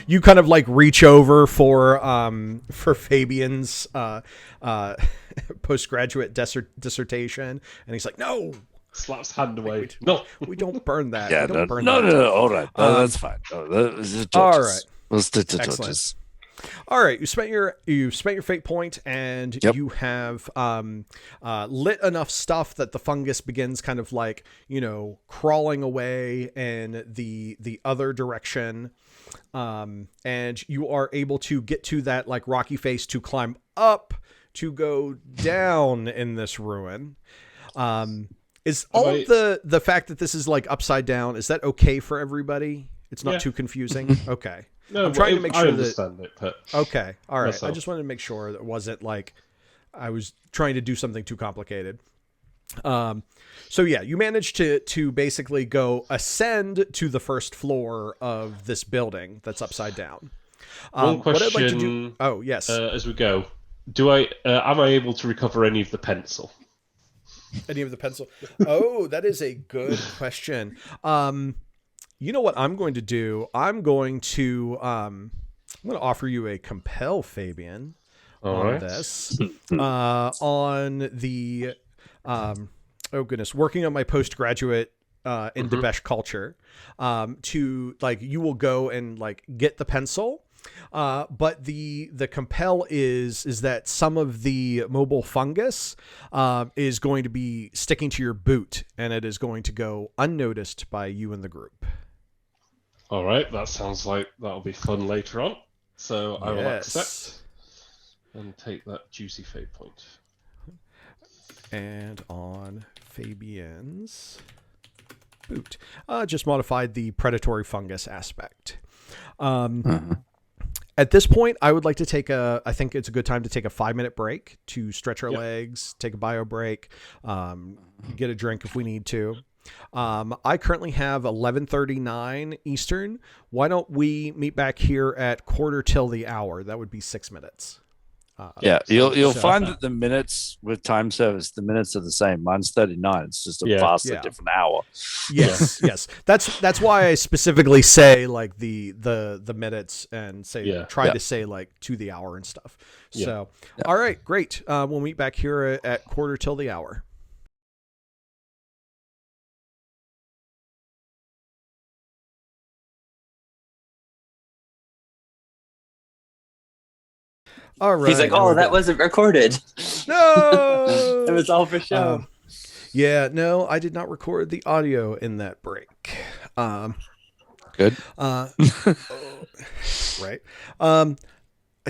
you kind of like reach over for Fabian's postgraduate dissertation, and he's like, no. Slaps hand away. We don't burn that. Yeah, we don't burn no, that. no, all right. That's fine. All right. Let's do the torches. All right, you spent your fate point, and you have lit enough stuff that the fungus begins kind of like crawling away in the other direction, and you are able to get to that like rocky face to climb up to go down in this ruin. Is all of the fact that this is like upside down, is that okay for everybody? It's not too confusing. Okay. No, I'm trying to make sure I understand it, but okay. All right. myself. I just wanted to make sure that it wasn't like I was trying to do something too complicated. So yeah, you managed to basically go ascend to the first floor of this building that's upside down. One question. What I'd like to do, oh yes. As we go, am I able to recover any of the pencil? Any of the pencil? Oh, that is a good question. You know what I'm going to do? I'm going to offer you a compel, Fabian, on this. On the working on my postgraduate in Debesh culture. To like you will go and like get the pencil. But the compel is that some of the mobile fungus is going to be sticking to your boot, and it is going to go unnoticed by you and the group. All right, that sounds like that'll be fun later on. So I will accept and take that juicy fate point. And on Fabian's boot, just modified the predatory fungus aspect. At this point, I would like to I think it's a good time to take a 5-minute break to stretch our legs, take a bio break, get a drink if we need to. I currently have 11:39 Eastern. Why don't we meet back here at 1:45? That would be 6 minutes. You'll find that the minutes with time service, the minutes are the same. Mine's 39. It's just a vastly different hour. Yes, yes. That's why I specifically say like the minutes and say try to say like to the hour and stuff. So, all right, great. We'll meet back here at 1:45. All right. He's like, oh, that wasn't recorded. No! It was all for show. No, I did not record the audio in that break. Good. Right. I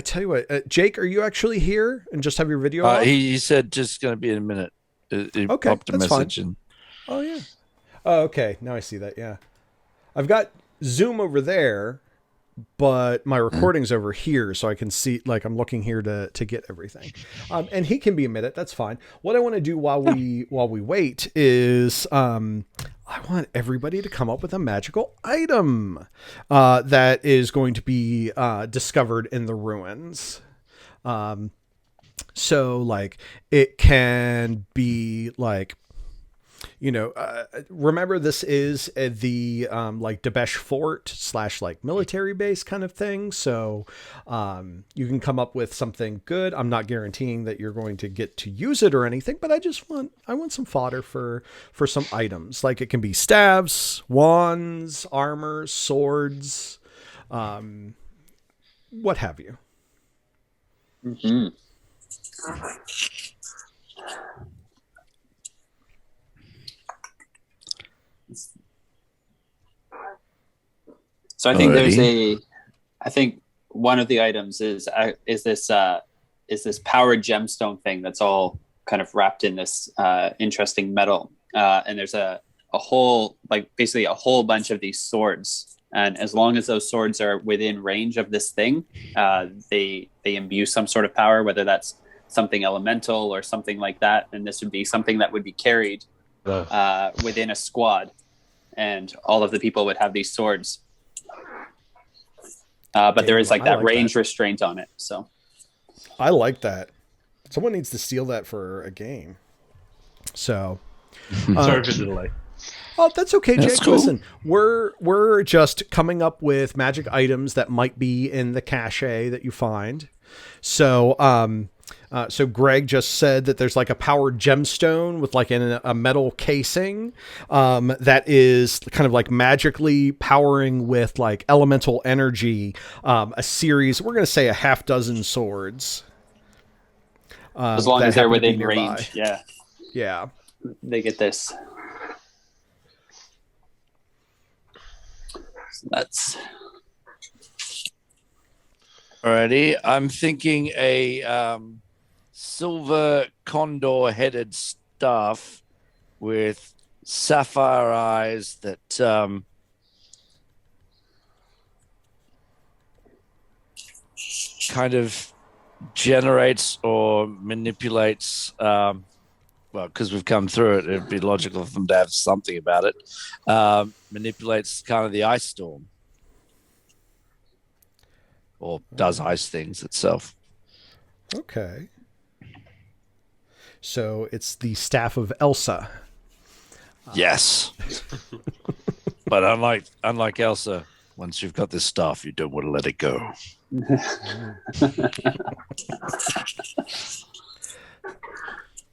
tell you what, Jake, are you actually here and just have your video off? He said just going to be in a minute. He popped a message in. Oh, yeah. Oh, okay. Now I see that, yeah. I've got Zoom over there, but my recording's over here, so I can see, like, I'm looking here to get everything. And he can be a minute. That's fine. What I want to do while we wait is, I want everybody to come up with a magical item that is going to be discovered in the ruins. So, like, it can be like, remember this is the like Debesh Fort / like military base kind of thing. So you can come up with something good. I'm not guaranteeing that you're going to get to use it or anything, but I want some fodder for some items. Like, it can be staves, wands, armor, swords, what have you. Mm-hmm. So I think I think one of the items is this powered gemstone thing that's all kind of wrapped in this interesting metal, and there's a whole, like, basically a whole bunch of these swords, and as long as those swords are within range of this thing, they imbue some sort of power, whether that's something elemental or something like that, and this would be something that would be carried within a squad, and all of the people would have these swords. But there is like that range restraint on it. So I like that. Someone needs to steal that for a game. So sorry for the delay. Oh, that's okay, Jake. That's cool. Listen, we're just coming up with magic items that might be in the cache that you find. So so Greg just said that there's like a powered gemstone with like a metal casing that is kind of like magically powering with like elemental energy a series, we're going to say a half dozen swords. As long as they're within range. Yeah. Yeah. They get this. So that's... Alrighty, I'm thinking a silver condor-headed staff with sapphire eyes that kind of generates or manipulates. Well, because we've come through it, it'd be logical for them to have something about it. Manipulates kind of the ice storm. Or does ice things itself. Okay. So it's the staff of Elsa. Yes. But unlike Elsa, once you've got this staff, you don't want to let it go.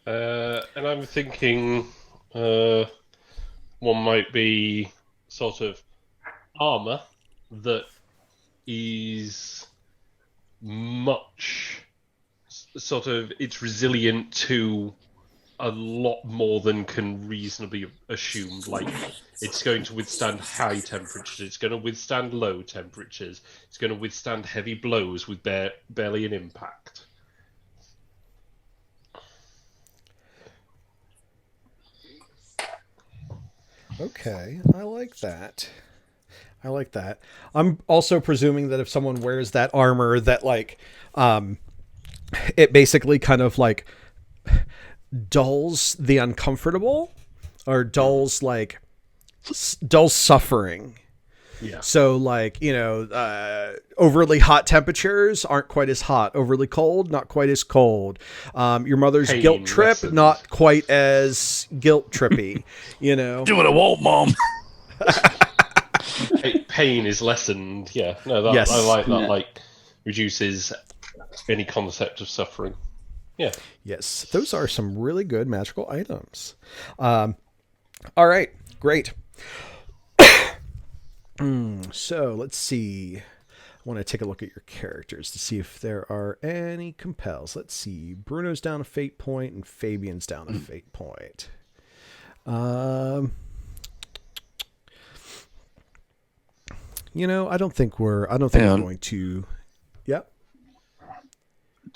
And I'm thinking one might be sort of armor that is much sort of, it's resilient to a lot more than can reasonably assumed. Like, it's going to withstand high temperatures, it's going to withstand low temperatures, it's going to withstand heavy blows with barely an impact. Okay, I like that. I'm also presuming that if someone wears that armor, that like, it basically kind of like dulls the uncomfortable, or dulls suffering. Yeah. So like, overly hot temperatures aren't quite as hot. Overly cold, not quite as cold. Your mother's Pain guilt trip, lessened. not quite as guilt trippy, Do what I want, Mom. Pain is lessened. Yeah, no, Yes. I like that. Yeah. Like, reduces any concept of suffering. Yeah. Yes, those are some really good magical items. All right, great. So let's see. I want to take a look at your characters to see if there are any compels. Let's see. Bruno's down a fate point and Fabian's down a fate point. I don't think we're going to. Yep.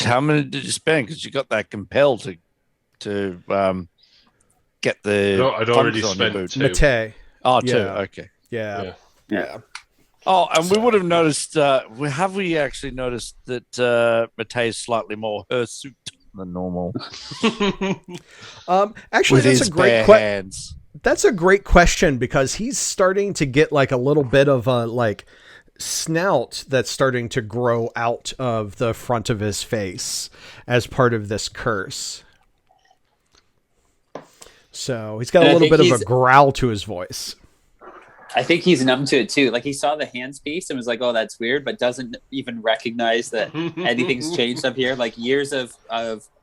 How many did you spend? Because you got that compel to get the. No, I'd already thumbs on your spent boot. two. Mate. Oh, two. Yeah. Okay. Yeah. Yeah. Oh, and we would have noticed. Have we actually noticed that Matei's slightly more hirsute than normal? Actually, With that's his a great bare hands. That's a great question because he's starting to get like a little bit of a like snout that's starting to grow out of the front of his face as part of this curse. So he's got a little bit of a growl to his voice. I think he's numb to it too. Like he saw the hands piece and was like, "Oh, that's weird," but doesn't even recognize that anything's changed up here. Like years of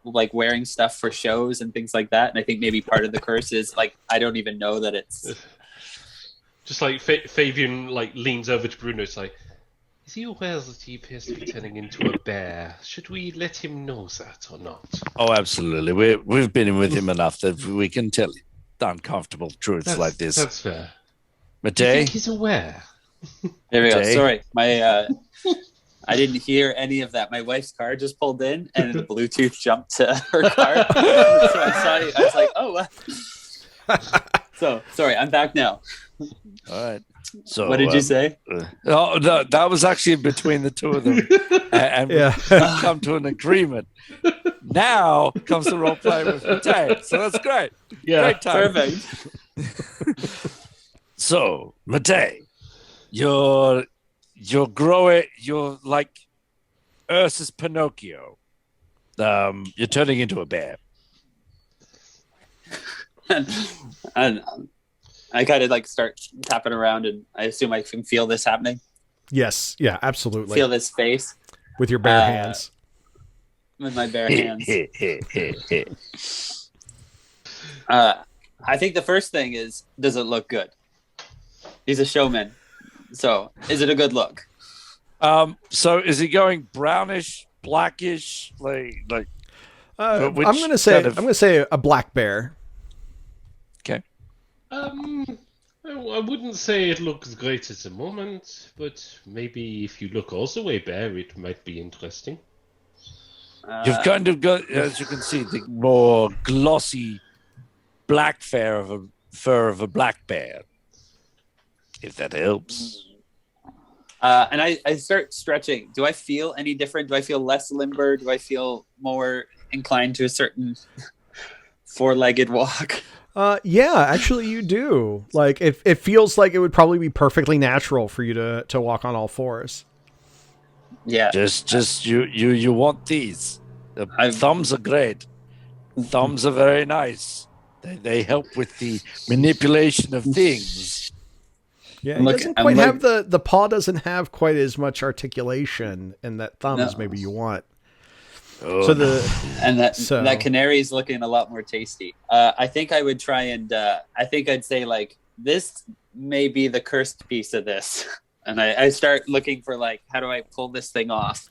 like wearing stuff for shows and things like that. And I think maybe part of the curse is like I don't even know that it's just like Fabian like leans over to Bruno. It's like, is he aware that he appears to be turning into a bear? Should we let him know that or not? Oh, absolutely. We've been with him enough that we can tell uncomfortable truths like this. That's fair. Matei? I think he's aware. There we go. Sorry, my I didn't hear any of that. My wife's car just pulled in, and the Bluetooth jumped to her car. So I saw you. I was like, "Oh." So sorry, I'm back now. All right. So what did you say? No, that was actually between the two of them, and we've come to an agreement. Now comes the role play with Matei, so that's great. Yeah, great time. Perfect. So, Matei, you're growing. You're like Ursus Pinocchio. You're turning into a bear. and I kind of like start tapping around, and I assume I can feel this happening. Yes, yeah, absolutely. Feel this face with your bare hands. With my bare hands. I think the first thing is, does it look good? He's a showman, so is it a good look? So is he going brownish, blackish, like? I'm gonna say a black bear. Okay. I wouldn't say it looks great at the moment, but maybe if you look also a bear, it might be interesting. You've kind of got, as you can see, the more glossy black fur of a black bear. If that helps. And I start stretching. Do I feel any different? Do I feel less limber? Do I feel more inclined to a certain four-legged walk? Yeah, actually you do. Like it feels like it would probably be perfectly natural for you to walk on all fours. Yeah. Just you want these. The thumbs are great. Thumbs are very nice. They help with the manipulation of things. Yeah, it doesn't quite have the paw doesn't have quite as much articulation in that thumbs maybe you want. Oh, so that canary is looking a lot more tasty. I think I would try and I think I'd say like this may be the cursed piece of this, and I start looking for like how do I pull this thing off?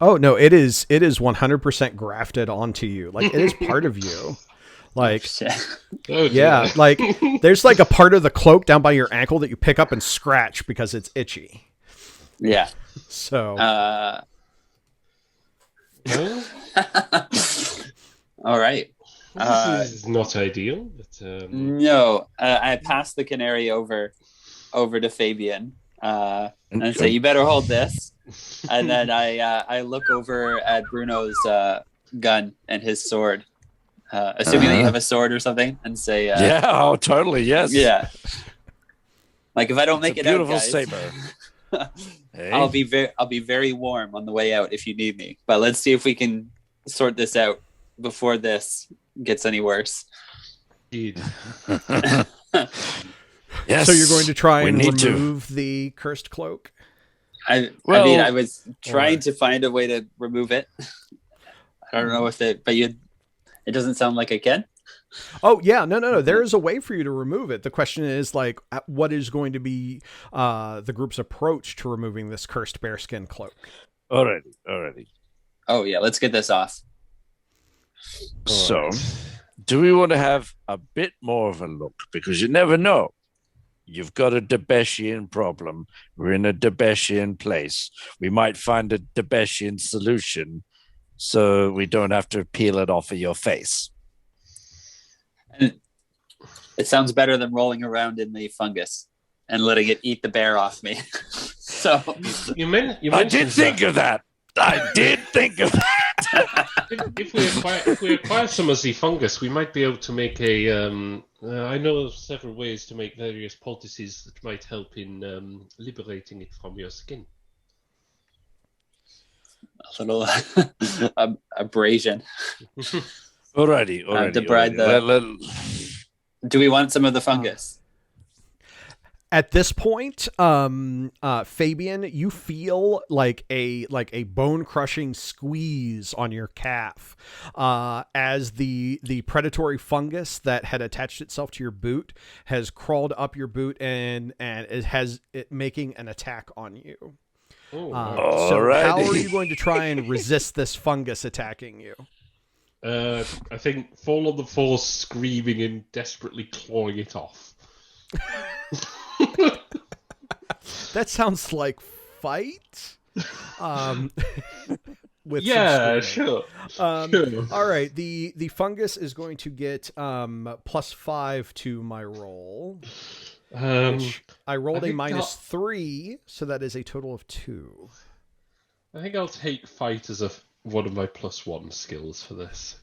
Oh no, it is 100% grafted onto you. Like it is part of you. Like, yeah, like there's like a part of the cloak down by your ankle that you pick up and scratch because it's itchy. Yeah. So. All right. This is not ideal. But, No, I passed the canary over to Fabian and say, "You better hold this." And then I look over at Bruno's gun and his sword. Assuming that you have a sword or something, and say, "Yeah, oh, totally, yes, yeah." Like if I don't make it out, beautiful guys, saber. Hey. I'll be very warm on the way out if you need me. But let's see if we can sort this out before this gets any worse. Yes. So you're going to try and remove the cursed cloak? I mean, I was trying to find a way to remove it. I don't know if it doesn't sound like I can. Oh yeah, no. There is a way for you to remove it. The question is like, what is going to be the group's approach to removing this cursed bearskin cloak? Already. Oh yeah, let's get this off. So, do we want to have a bit more of a look? Because you never know. You've got a Debeshian problem. We're in a Debeshian place. We might find a Debeshian solution, so we don't have to peel it off of your face. And it sounds better than rolling around in the fungus and letting it eat the bear off me. So I did think of that. I did think of that. If we acquire some of the fungus, we might be able to make a. I know of several ways to make various poultices that might help in liberating it from your skin. A little abrasion. Alrighty. Debride Do we want some of the fungus? At this point, Fabian, you feel like a bone-crushing squeeze on your calf as the predatory fungus that had attached itself to your boot has crawled up your boot and it making an attack on you. So how are you going to try and resist this fungus attacking you? I think fall on the floor, screaming and desperately clawing it off. That sounds like fight. With yeah, sure. Sure. All right. The fungus is going to get +5 to my roll. Which I rolled a -3, so that is a total of 2. I think I'll take fight as one of my +1 skills for this.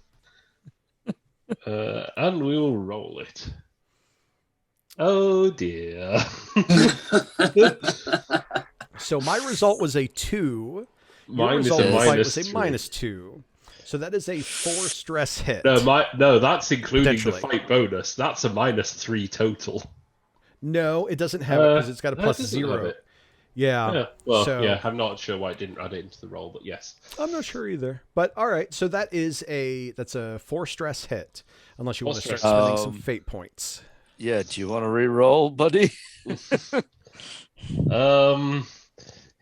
And we will roll it. Oh dear. So my result was a 2. Mine is result a was a -3. -2. So that is a 4 stress hit. No, that's including the fight bonus. That's a -3 total. No, it doesn't have it because it's got a +0. Yeah. Well, yeah, I'm not sure why I didn't add it into the roll, but yes. I'm not sure either. But all right, so that's a 4 stress hit, unless you want to start spending some fate points. Yeah, do you want to re-roll, buddy?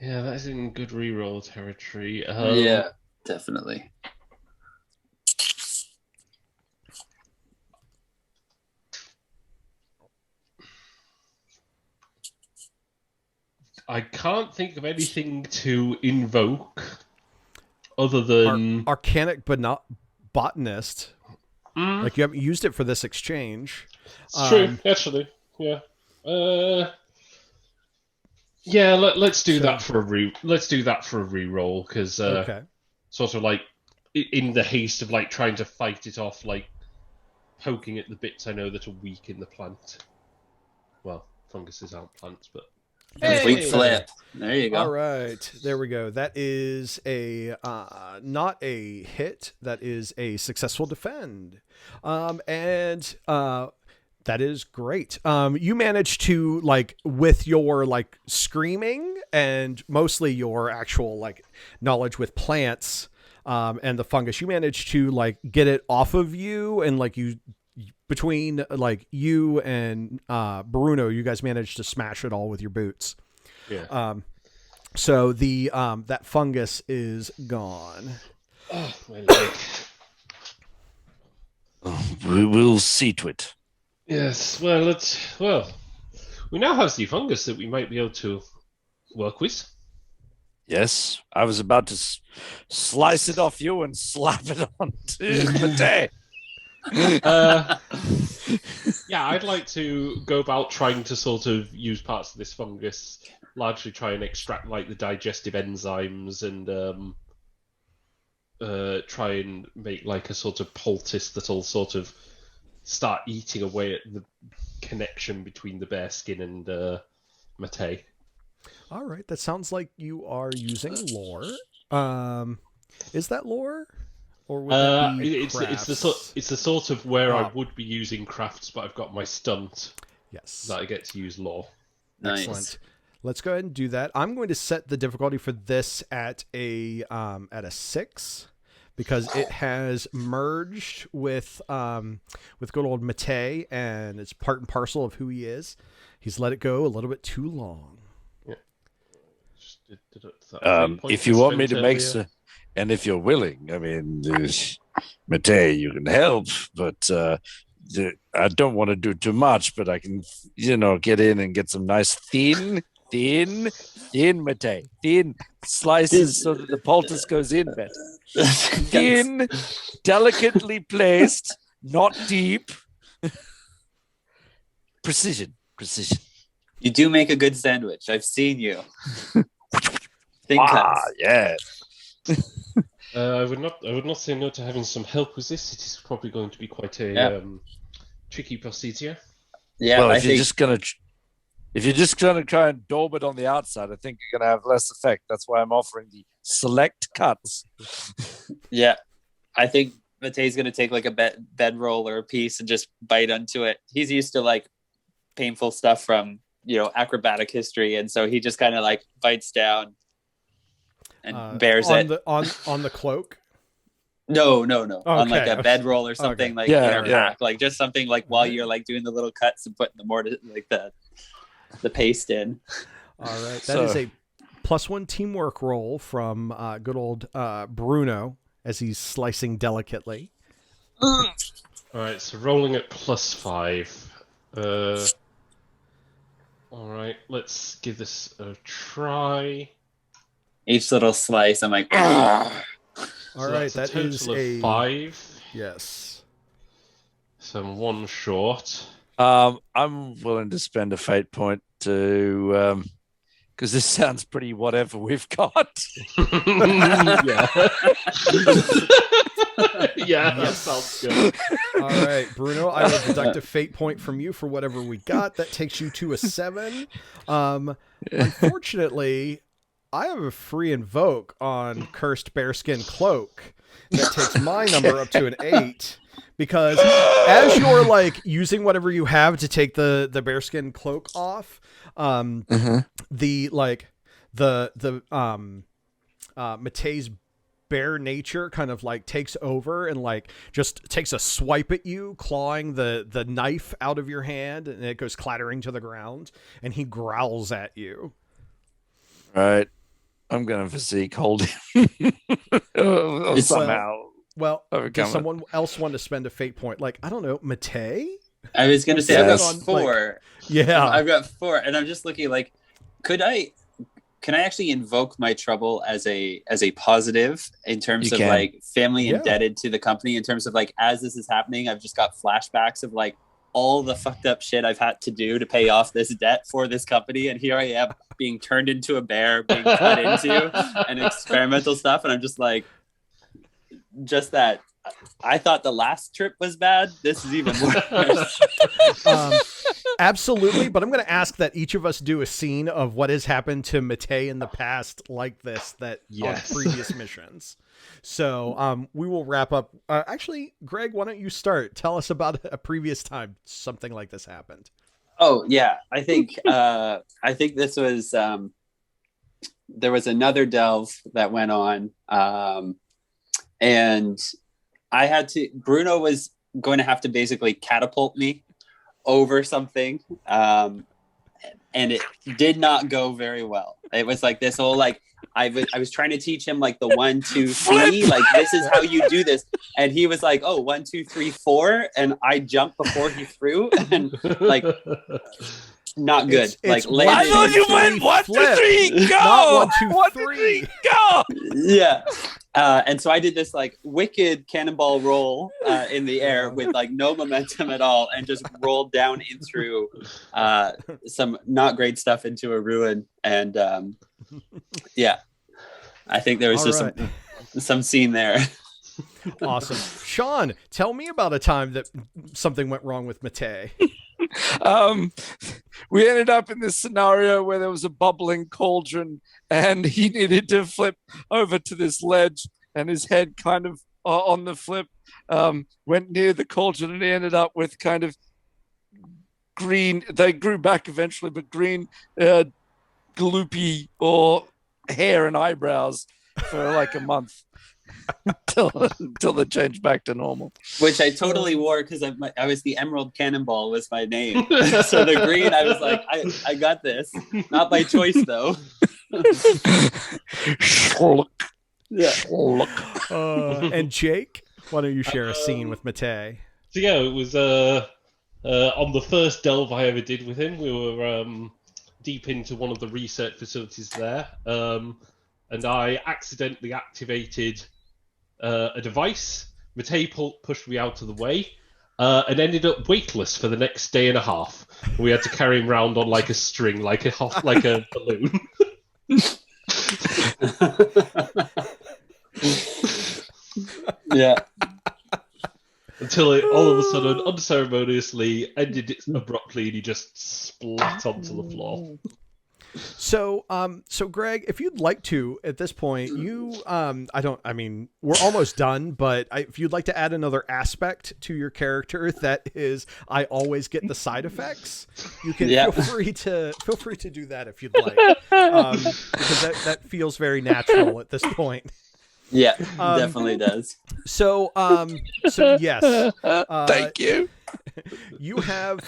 Yeah, that's in good re-roll territory. Yeah, definitely. I can't think of anything to invoke other than Arcanic botanist. Like you haven't used it for this exchange. It's true, actually. Yeah. Yeah. Let's do that for a Let's do that for a re-roll because sort of like in the haste of like trying to fight it off, like poking at the bits I know that are weak in the plant. Well, funguses aren't plants, but. Complete flip. There you go. All right, there we go. That is a not a hit. That is a successful defend, and that is great. You managed to with your screaming and mostly your actual knowledge with plants and the fungus. You managed to get it off of you and you. Between you and Bruno, you guys managed to smash it all with your boots. Yeah. So the that fungus is gone. Oh, my leg. We will see to it. Yes. Well, we now have the fungus that we might be able to work with. Yes, I was about to slice it off you and slap it onto Mate. Yeah, I'd like to go about trying to sort of use parts of this fungus, largely try and extract the digestive enzymes and try and make a sort of poultice that'll sort of start eating away at the connection between the bear skin and Mate. All right, that sounds like you are using lore. Is that lore? Or would that be it's the sort of where I would be using crafts, but I've got my stunt. Yes, that I get to use lore. Nice. Excellent. Let's go ahead and do that. I'm going to set the difficulty for this at a 6 because it has merged with good old Mate, and it's part and parcel of who he is. He's let it go a little bit too long. Yeah. If you want me to make and if you're willing, I mean, Mate, you can help, but I don't want to do too much, but I can, get in and get some nice thin Mate, thin slices so that the poultice goes in better. Thin, delicately placed, not deep. Precision. You do make a good sandwich. I've seen you. Think cuts. Yeah. I would not say no to having some help with this. It is probably going to be quite a tricky procedure. Yeah, Well, I if you're think just gonna try and daub it on the outside, I think you're gonna have less effect. That's why I'm offering the select cuts. Yeah, I think Matei's gonna take like a bedroll or a piece and just bite onto it. He's used to like painful stuff from acrobatic history, and so he just kind of like bites down and bears it on the cloak. No. On like a Okay. bedroll or something Okay. in our pack, like just something like while you're like doing the little cuts and putting the mortar, like the paste in. All right, that is a +1 teamwork roll from good old Bruno as he's slicing delicately. All right, so rolling at +5. All right, let's give this a try. Each little slice, I'm like, "Ugh." All right, that's that a is total of a 5. yes. So I'm 1 short. I'm willing to spend a fate point to because this sounds pretty whatever we've got. Yeah. Yeah, that sounds good. All right, Bruno, I will deduct a fate point from you for whatever we got. That takes you to a 7. Unfortunately, I have a free invoke on Cursed Bearskin Cloak that takes my number up to an 8. Because as you're like using whatever you have to take the bearskin cloak off, the Matei's bear nature kind of like takes over and like just takes a swipe at you, clawing the knife out of your hand, and it goes clattering to the ground, and he growls at you. Right. I'm gonna physique hold him somehow. Well, Overcome does it. someone else want to spend a fate point? Like, I don't know, Matei? I was gonna say Yes. I've got 4. Yeah. I've got 4, and I'm just looking like, can I actually invoke my trouble as a positive in terms You of can. like family Yeah. indebted to the company, in terms of like as this is happening, I've just got flashbacks of like all the fucked up shit I've had to do to pay off this debt for this company, and here I am being turned into a bear, being cut into, and experimental stuff, and I'm just like, just that. I thought the last trip was bad. This is even worse. Absolutely, but I'm going to ask that each of us do a scene of what has happened to Matei in the past like this, Yes. on previous missions. So we will wrap up. Actually, Greg, why don't you start? Tell us about a previous time something like this happened. Oh yeah, I think this was there was another delve that went on, and I had to. Bruno was going to have to basically catapult me over something, and it did not go very well. It was like this whole like I was trying to teach him like the 1, 2, 3, like this is how you do this, and he was like, oh, 1, 2, 3, 4, and I jumped before he threw, and like not good. It's like I landed. thought you went 1, 2, 3, go! Not 1, 2, 1, 2, 3. 3, go! Yeah. And so I did this like wicked cannonball roll in the air with like no momentum at all, and just rolled down in through some not great stuff into a ruin. And yeah, I think there was All just right. some scene there. Awesome. Sean, tell me about a time that something went wrong with Matei. We ended up in this scenario where there was a bubbling cauldron and he needed to flip over to this ledge, and his head kind of on the flip went near the cauldron, and he ended up with kind of green, they grew back eventually, but green gloopy or hair and eyebrows for like a month until they changed back to normal. Which I totally wore because I was the Emerald Cannonball was my name. So the green, I was like, I got this. Not by choice though. Yeah. And Jake, why don't you share a scene with Matei? So yeah, it was on the first delve I ever did with him. We were deep into one of the research facilities there, and I accidentally activated a device. Matei pushed me out of the way, and ended up weightless for the next day and a half. We had to carry him around on like a string, like a balloon. Yeah. Until it all of a sudden, unceremoniously, ended it abruptly, and he just splat onto the floor. So, so Greg, if you'd like to, at this point, we're almost done, but if you'd like to add another aspect to your character, that is, I always get the side effects. You can feel free to do that if you'd like, because that feels very natural at this point. Yeah, definitely does. So yes, Thank you. You have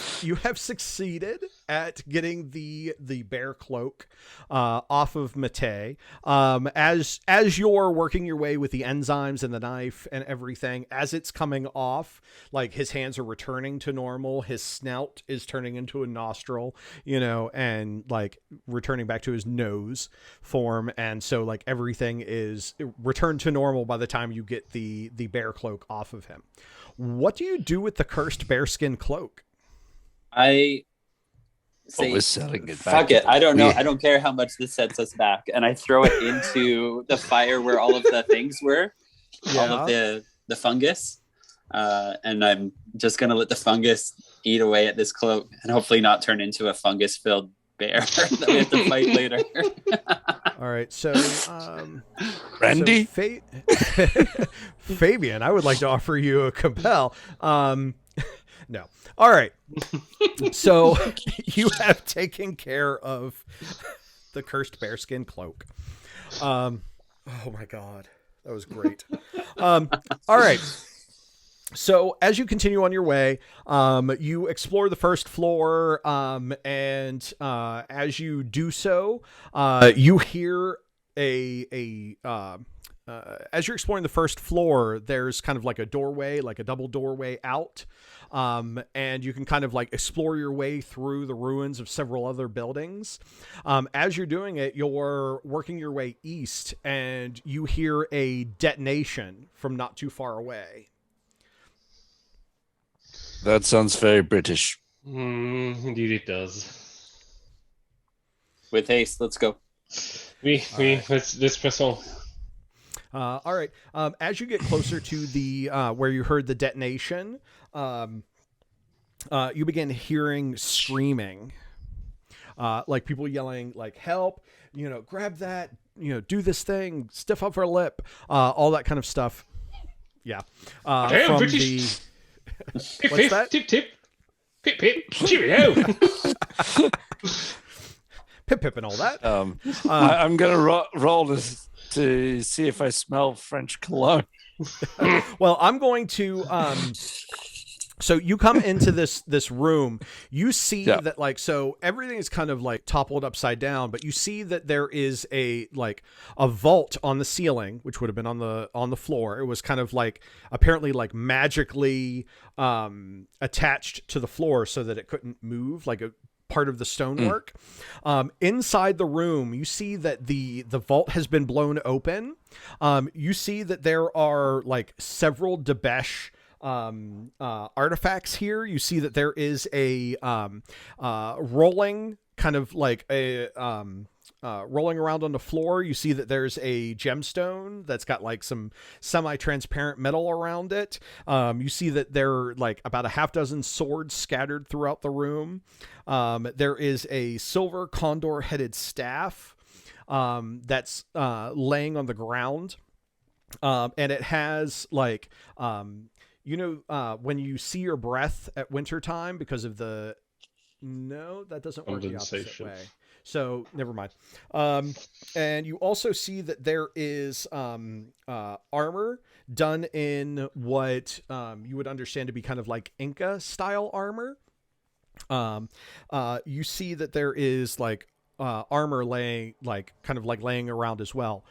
succeeded at getting the bear cloak off of Mate. As you're working your way with the enzymes and the knife and everything, as it's coming off, like his hands are returning to normal, his snout is turning into a nostril, and like returning back to his nose form, and so like everything is returned to normal by the time you get the bear cloak off of him. What do you do with the cursed bearskin cloak? I say, we're selling it back. fuck it. I don't know. I don't care how much this sets us back. And I throw it into the fire where all of the things were, all of the fungus. And I'm just going to let the fungus eat away at this cloak and hopefully not turn into a fungus-filled bear that we have to fight later. All right, so Randy? So Fabian, I would like to offer you a compel. No. All right. So you have taken care of the cursed bearskin cloak. Oh my God, that was great. All right. So as you continue on your way, you explore the first floor, and as you do so, you hear as you're exploring the first floor, there's kind of like a doorway, like a double doorway out, and you can kind of like explore your way through the ruins of several other buildings. As you're doing it, you're working your way east, and you hear a detonation from not too far away. That sounds very British. Indeed it does. With haste, let's go. Let's press on. All right. As you get closer to the where you heard the detonation, you begin hearing screaming, like people yelling, like "Help! Grab that! Do this thing! Stiff up her lip!" All that kind of stuff. Yeah. From British. What's that? Tip tip. Pip pip. Cheerio. Pip and all that. I'm gonna roll to see if I smell French cologne. Well, I'm going to. So you come into this room. You see that so everything is kind of like toppled upside down, but you see that there is a vault on the ceiling, which would have been on the floor. It was kind of like apparently like magically attached to the floor so that it couldn't move, like a part of the stonework. Inside the room, you see that the vault has been blown open. You see that there are like several Debesh artifacts here. You see that there is a rolling kind of like a rolling around on the floor. You see that there's a gemstone that's got like some semi-transparent metal around it. You see that there are like about a half dozen swords scattered throughout the room. There is a silver condor-headed staff that's laying on the ground. And it has like when you see your breath at wintertime because of that doesn't work the opposite way. So never mind. And you also see that there is armor done in what you would understand to be kind of like Inca style armor. You see that there is like armor laying around as well.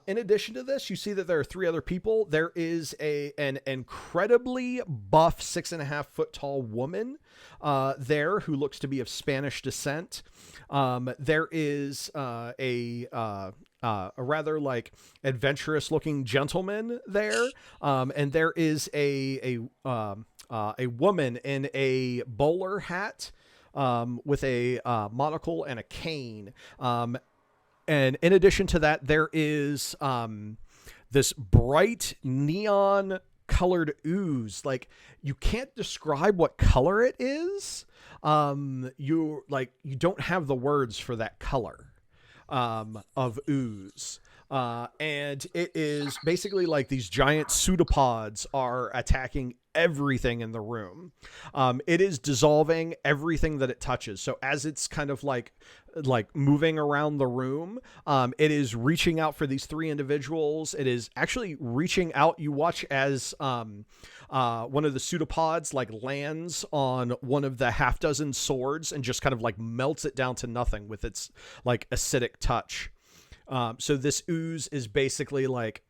In addition to this, you see that there are three other people. There is an incredibly buff 6.5 foot tall woman there who looks to be of Spanish descent. There is a a rather like adventurous looking gentleman there. And there is a woman in a bowler hat, with a monocle and a cane. And in addition to that, there is this bright neon colored ooze. Like, you can't describe what color it is. You don't have the words for that color of ooze. And it is basically like these giant pseudopods are attacking everything in the room. It is dissolving everything that it touches. So as it's kind of like moving around the room, it is reaching out for these three individuals. It is actually reaching out. You watch as one of the pseudopods like lands on one of the half dozen swords and just kind of like melts it down to nothing with its like acidic touch. So this ooze is basically like,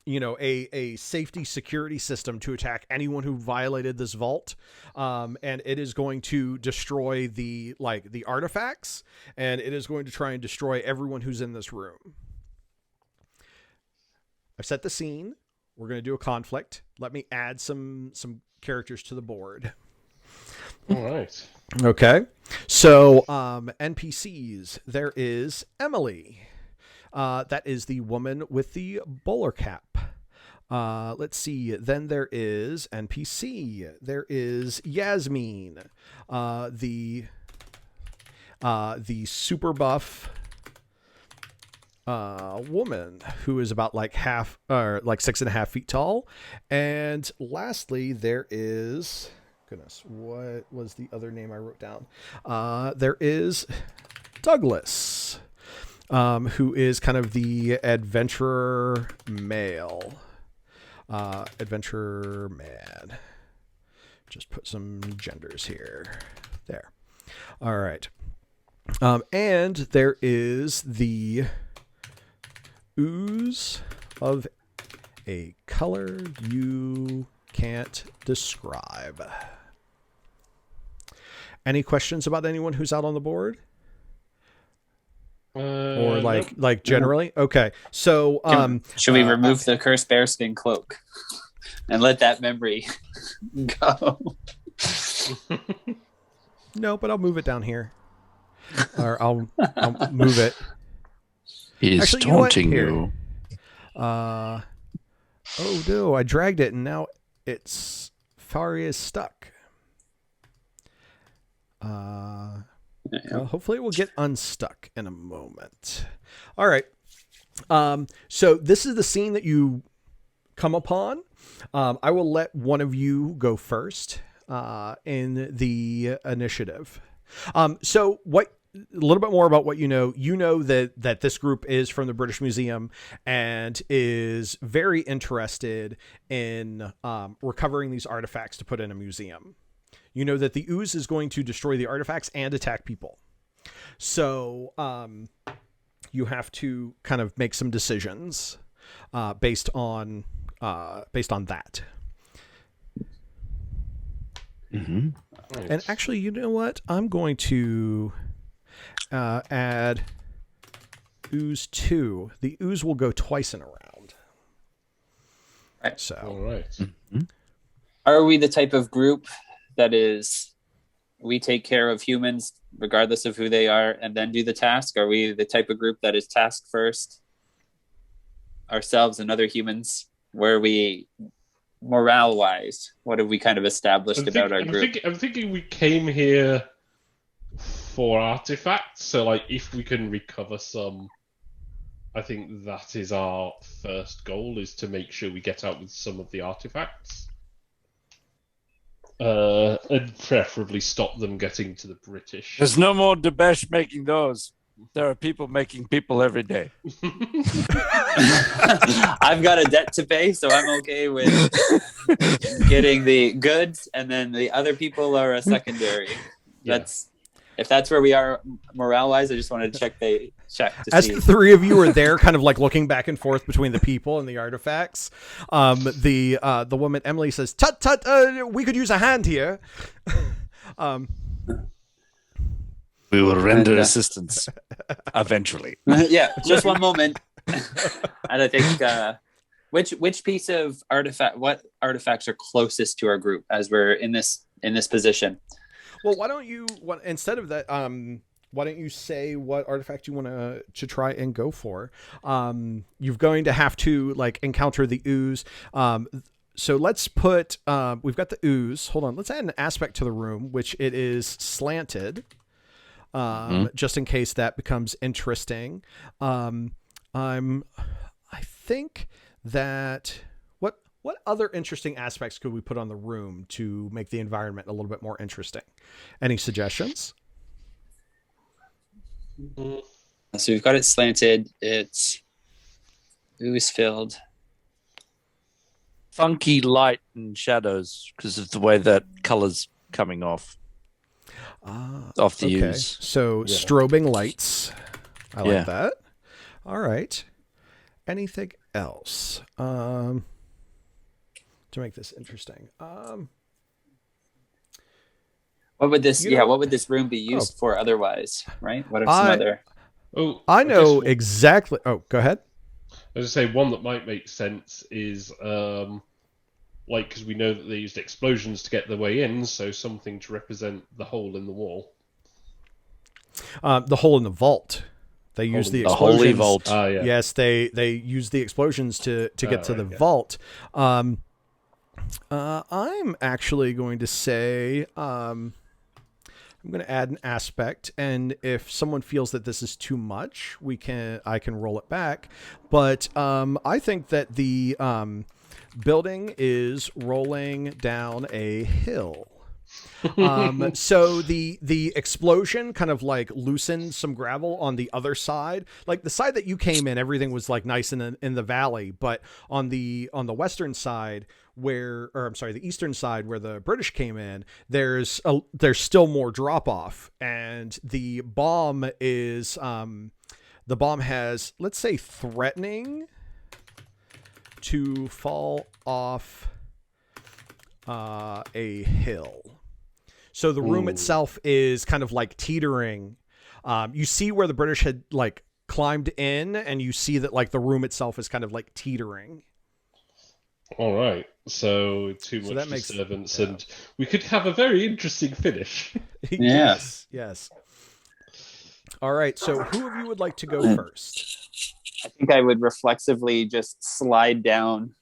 a safety security system to attack anyone who violated this vault. And it is going to destroy the artifacts, and it is going to try and destroy everyone who's in this room. I've set the scene. We're going to do a conflict. Let me add some characters to the board. All right. Okay. So, NPCs, there is Emily. That is the woman with the bowler cap. Let's see. Then there is NPC. There is Yasmin, the super buff woman who is about like 6.5 feet tall. And lastly, there is, goodness, what was the other name I wrote down? There is Douglas, who is kind of the adventurer male. Adventurer man. Just put some genders here. There. All right. And there is the ooze of a color you can't describe. Any questions about anyone who's out on the board? Or like generally? Okay. So should we remove the cursed bearskin cloak and let that memory go? No, but I'll move it down here. Or I'll move it. He is Actually, taunting you. you. Oh no, I dragged it and now it's Faria is stuck. Well, hopefully it will get unstuck in a moment. All right. So this is the scene that you come upon. I will let one of you go first in the initiative. So what? A little bit more about what you know. You know that this group is from the British Museum and is very interested in recovering these artifacts to put in a museum. You know that the ooze is going to destroy the artifacts and attack people. So you have to kind of make some decisions based on that. Mm-hmm. Right. And actually, you know what? I'm going to add ooze 2. The ooze will go twice in a round. Right. So, All right. Mm-hmm. Are we the type of group that is, we take care of humans regardless of who they are and then do the task? Are we the type of group that is task first, ourselves and other humans? Where we, morale wise, what have we kind of established about our group? I'm thinking we came here for artifacts, so like if we can recover some, I think that is our first goal, is to make sure we get out with some of the artifacts. And preferably stop them getting to the British. There's no more Debesh making those. There are people making people every day. I've got a debt to pay, so I'm okay with getting the goods, and then the other people are a secondary. Yeah. If that's where we are morale-wise, I just wanted to check to as see. the three of you are there, kind of like looking back and forth between the people and the artifacts, the woman Emily says, "Tut tut, we could use a hand here." We will render And, assistance eventually. Yeah, just one moment. And I think which piece of what artifacts are closest to our group as we're in this position? Well, why don't you instead of that why don't you say what artifact you want to try and go for? You're going to have to like encounter the ooze. So let's put we've got the ooze. Hold on, let's add an aspect to the room, which it is slanted. Just in case that becomes interesting. I think that what other interesting aspects could we put on the room to make the environment a little bit more interesting? Any suggestions? So we've got it slanted. It's ooze filled. Funky light and shadows because of the way that color's coming off the ooze. So strobing lights. I like that. All right. Anything else? To make this interesting. What would this room be used for otherwise, right? What are some other I know exactly. Oh, go ahead. I was going to say one that might make sense is because we know that they used explosions to get their way in, so something to represent the hole in the wall. The hole in the vault. They use the explosions. Holy vault. Yeah. Yes, they use the explosions to get to the vault. I'm actually going to say I'm going to add an aspect, and if someone feels that this is too much, I can roll it back. But I think that the building is rolling down a hill. So the explosion kind of like loosened some gravel on the other side. Like the side that you came in, everything was like nice in the valley, but on the western side the eastern side where the British came in, there's still more drop off, and the bomb has, let's say, threatening to fall off a hill. So the room itself is kind of like teetering. You see where the British had like climbed in, and you see that like the room itself is kind of like teetering. All right. So too much disturbance, and we could have a very interesting finish. Yes. All right. So who of you would like to go first? I think I would reflexively just slide down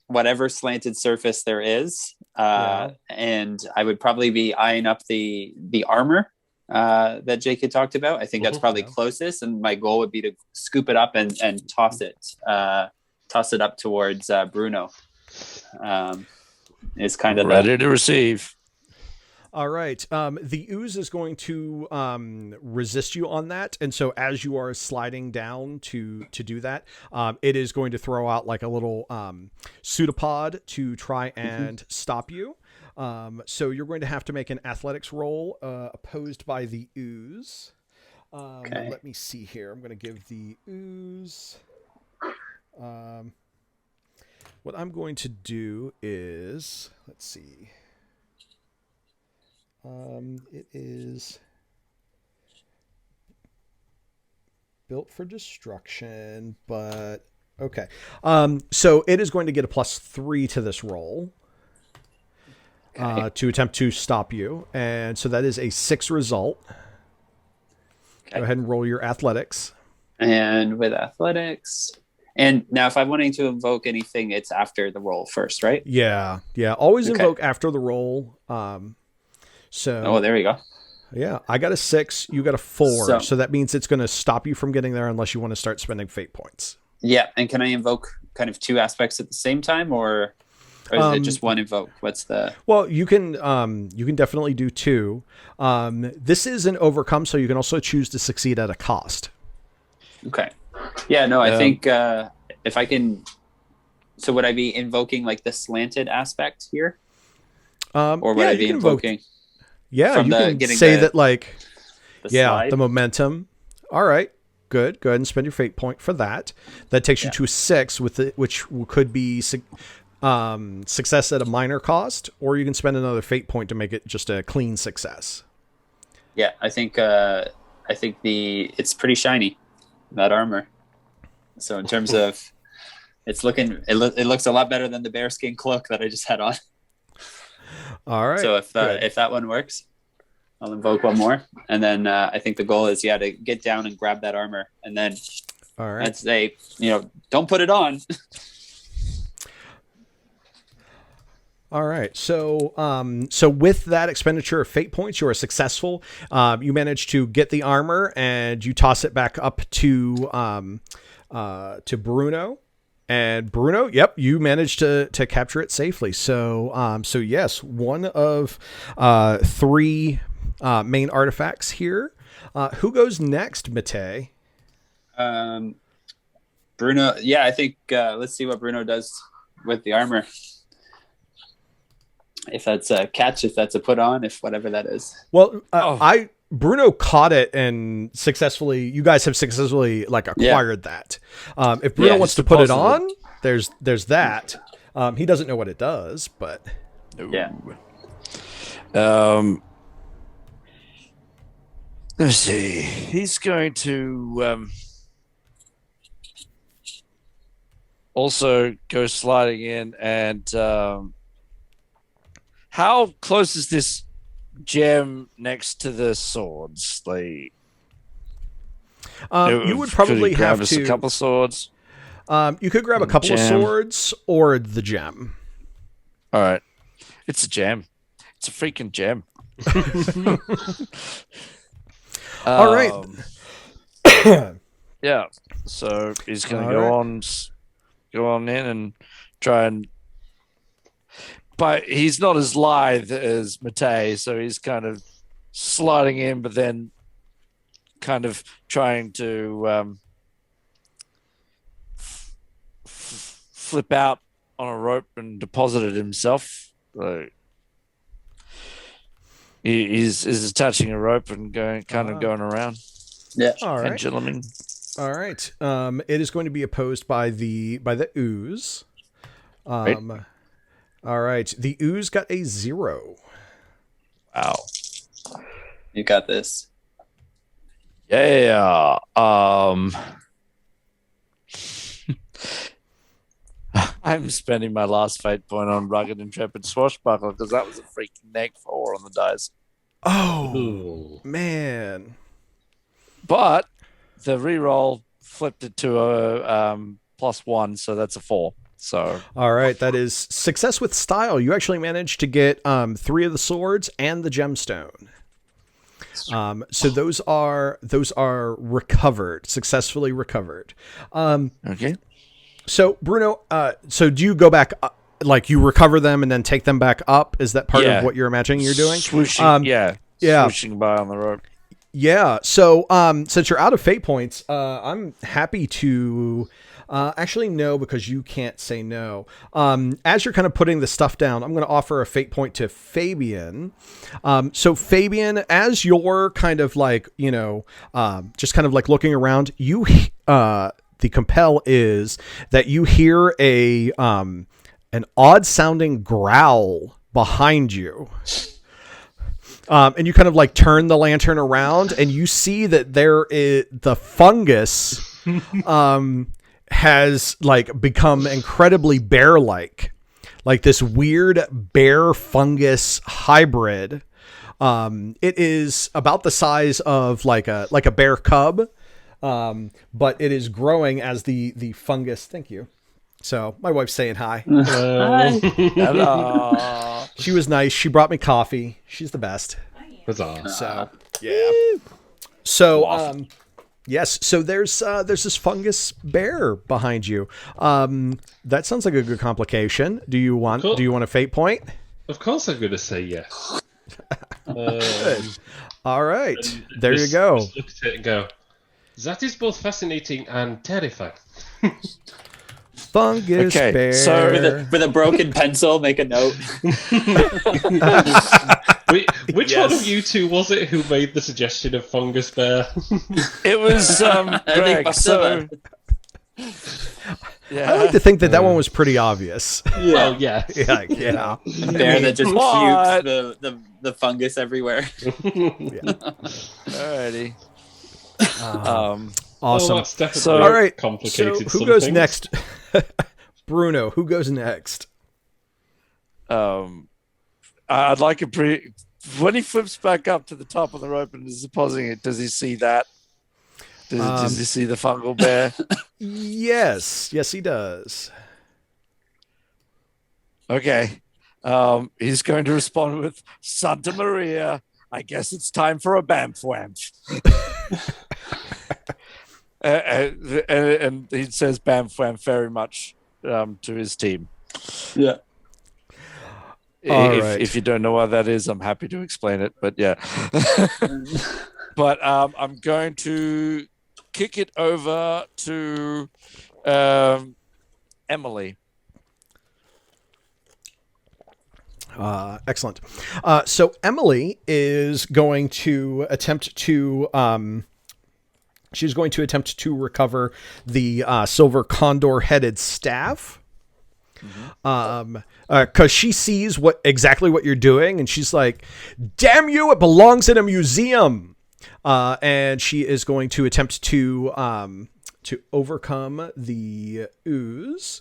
whatever slanted surface there is, and I would probably be eyeing up the armor that Jake had talked about. I think that's probably closest, and my goal would be to scoop it up and toss it up towards Bruno. Is kind of ready to receive. All right. The ooze is going to resist you on that, and so as you are sliding down to do that, it is going to throw out like a little pseudopod to try and stop you. So you're going to have to make an athletics roll opposed by the ooze. Let me see here. I'm going to give the ooze. What I'm going to do is, let's see. It is built for destruction, but okay. So it is going to get a +3 to this roll to attempt to stop you, and so that is a 6 result. Okay. Go ahead and roll your athletics. And with athletics. And now if I'm wanting to invoke anything, it's after the roll first, right? Yeah. Always invoke after the roll. So there we go. Yeah, I got a 6, you got a 4, so that means it's going to stop you from getting there unless you want to start spending fate points. Yeah, and can I invoke kind of 2 aspects at the same time, or is it just one invoke? What's the? Well, you can definitely do 2. This is an overcome, so you can also choose to succeed at a cost. Okay. Yeah, no, I think if I can. So would I be invoking like the slanted aspect here, or would I be invoking? Yeah, you can say that like, the momentum. All right, good. Go ahead and spend your fate point for that. That takes you to a 6, which could be success at a minor cost, or you can spend another fate point to make it just a clean success. Yeah, I think it's pretty shiny, that armor. So in terms of, it looks a lot better than the bearskin cloak that I just had on. All right. So if that one works, I'll invoke one more, and then I think the goal is to get down and grab that armor, and then all right. I'd say don't put it on. All right. So, so with that expenditure of fate points, you are successful. You manage to get the armor and you toss it back up to Bruno. And Bruno, yep, you managed to capture it safely. So, so yes, one of 3 main artifacts here. Who goes next, Mate? Bruno. Yeah, I think let's see what Bruno does with the armor. If that's a catch, if that's a put on, if whatever that is. Well, Bruno caught it and you guys have successfully acquired that. If Bruno wants to put it on, there's that. He doesn't know what it does, but yeah. Let's see. He's going to also go sliding in and how close is this gem next to the swords? You would probably have to a couple swords. You could grab a couple of swords or the gem. All right, it's a gem. It's a freaking gem. All right. Yeah. So he's going to go on in and try and. But he's not as lithe as Mate, so he's kind of sliding in, but then kind of trying to flip out on a rope and deposit it himself. So he's attaching a rope and going around. Yeah. All right. And gentlemen. All right. It is going to be opposed by the ooze. Right. All right. The ooze got a 0. Wow. You got this. Yeah. I'm spending my last fate point on Rugged Intrepid Swashbuckler because that was a freaking -4 on the dice. Oh, man. But the reroll flipped it to a +1, so that's a 4. So all right, that is success with style. You actually managed to get 3 of the swords and the gemstone. So those are recovered, successfully recovered. Okay. So Bruno, so do you go back, you recover them and then take them back up? Is that part of what you're imagining you're doing? Swooshing, swooshing by on the rope. Yeah. So since you're out of fate points, I'm happy to. Actually, no, because you can't say no. As you're kind of putting the stuff down, I'm going to offer a fate point to Fabian. So Fabian, as you're kind of just kind of looking around, the compel is that you hear an odd sounding growl behind you. And you kind of turn the lantern around and you see that the fungus, has become incredibly bear-like, this weird bear fungus hybrid. It is about the size of like a bear cub, but it is growing as the fungus. Thank you. So my wife's saying hi. Hello. She was nice. She brought me coffee. She's the best. Huzzah. So yeah. So yes, so there's this fungus bear behind you. That sounds like a good complication. Do you want a fate point? Of course I'm going to say yes. All right, there you go. Just look at it and go, that is both fascinating and terrifying. Fungus bear. So with a broken pencil, make a note. Which one of you two was it who made the suggestion of fungus bear? It was Greg. I like to think that one was pretty obvious. Well, yeah. yeah. A bear that just pukes the fungus everywhere. Alrighty. Awesome. Well, that's definitely All right. complicated. So who goes next? Bruno. Who goes next? I'd like when he flips back up to the top of the rope and is depositing it. Does he see that? Does he see the fungal bear? Yes, he does. Okay. He's going to respond with Santa Maria. I guess it's time for a bamf wamf. And he says bamf wamf very much to his team. Yeah. If you don't know what that is, I'm happy to explain it. But yeah. But I'm going to kick it over to Emily. Excellent. So Emily is going to attempt to recover the silver condor-headed staff. Because she sees exactly what you're doing, and she's like, "Damn you! It belongs in a museum." And she is going to attempt to overcome the ooze.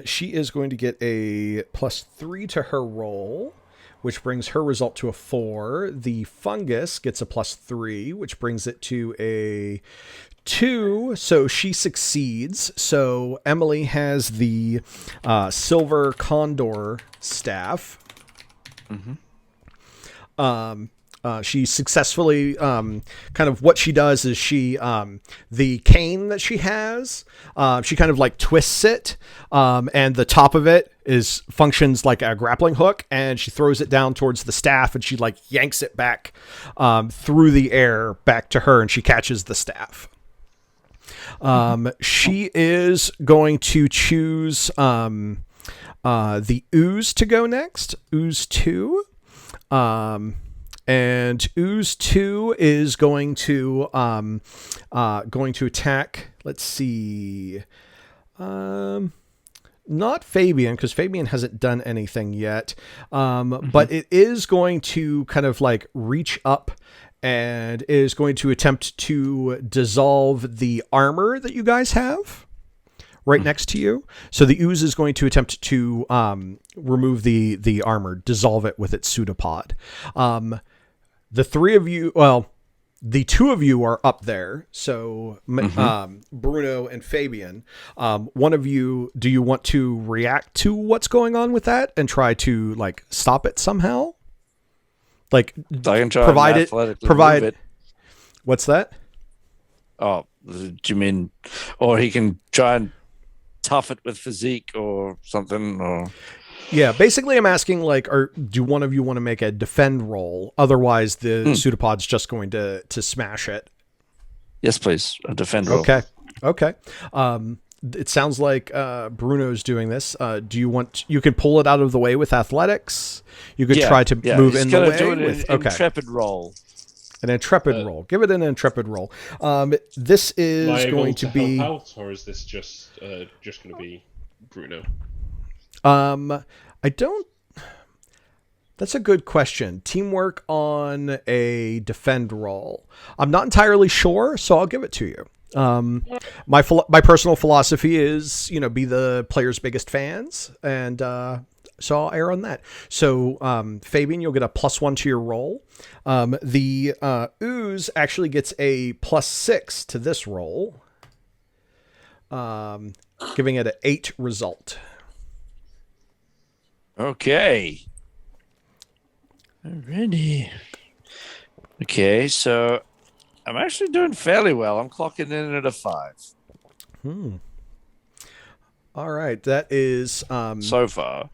She is going to get a +3 to her roll, which brings her result to a 4. The fungus gets a +3, which brings it to a 2. So she succeeds. So Emily has the silver condor staff. She successfully, kind of what she does is the cane that she has, she kind of like twists it, and the top of it functions like a grappling hook, and she throws it down towards the staff, and she like yanks it back, through the air back to her, and she catches the staff. She is going to choose, the ooze to go next, ooze 2. And ooze 2 is going to attack. Let's see, not Fabian, because Fabian hasn't done anything yet. But it is going to kind of like reach up and is going to attempt to dissolve the armor that you guys have right next to you. So the ooze is going to attempt to remove the armor, dissolve it with its pseudopod. The 3 of you, well, the 2 of you are up there. So Bruno and Fabian, one of you, do you want to react to what's going on with that and try to like stop it somehow? Like I can try provide it. What's that? Oh, do you mean, or he can try and tough it with physique or something, or... Yeah, basically I'm asking, like, do one of you want to make a defend roll? Otherwise, the pseudopod's just going to smash it. Yes, please. A defend roll. Okay. It sounds like Bruno's doing this. Do you want... You can pull it out of the way with athletics. You could try to move in the way. Do it with intrepid roll. An intrepid roll. Give it an intrepid roll. This is going to be... help out, or is this just going to be Bruno? I don't... That's a good question. Teamwork on a defend roll. I'm not entirely sure, so I'll give it to you. My personal philosophy is, be the player's biggest fans, and so I'll err on that. So, Fabian, you'll get a +1 to your roll. The ooze actually gets a +6 to this roll, giving it an 8 result. Okay. Alrighty. Okay, so I'm actually doing fairly well. I'm clocking in at a 5. All right, that is so far.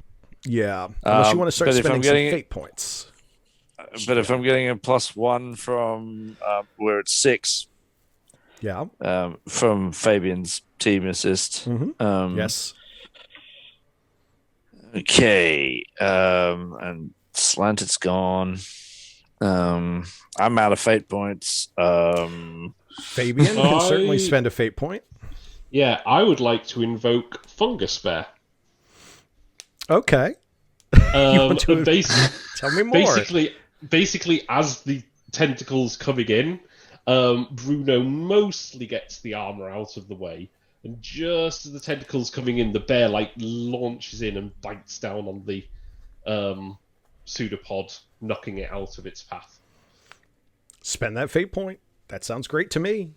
Yeah, unless you want to start spending some fate points. But if I'm getting a +1 from where it's 6. Yeah. From Fabian's team assist. Yes. Okay. And Slanted's gone. I'm out of fate points. Fabian can certainly spend a fate point. Yeah, I would like to invoke Fungus Bear. Okay. And Tell me more. Basically, as the tentacles coming in, Bruno mostly gets the armor out of the way, and just as the tentacles coming in, the bear launches in and bites down on the pseudopod, knocking it out of its path. Spend that fate point. That sounds great to me.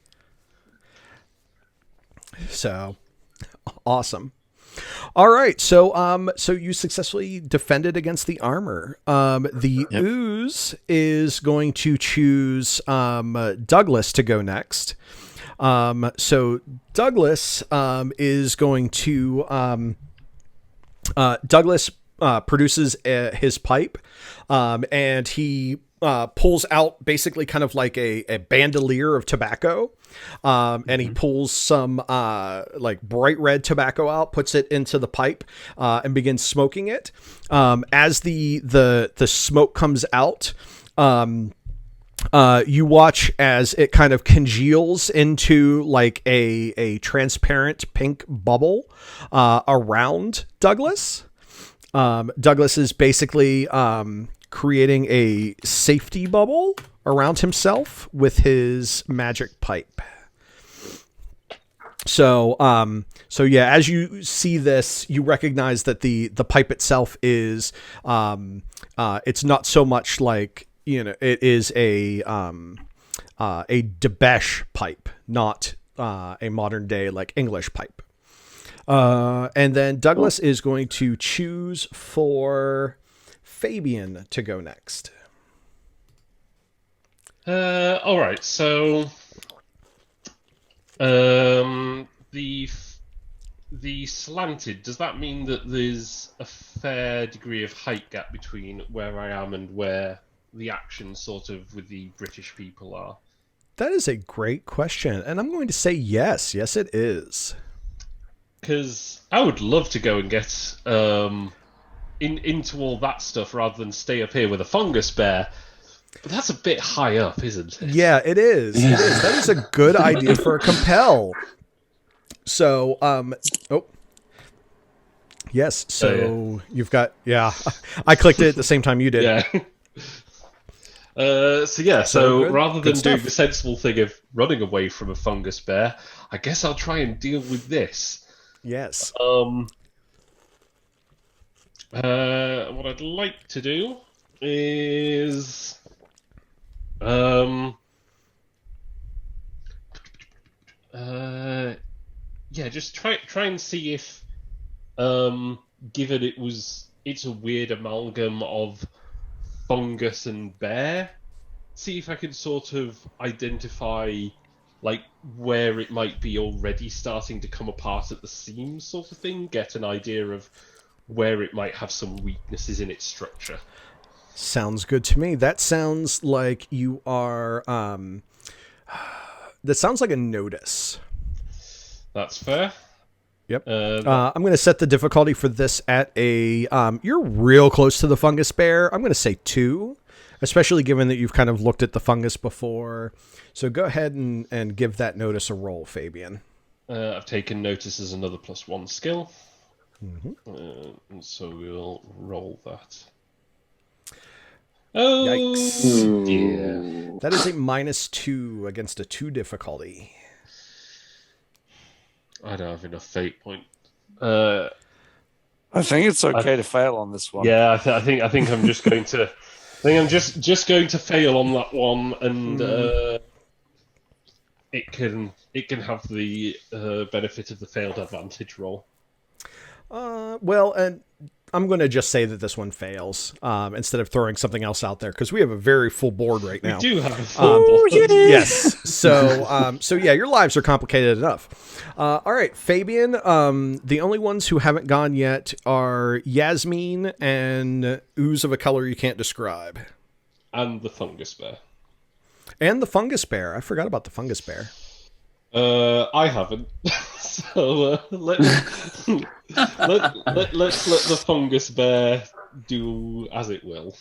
So awesome. All right, so you successfully defended against the armor. The ooze is going to choose Douglas to go next. So Douglas is going to Douglas produces his pipe, and he pulls out basically kind of like a bandolier of tobacco. And he pulls some like bright red tobacco out, puts it into the pipe, and begins smoking it. As the smoke comes out, you watch as it kind of congeals into like a transparent pink bubble around Douglas. Douglas is basically creating a safety bubble around himself with his magic pipe. So yeah, as you see this, you recognize that the pipe itself is, it's not so much like, it is a Debesh pipe, not a modern day like English pipe. And then Douglas is going to choose for Fabian to go next. All right. So, the slanted, does that mean that there's a fair degree of height gap between where I am and where the action sort of with the British people are? That is a great question, and I'm going to say yes. Yes, it is. Because I would love to go and get into all that stuff rather than stay up here with a fungus bear. But that's a bit high up, isn't it? Yeah, it is. It is. That is a good idea for a compel. So, yes. So you've got, I clicked it at the same time you did. Yeah. So rather than doing the sensible thing of running away from a fungus bear, I guess I'll try and deal with this. Yes. What I'd like to do is just try and see if given it's a weird amalgam of fungus and bear, see if I can sort of identify like where it might be already starting to come apart at the seams, sort of thing, get an idea of where it might have some weaknesses in its structure. Sounds good to me. That sounds like you are that sounds like a notice. That's fair. Yep. I'm going to set the difficulty for this at a you're real close to the fungus bear. I'm going to say 2, especially given that you've kind of looked at the fungus before. So go ahead and give that notice a roll, Fabian. I've taken notice as another +1 skill. Mm-hmm. And so we'll roll that. Oh, yikes. Dear. That is a -2 against a 2 difficulty. I don't have enough fate point. I think it's okay to fail on this one. Yeah, I think I'm just going to. I think I'm just going to fail on that one, and it can have the benefit of the failed advantage roll. Well, and I'm going to just say that this one fails instead of throwing something else out there because we have a very full board right now. We do have a full board. Yes. So yeah, your lives are complicated enough. All right, Fabian. The only ones who haven't gone yet are Yasmin and Ooze of a color you can't describe, and the fungus bear. And the fungus bear. I forgot about the fungus bear. I haven't. So let's let the fungus bear do as it will.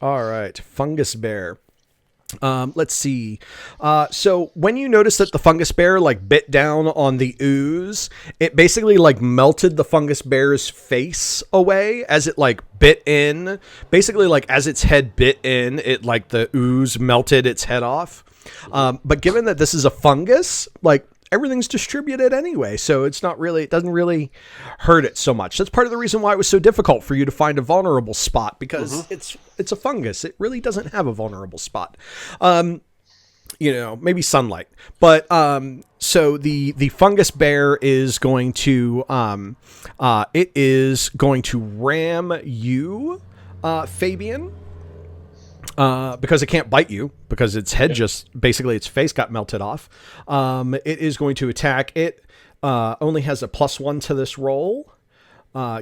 All right, fungus bear. Let's see. So when you notice that the fungus bear like bit down on the ooze, it basically like melted the fungus bear's face away as it like bit in. Basically, like as its head bit in, it like the ooze melted its head off. But given that this is a fungus, like everything's distributed anyway, so it doesn't really hurt it so much. That's part of the reason why it was so difficult for you to find a vulnerable spot, because it's a fungus. It really doesn't have a vulnerable spot. Maybe sunlight. But so the fungus bear is going to ram you, Fabian. Because it can't bite you, because its head its face got melted off. It is going to attack. It only has a +1 to this roll,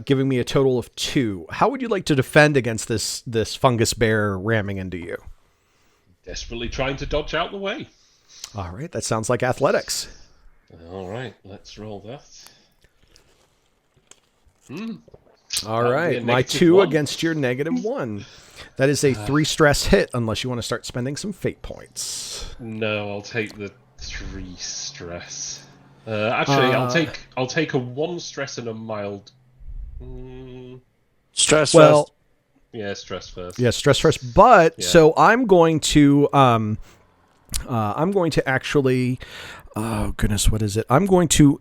giving me a total of 2. How would you like to defend against this fungus bear ramming into you? Desperately trying to dodge out the way. All right, that sounds like athletics. All right, let's roll that. All right, my 2 1. against your -1. That is a 3 stress hit, unless you want to start spending some fate points. No, I'll take the 3 stress. Actually, I'll take a 1 stress and a mild. Stress Well, first. Yeah, stress first. yeah, stress first. But Yeah. so I'm going to actually. Oh goodness, what is it? I'm going to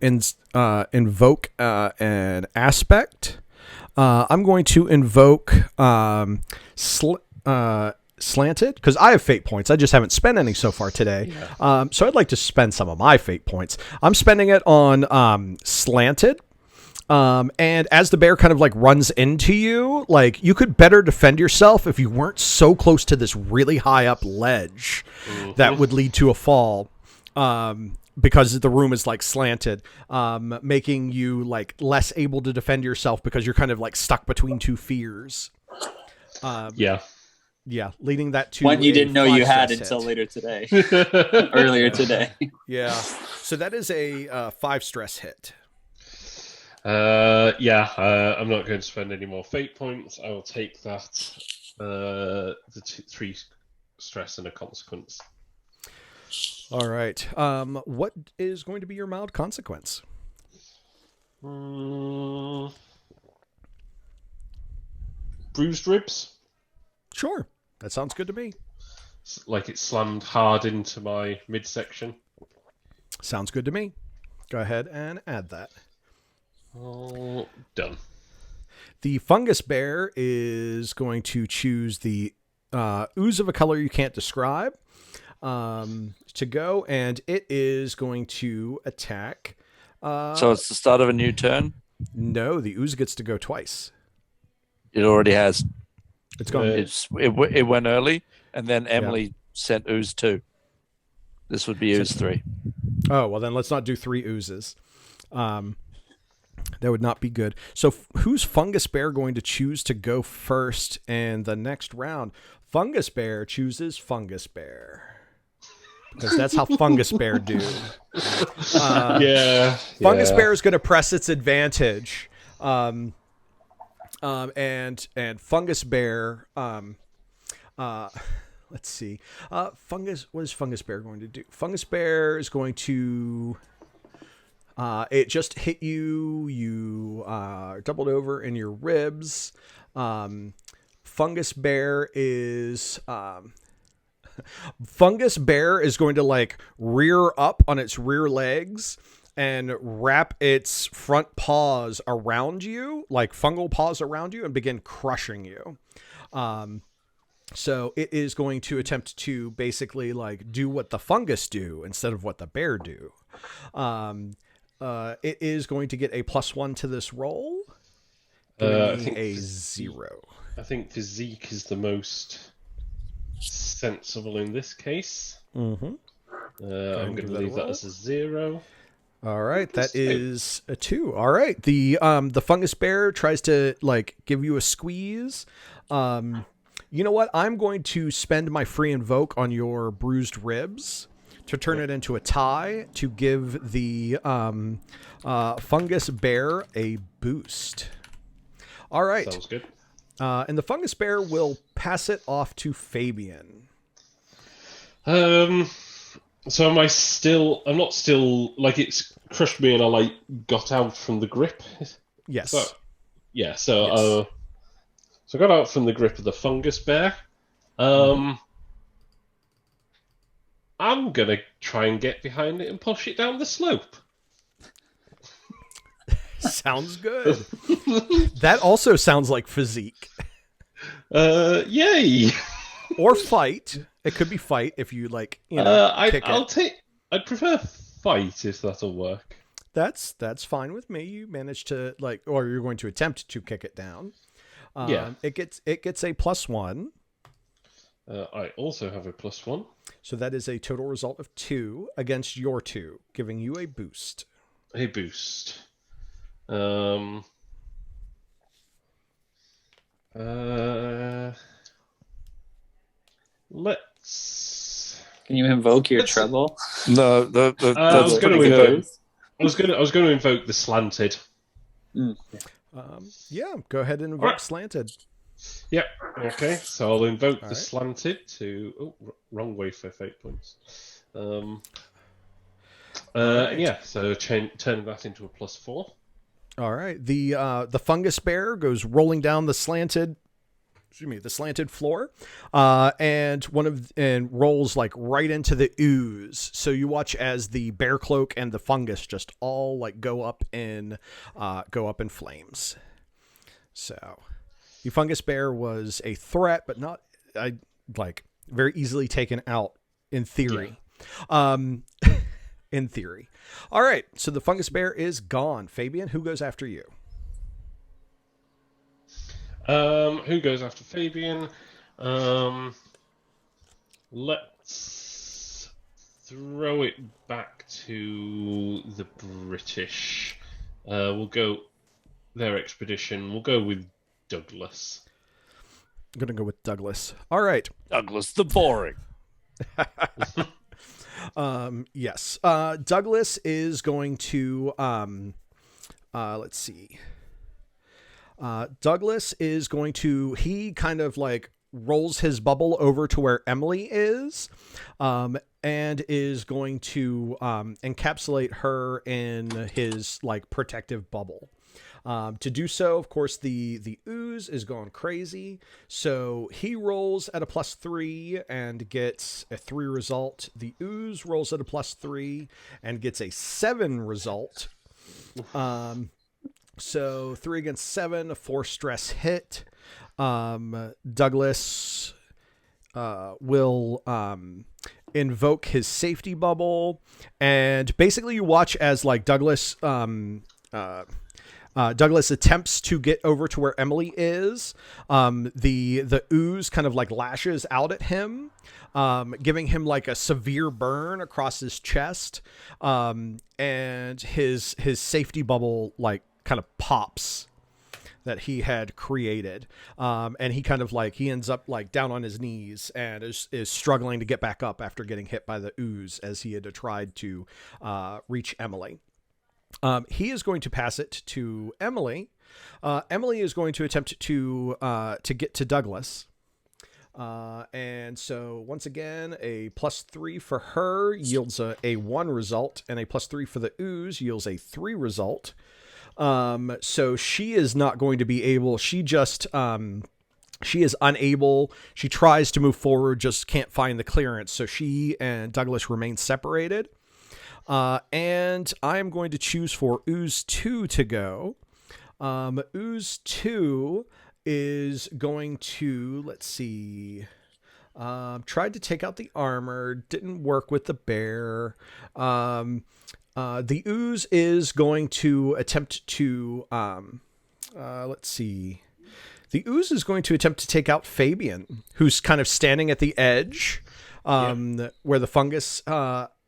invoke an aspect. I'm going to invoke slanted, because I have fate points. I just haven't spent any so far today. So I'd like to spend some of my fate points. I'm spending it on slanted. And as the bear kind of like runs into you, like you could better defend yourself if you weren't so close to this really high up ledge that would lead to a fall. Because the room is like slanted, making you like less able to defend yourself because you're kind of like stuck between two fears. Yeah, leading that to One you didn't know you had hit. until later today. Earlier today. Yeah, so that is a 5 stress hit. I'm not going to spend any more fate points. I will take that. The 3 stress and a consequence. All right. What is going to be your mild consequence? Bruised ribs. Sure, that sounds good to me. Like it slammed hard into my midsection. Sounds good to me. Go ahead and add that. Done. The fungus bear is going to choose the ooze of a color you can't describe to go, and it is going to attack. So it's the start of a new turn? No, the ooze gets to go twice. It already has. It's gone. It went early, and then Emily sent ooze 2. This would be ooze 3. Oh, well then let's not do 3 oozes. That would not be good. So who's Fungus Bear going to choose to go first in the next round? Fungus Bear chooses Fungus Bear. Because that's how Fungus Bear do. Fungus Bear is going to press its advantage. And Fungus Bear, let's see. What is Fungus Bear going to do? Fungus Bear is going to, it just hit you. You doubled over in your ribs. Fungus Bear is going to like rear up on its rear legs and wrap its front paws around you, like fungal paws around you, and begin crushing you. So it is going to attempt to basically like do what the fungus do instead of what the bear do. It is going to get a +1 to this roll. I think a 0. I think physique is the most sensible in this case. Mm-hmm. I'm going to leave that as a 0. All right, that is a 2. All right, the fungus bear tries to like give you a squeeze. You know what? I'm going to spend my free invoke on your bruised ribs to turn it into a tie to give the fungus bear a boost. All right. Sounds good. And the fungus bear will pass it off to Fabian. So am I still? I'm not still like it's crushed me and I like got out from the grip. Yes. So, yeah. So Yes. so I got out from the grip of the fungus bear. I'm gonna try and get behind it and push it down the slope. Sounds good. That also sounds like physique. Yay! Or fight. It could be fight if you like, you know, kick it. I'd prefer fight if that'll work. That's fine with me. You managed to like, or you're going to attempt to kick it down. Yeah. It gets a +1. I also have a +1. So that is a total result of 2 against your 2, giving you a boost. A boost. Let's. Can you invoke your trouble? No, I that's was pretty going to good. invoke. I was going to invoke the slanted. Yeah, go ahead and invoke Alright. slanted. Yep. Okay. So I'll invoke the Alright. slanted to. Oh, wrong way for fate points. Yeah. So turn that into a +4. All right. The fungus bear goes rolling down the slanted floor, and rolls like right into the ooze. So you watch as the bear cloak and the fungus just all like go up in flames. So the fungus bear was a threat, but not very easily taken out in theory. Yeah. In theory. All right. So the fungus bear is gone. Fabian, who goes after you? Who goes after Fabian? Let's throw it back to the British. We'll go their expedition. We'll go with Douglas. I'm going to go with Douglas. All right. Douglas the boring. Yes. Douglas is going to, let's see. Douglas is going to, he kind of like rolls his bubble over to where Emily is, and is going to, encapsulate her in his like protective bubble. To do so, of course, the ooze is going crazy. So he rolls at a +3 and gets a 3 result. The ooze rolls at a +3 and gets a 7 result. So 3 against 7, a 4 stress hit. Douglas will invoke his safety bubble, and basically you watch as like Douglas attempts to get over to where Emily is. The ooze kind of like lashes out at him, giving him like a severe burn across his chest. And his safety bubble like kind of pops that he had created. And he kind of like, he ends up like down on his knees and is struggling to get back up after getting hit by the ooze as he had tried to reach Emily. He is going to pass it to Emily. Emily is going to attempt to get to Douglas. And so once again, a +3 for her yields a 1 result, and a +3 for the ooze yields a 3 result. So she is not going to be able, she just, she is unable. She tries to move forward, just can't find the clearance. So she and Douglas remain separated. And I'm going to choose for Ooze 2 to go. Ooze 2 is going to, let's see, tried to take out the armor, didn't work with the bear. The ooze is going to attempt to, let's see. The ooze is going to attempt to take out Fabian, who's kind of standing at the edge, where the fungus,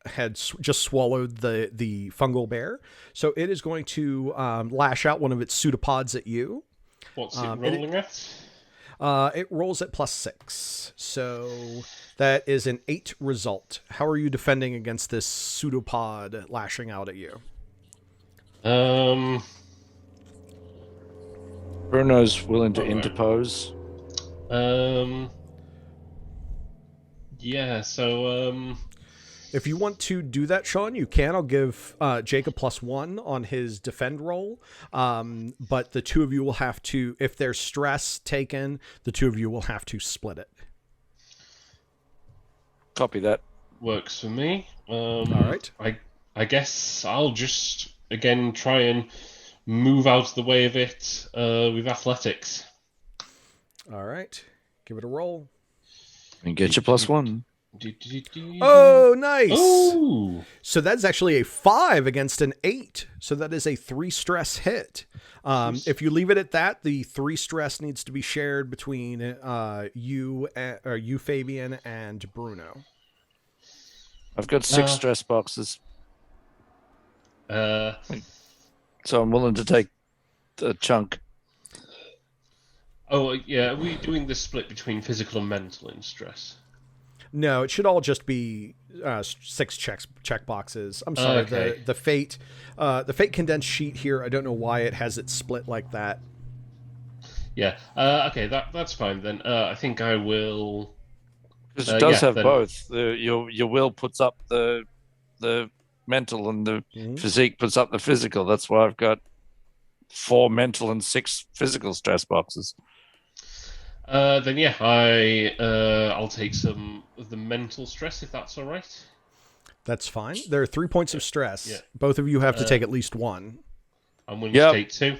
had just swallowed the fungal bear. So it is going to lash out one of its pseudopods at you. What's it rolling at? It rolls at +6. So that is an 8 result. How are you defending against this pseudopod lashing out at you? Bruno's willing to interpose. Yeah. So If you want to do that, Sean, you can. I'll give Jacob +1 on his defend roll. But the two of you will have to, if there's stress taken, the two of you will have to split it. Copy that. works for me. All right. I guess I'll just again try and move out of the way of it with athletics. All right. Give it a roll. And get your +1. Oh, nice. Oh, So that's actually a 5 against an 8. So that is a 3 stress hit. If you leave it at that, the 3 stress needs to be shared between you, Fabian, and Bruno. I've got 6 stress boxes, uh, so I'm willing to take a chunk. oh yeah. Are we doing this split between physical and mental in stress? No, it should all just be 6 check boxes. I'm sorry. Okay. The fate condensed sheet here. I don't know why it has it split like that. Yeah. Okay. That's fine then. I think I will. Because it does have then- both. Your will puts up the mental, and the physique puts up the physical. That's why I've got 4 mental and 6 physical stress boxes. Then yeah, I'll take some of the mental stress if that's all right. That's fine. There are 3 points of stress. Yeah. Both of you have to take at least 1. I'm willing Yep. to take 2,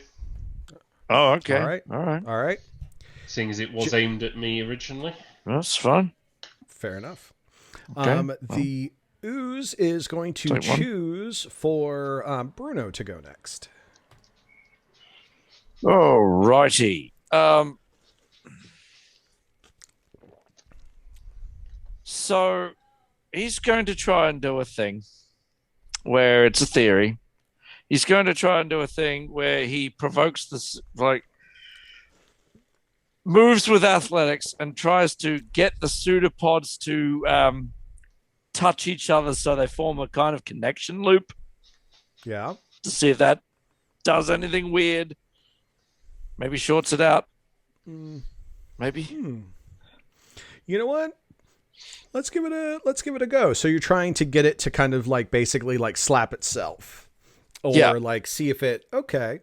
Oh, okay. All right. All right. seeing as it was aimed at me originally. That's fine. Fair enough. Okay. The ooze is going to Take 1. choose for Bruno to go next. All righty. So he's going to try and do a thing where it's a theory. He's going to try and do a thing where he provokes this, like, moves with athletics and tries to get the pseudopods to touch each other so they form a kind of connection loop Yeah. to see if that does anything weird. Maybe shorts it out. Maybe. You know what? Let's give it a go. So you're trying to get it to kind of like basically like slap itself, or Yeah. like see if it. Okay.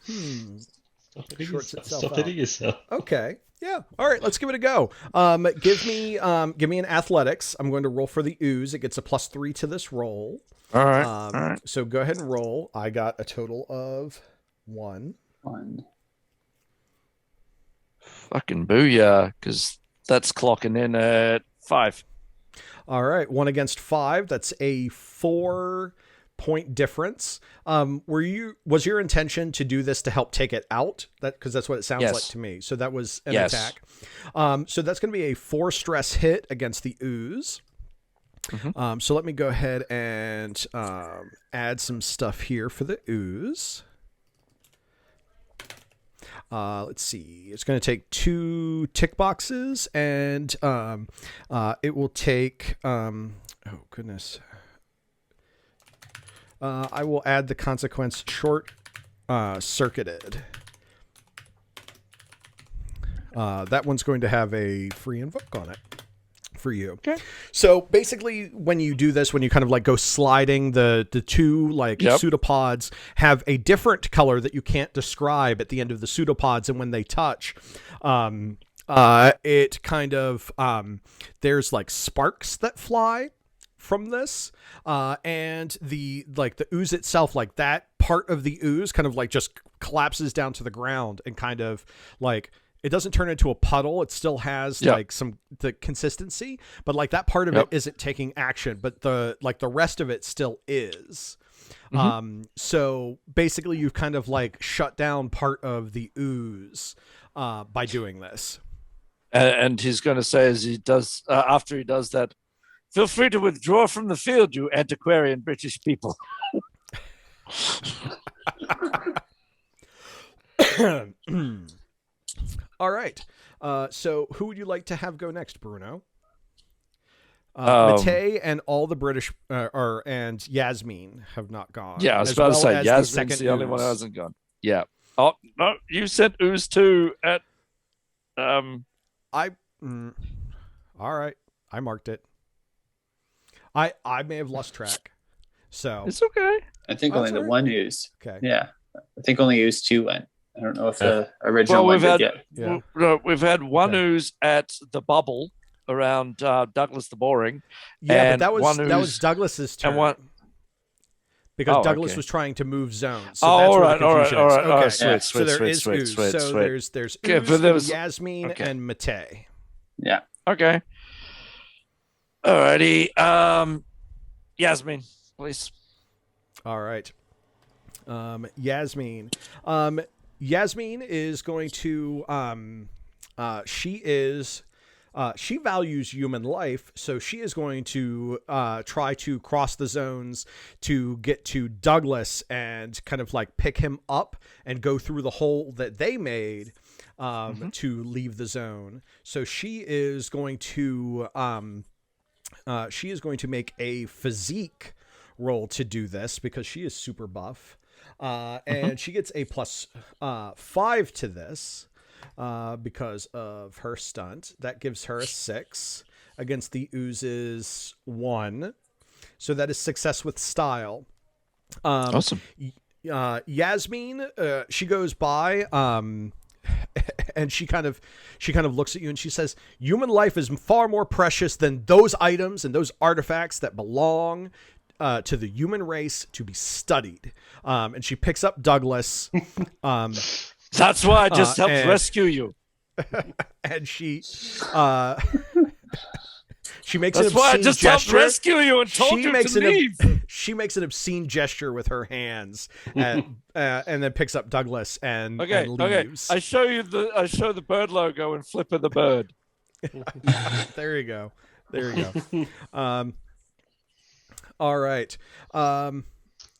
Stop hitting Shorts yourself. itself Stop out. hitting yourself. Okay. Yeah. All right. Let's give it a go. Give me an athletics. I'm going to roll for the ooze. It gets a +3 to this roll. All right. All right. So go ahead and roll. I got a total of 1. 1. Fucking booyah, because that's clocking in at 5. All right. 1 against 5. That's a 4-point difference. Was your intention to do this to help take it out? Because that's what it sounds Yes. like to me. So that was an Yes. attack. So that's going to be a 4 stress hit against the ooze. So let me go ahead and add some stuff here for the ooze. Let's see. It's going to take 2 tick boxes, and it will take. Oh goodness. I will add the consequence short circuited. That one's going to have a free invoke on it for you. Okay. So basically, when you do this, when you kind of like go sliding, the two like pseudopods have a different color that you can't describe at the end of the pseudopods, and when they touch, it kind of there's like sparks that fly from this, and the ooze itself, like that part of the ooze kind of like just collapses down to the ground and kind of like. It doesn't turn into a puddle. It still has like the consistency, but like that part of it isn't taking action, but the rest of it still is. So basically you've kind of like shut down part of the ooze by doing this. And he's going to say, as he does, after he does that, feel free to withdraw from the field, you antiquarian British people. All right. So who would you like to have go next, Bruno? Matei and all the British and Yasmin have not gone. Yeah, I was as about to well say as Yasmin's the only one who ooze. hasn't gone. Yeah. Oh no, you sent ooze too at All right. I marked it. I may have lost track. So It's okay. I think only the one ooze. Okay. Yeah. I think only ooze 2 went. I don't know if the original Well, one did yet. Yeah. we've had one ooze at the bubble around Douglas the Boring. Yeah, and but one that was ooze- Douglas's turn. And one. Because Oh, Douglas okay. was trying to move zones. So Oh, that's all where right, the all right, confusion all is. right, all Okay. right. Sweet, So there is sweet, ooze. sweet, So sweet. there's Okay, ooze, but there was- Yasmin, okay. and Mate. Yeah. Okay. Alrighty. Yasmin, please. All right. Yasmin. Yasmin is going to she values human life, so she is going to try to cross the zones to get to Douglas and kind of like pick him up and go through the hole that they made to leave the zone. So she is going to make a physique roll to do this because she is super buff. And she gets a +5 to this because of her stunt. That gives her a 6 against the ooze's 1. So that is success with style. Awesome. Yasmin, she goes by and she kind of looks at you and she says, human life is far more precious than those items and those artifacts that belong to the human race to be studied. And she picks up Douglas. That's why I just helped rescue you. And she makes That's an why I obscene just gesture. helped rescue you and told you to leave. She makes an obscene gesture with her hands and then picks up Douglas and leaves. I show the bird logo and flip of the bird. There you go. All right.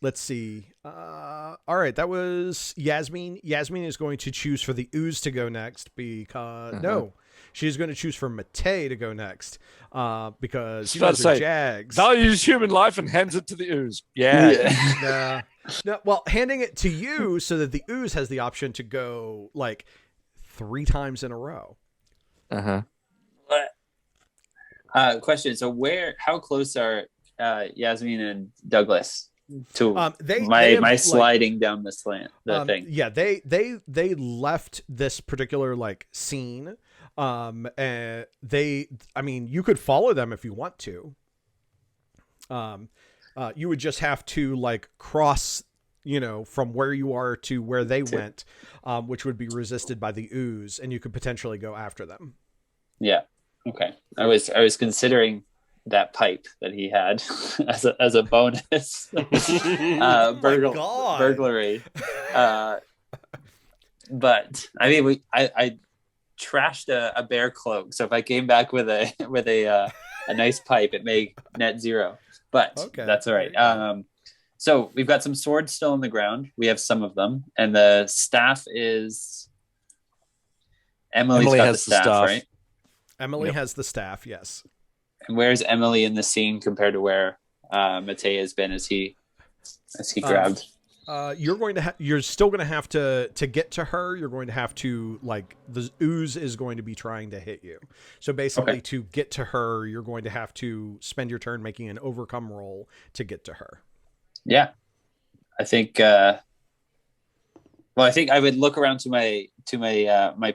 Let's see. All right. That was Yasmin. Yasmin is going to choose for the ooze to go next because no, she's going to choose for Mate to go next because you guys are Jags. Values human life and hands it to the ooze. Yeah. No, well, handing it to you so that the ooze has the option to go like 3 times in a row. Question. So how close are Yasmin and Douglas to my sliding down the slant, the thing? Yeah, they left this particular like scene. And you could follow them if you want to. You would just have to like cross, from where you are to where they went, which would be resisted by the ooze, and you could potentially go after them. Yeah. Okay. I was considering that pipe that he had as a bonus burglary. But I mean, I trashed a bear cloak, so if I came back with a nice pipe, it may net 0. But that's all right. So we've got some swords still on the ground. We have some of them, and the staff is Emily has the staff, right? Emily has the staff, yes. And where's Emily in the scene compared to where Mate has been as he grabbed? You're still going to have to get to her. You're going to have to the ooze is going to be trying to hit you. So basically to get to her, you're going to have to spend your turn making an overcome roll to get to her. Yeah. I think I think I would look around to my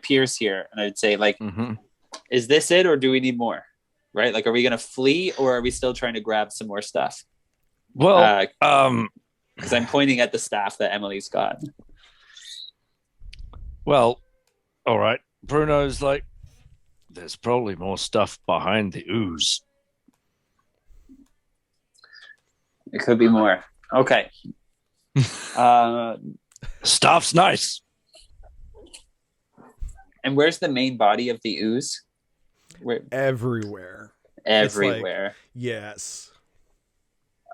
peers here and I'd say is this it or do we need more? Right? Like, are we going to flee or are we still trying to grab some more stuff? Well, because I'm pointing at the staff that Emily's got. Well, all right. Bruno's like, there's probably more stuff behind the ooze. It could be more. Okay. Stuff's nice. And where's the main body of the ooze? Everywhere. Yes.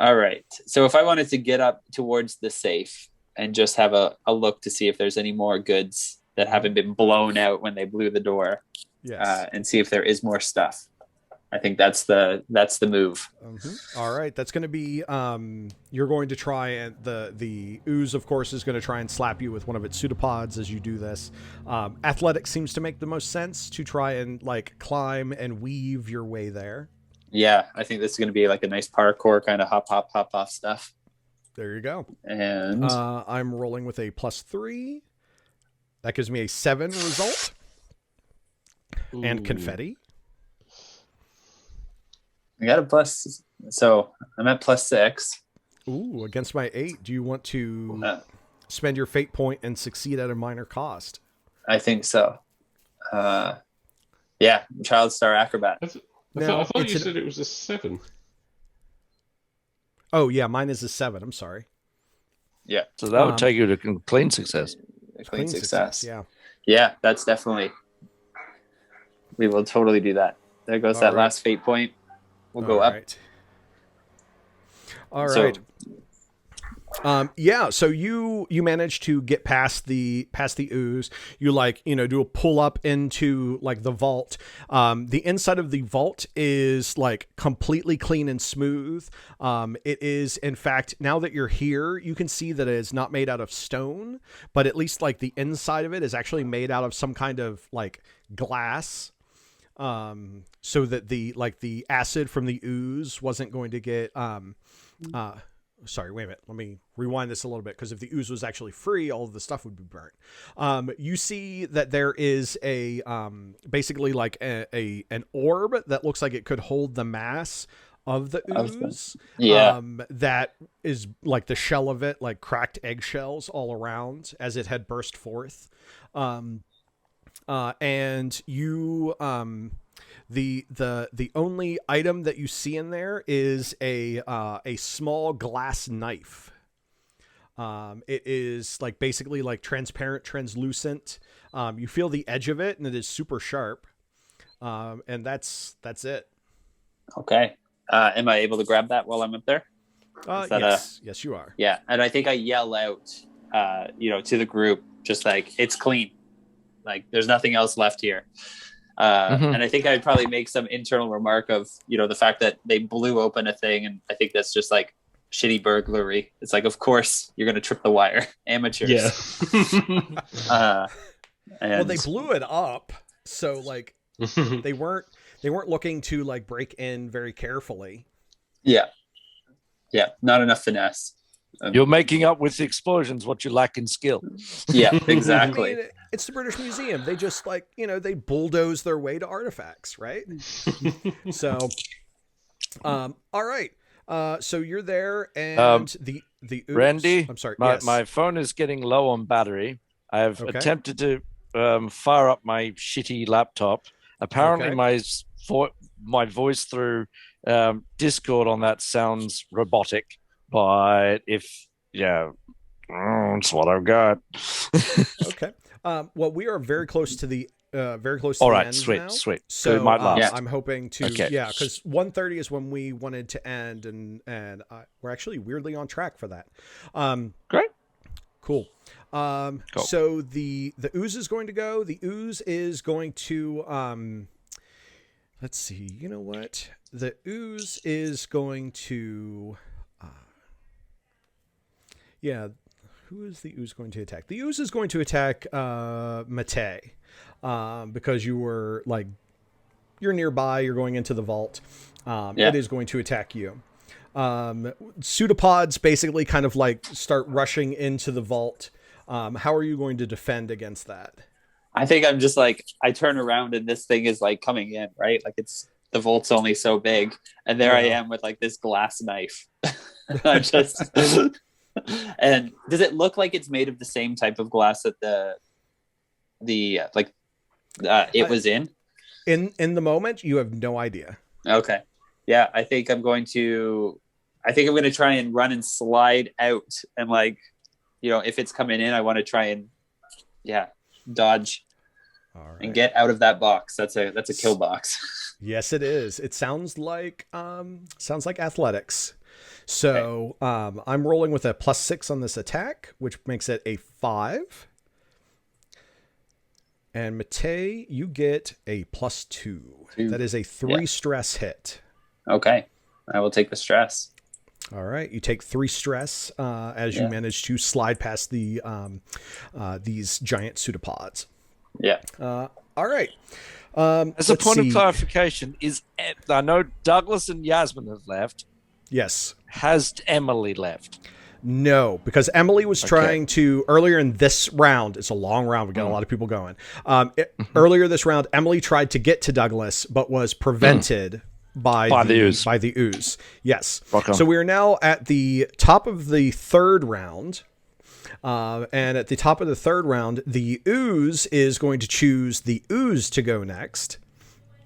All right. So if I wanted to get up towards the safe and just have a look to see if there's any more goods that haven't been blown out when they blew the door, yes, and see if there is more stuff. I think that's the move. All right, that's going to be you're going to try, and the ooze, of course, is going to try and slap you with one of its pseudopods as you do this. Athletics seems to make the most sense to try and like climb and weave your way there. Yeah, I think this is going to be like a nice parkour kind of hop off stuff. There you go. And I'm rolling with a +3. That gives me a 7 result. Ooh. And confetti. I got a plus, so I'm at +6. Ooh, against my 8. Do you want to spend your fate point and succeed at a minor cost? I think so. Yeah, Child Star Acrobat. I thought you said it was a 7. Oh, yeah, mine is a 7. I'm sorry. Yeah. So that would take you to clean success. Clean success. Yeah. Yeah, that's definitely. We will totally do that. There goes that last fate point. We'll go up. All right. Yeah, so you managed to get past the ooze. You do a pull up into like the vault. The inside of the vault is like completely clean and smooth. It is, in fact, now that you're here, you can see that it is not made out of stone, but at least like the inside of it is actually made out of some kind of like glass. So that the acid from the ooze wasn't going to get sorry, wait a minute. Let me rewind this a little bit, because if the ooze was actually free, all of the stuff would be burnt. You see that there is a basically like an orb that looks like it could hold the mass of the ooze. Yeah. That is like the shell of it, like cracked eggshells all around as it had burst forth. And you the only item that you see in there is a small glass knife. It is like basically like transparent, translucent. You feel the edge of it, and it is super sharp. And that's it. Okay. Am I able to grab that while I'm up there? Yes, you are. Yeah, and I think I yell out, to the group, just like, it's clean. Like, there's nothing else left here. And I think I'd probably make some internal remark of, the fact that they blew open a thing. And I think that's just like shitty burglary. It's like, of course you're going to trip the wire. Amateurs. Yeah. Well, they blew it up. So like they weren't looking to like break in very carefully. Yeah. Yeah. Not enough finesse. You're making up with the explosions what you lack in skill. Yeah, exactly. I mean, it's the British Museum. They just they bulldoze their way to artifacts, right? So, all right. So you're there, and the oops, Randy, I'm sorry. My phone is getting low on battery. I've attempted to fire up my shitty laptop. Apparently, my voice through Discord on that sounds robotic. But it's what I've got. Okay. Well, we are very close to the All right, end sweet, now. sweet. So it might last. I'm hoping to, because 1:30 is when we wanted to end, and we're actually weirdly on track for that. Great. Cool. So the ooze is going to go. The ooze is going to let's see. You know what? The ooze is going to. Yeah, who is the ooze going to attack? The ooze is going to attack Mate, because you were like, you're nearby, you're going into the vault. It is going to attack you. Pseudopods basically kind of like start rushing into the vault. How are you going to defend against that? I think I'm just like, I turn around and this thing is like coming in, right? Like the vault's only so big. And there I am with like this glass knife. I'm just... And does it look like it's made of the same type of glass that it was in? In the moment, you have no idea. Okay. Yeah, I think I'm going to try and run and slide out, and like, if it's coming in, I want to try and dodge and get out of that box. That's a kill box. Yes, it is. It sounds like athletics. So I'm rolling with a +6 on this attack, which makes it a 5. And Matei, you get a +2. Two. That is a 3 stress hit. Okay. I will take the stress. All right, you take 3 stress as you manage to slide past the these giant pseudopods. Yeah. All right. As a point of clarification, I know Douglas and Yasmin have left. Yes. Has Emily left? No, because Emily was trying to earlier in this round. It's a long round. We got a lot of people going. Earlier this round, Emily tried to get to Douglas, but was prevented by the ooze. Yes. So we are now at the top of the 3rd round. And at the top of the 3rd round, the ooze is going to choose the ooze to go next.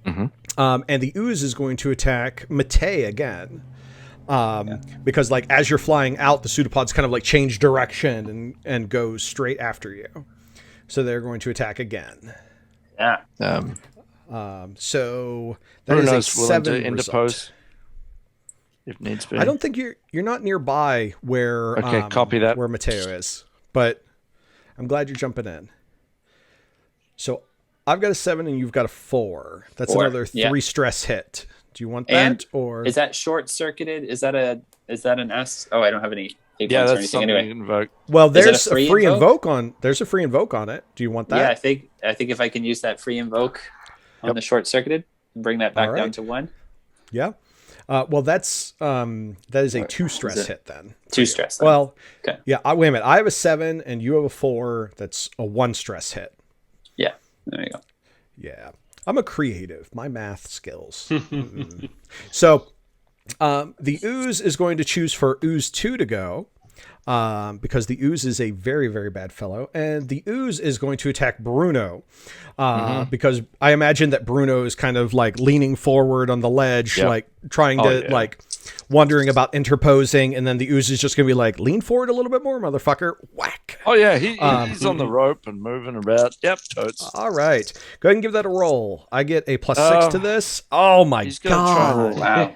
And the ooze is going to attack Matei again. Because like as you're flying out, the pseudopods kind of like change direction and go straight after you. So they're going to attack again. Yeah. So that is a 7 result. If needs be. I don't think you're not nearby where copy that. where Mateo is, but I'm glad you're jumping in. So I've got a 7 and you've got a 4. That's another 3 stress hit. Do you want that or is that short circuited? Is that an S? Oh, I don't have any points that's or anything anyway. Invoke. Well, there's a free invoke on. There's a free invoke on it. Do you want that? Yeah, I think if I can use that free invoke on the short circuited and bring that back down to 1. Yeah. Well, that is a 2 stress hit then. 2 stress. Then. Well, okay. Yeah. Wait a minute. I have a 7 and you have a 4. That's a 1 stress hit. Yeah. There you go. Yeah. I'm a creative. My math skills. So, the ooze is going to choose for ooze 2 to go. Because the ooze is a very, very bad fellow. And the ooze is going to attack Bruno. Because I imagine that Bruno is kind of like leaning forward on the ledge, like trying to like wondering about interposing. And then the ooze is just going to be like, lean forward a little bit more, motherfucker. Whack. Oh, yeah. He's on the rope and moving about. Yep, totes. All right. Go ahead and give that a roll. I get a +6 to this. Oh, my God. Wow.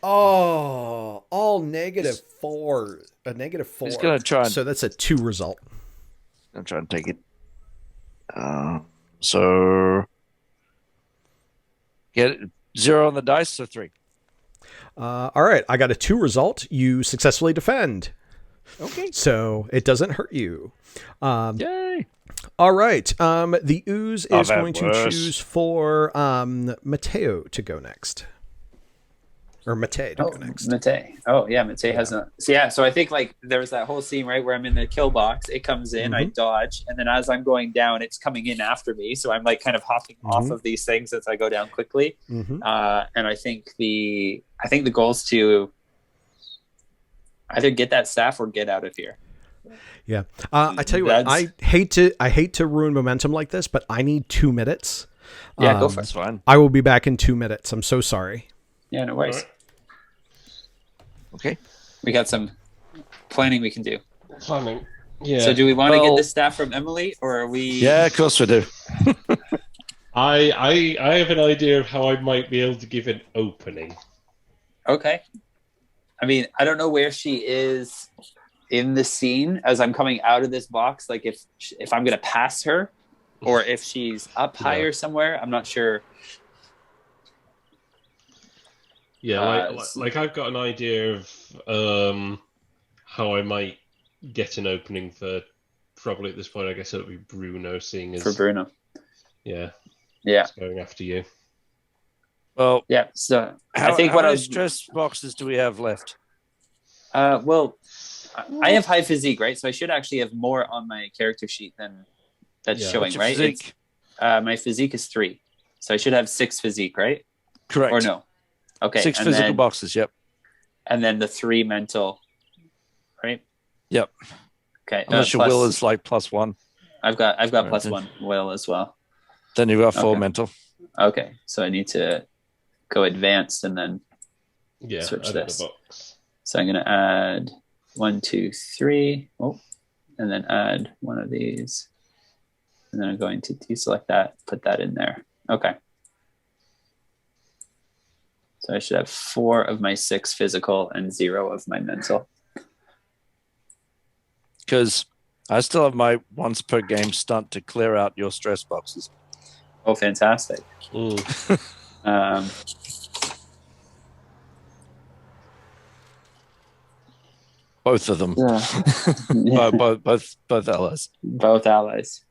Oh, all -4. A -4. He's going to try. So that's a 2 result. I'm trying to take it. So get 0 on the dice, so 3. All right. I got a 2 result. You successfully defend. Okay. So it doesn't hurt you. Yay. All right. The ooze is going to choose for Mateo to go next. Or Matei to go next. Matei. Oh, yeah. Matei has a... So I think like there was that whole scene, right, where I'm in the kill box. It comes in, I dodge, and then as I'm going down, it's coming in after me. So I'm like kind of hopping off of these things as I go down quickly. And I think the goal is to either get that staff or get out of here. Yeah. I tell you what, I hate to ruin momentum like this, but I need 2 minutes. Yeah, go for it. That's fine. I will be back in 2 minutes. I'm so sorry. Yeah, no worries. Okay. We got some planning we can do. Planning. Yeah. So do we want to get this staff from Emily or are we... Yeah, of course we do. I have an idea of how I might be able to give an opening. Okay. I mean, I don't know where she is in the scene as I'm coming out of this box. Like if I'm going to pass her or if she's up higher somewhere, I'm not sure. Yeah, like I've got an idea of how I might get an opening for probably at this point. I guess it'll be Bruno seeing as For Bruno. Yeah. Yeah. Going after you. Well, yeah. So I think how many stress boxes do we have left? Well, I have high physique, right? So I should actually have more on my character sheet than that's showing, right? Physique? My physique is 3, so I should have 6 physique, right? Correct. Or no? Okay. 6 physical boxes. Yep. And then the 3 mental, right? Yep. Okay. Unless your will is like +1. I've got +1 will as well. Then you've got 4 mental. Okay, so I need to go advanced and then switch this. So I'm going to add 1, 2, 3. Oh, and then add one of these. And then I'm going to deselect that, put that in there. Okay. So I should have 4 of my 6 physical and 0 of my mental. Because I still have my once per game stunt to clear out your stress boxes. Oh, fantastic. Both of them. Yeah. Both allies. Both allies.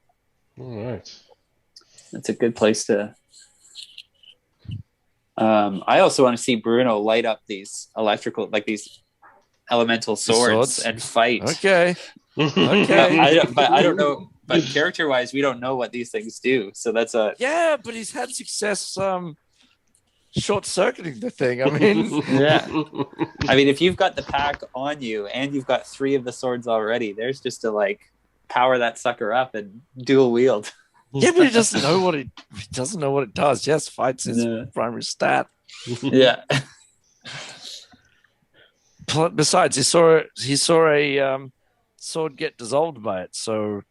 All right. That's a good place to. I also want to see Bruno light up these electrical, like these elemental swords and fight. Okay. Okay. But I don't know. But character-wise, we don't know what these things do. So that's a Yeah, but he's had success short-circuiting the thing. I mean, yeah. I mean, if you've got the pack on you and you've got 3 of the swords already, there's just to like power that sucker up and dual wield. yeah, but he doesn't know what it does. Yes, fights his primary stat. Yeah. Besides, he saw a sword get dissolved by it, so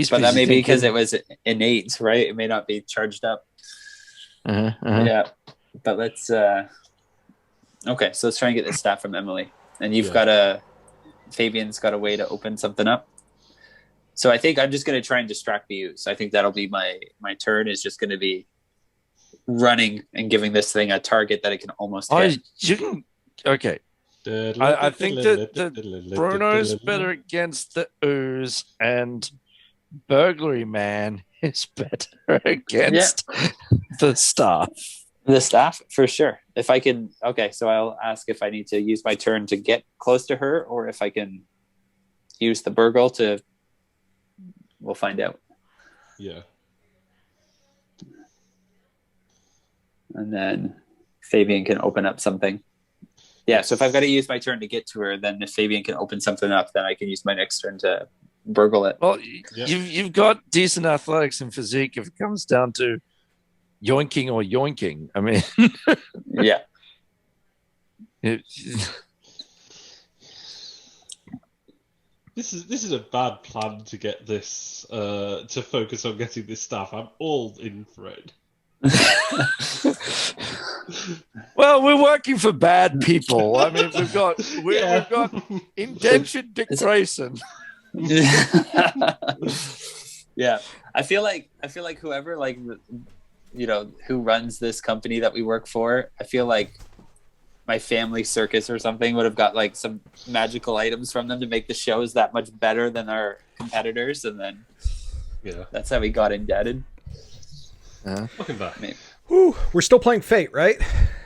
but that may be because it was innate, right? It may not be charged up. Yeah, but let's okay, so let's try and get this staff from Emily, and you've got Fabian's got a way to open something up. So I think I'm just going to try and distract the ooze. I think that'll be my turn, is just going to be running and giving this thing a target that it can almost hit. You can, okay. I think that Bruno's better against the ooze, and Burglary Man is better against the staff. The staff, for sure. If I can, okay, so I'll ask if I need to use my turn to get close to her, or if I can use the burgle to. We'll find out. Yeah. And then Fabian can open up something. Yeah, so if I've got to use my turn to get to her, then if Fabian can open something up, then I can use my next turn to burgle it. Well, you've got decent athletics and physique if it comes down to yoinking or yoinking. I mean, yeah. This is a bad plan to get this to focus on getting this staff. I'm all in for it. Well, we're working for bad people. I mean, we've got indentured Dick Grayson. Yeah, I feel like whoever who runs this company that we work for, I feel like my family circus or something would have got like some magical items from them to make the shows that much better than our competitors, and then that's how we got indebted. Looking back. Whew, we're still playing Fate, right?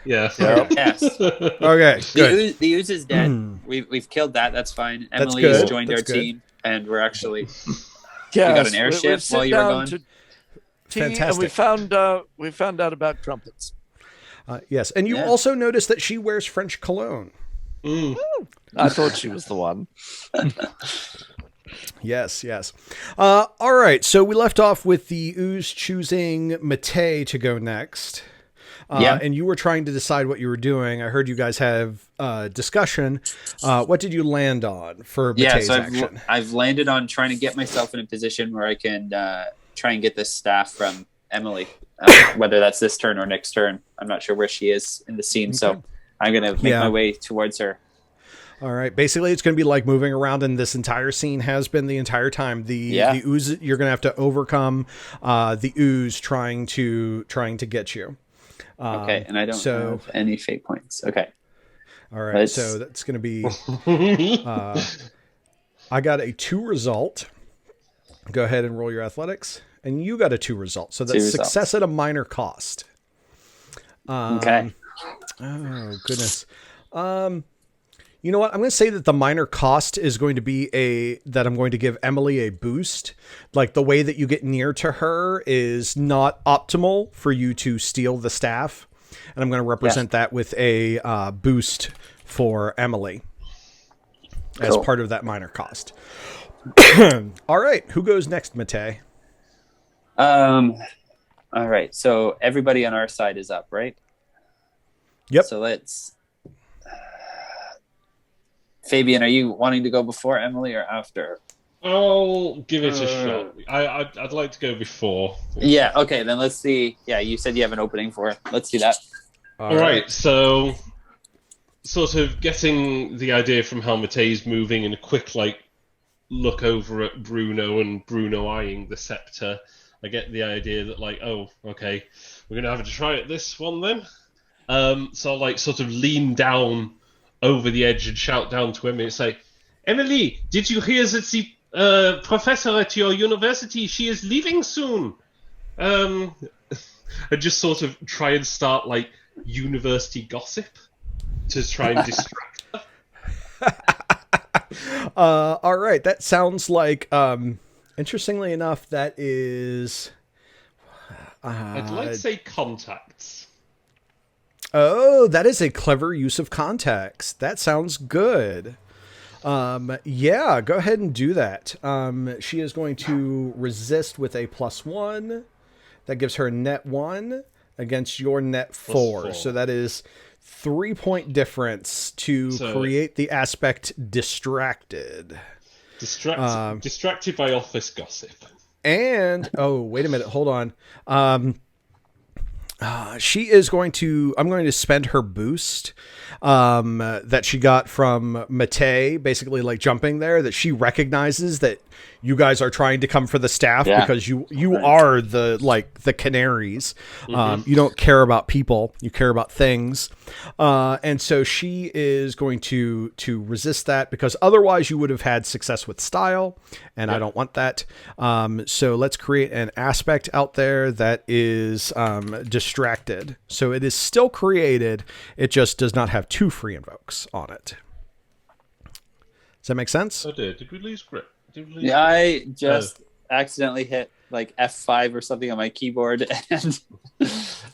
Yeah. Yes. Okay. Good. The ooze is dead. We've killed that. That's fine. Emily's joined our team, and we're actually we got an airship while you were gone. Fantastic. And we found out about crumpets. Yes, and you also noticed that she wears French cologne. I thought she was the one. Yes. All right, so we left off with the ooze choosing Matei to go next. And you were trying to decide what you were doing. I heard you guys have discussion. What did you land on for Matei's action? I've landed on trying to get myself in a position where I can try and get this staff from Emily. Whether that's this turn or next turn, I'm not sure where she is in the scene. Okay. So I'm going to make my way towards her. All right. Basically, it's going to be like moving around, and this entire scene has been the entire time. The ooze, you're going to have to overcome the ooze trying to get you. Okay, and I don't have any fate points. Okay. All right. So that's going to be. I got a 2 result. Go ahead and roll your athletics. And you got a 2 result. So that's success at a minor cost. Okay. Oh, goodness. You know what? I'm going to say that the minor cost is going to be that I'm going to give Emily a boost. Like the way that you get near to her is not optimal for you to steal the staff. And I'm going to represent that with a boost for Emily as part of that minor cost. All right. Who goes next, Matei? All right. So everybody on our side is up, right? Yep. So let's. Fabian, are you wanting to go before Emily or after? I'll give it a shot. I'd like to go before. Yeah. Okay. Then let's see. Yeah, you said you have an opening for it. Let's do that. All right. So, sort of getting the idea from how Matei's moving in a quick, look over at Bruno and Bruno eyeing the scepter, I get the idea that like, oh, okay, we're gonna have to try it this one then. So I'll like sort of lean down over the edge and shout down to him and say, Emily, did you hear that the professor at your university, she is leaving soon? And just sort of try and start like university gossip to try and distract her. All right, that sounds like interestingly enough, that is I'd like to say contacts. Oh, that is a clever use of context. That sounds good. Yeah, go ahead and do that. She is going to resist with a +1. That gives her a net 1 against your net 4. So that is 3-point difference to create the aspect distracted. Distracted by office gossip. And, oh, wait a minute. Hold on. She is going to, I'm going to spend her boost that she got from Matei, basically like jumping there, that she recognizes that you guys are trying to come for the staff because you are the canaries. You don't care about people, you care about things. And so she is going to resist that because otherwise you would have had success with style, and I don't want that. So let's create an aspect out there that is distracted. So it is still created, it just does not have 2 free invokes on it. Does that make sense? Oh dear, did we lose grip? Yeah, I just accidentally hit like F5 or something on my keyboard and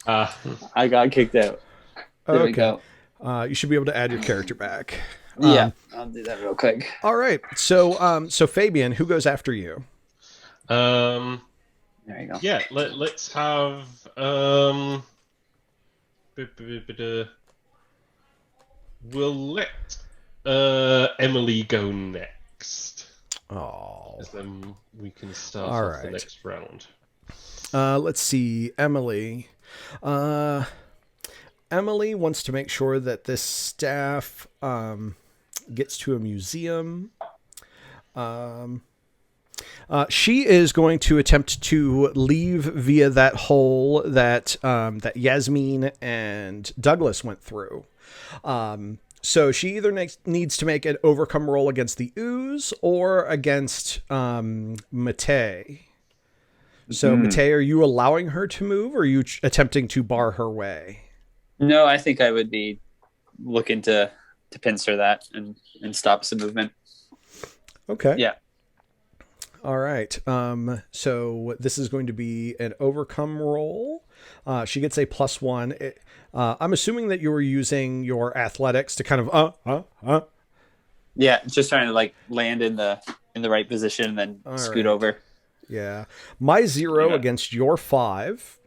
I got kicked out. There we go. You should be able to add your character back. Yeah, I'll do that real quick. All right. So Fabian, who goes after you? There you go. Yeah, let's have we'll let Emily go next. Oh. Then we can start off the next round. Let's see. Emily. Emily wants to make sure that this staff gets to a museum. She is going to attempt to leave via that hole that that Yasmin and Douglas went through. So she either needs to make an overcome roll against the ooze or against Matei. So Matei, are you allowing her to move, or are you attempting to bar her way? No, I think I would be looking to pincer that and stop some movement. Okay. Yeah. All right. So this is going to be an overcome roll. She gets a +1. I'm assuming that you were using your athletics to kind of Yeah, just trying to like land in the right position and then scoot over. Yeah. My 0 against your 5.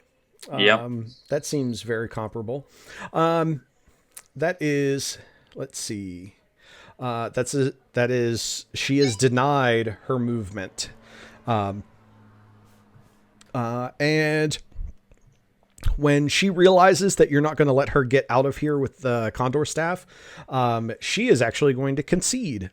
Yep. That seems very comparable. That is, let's see. That is she is denied her movement. And when she realizes that you're not going to let her get out of here with the Condor staff, she is actually going to concede.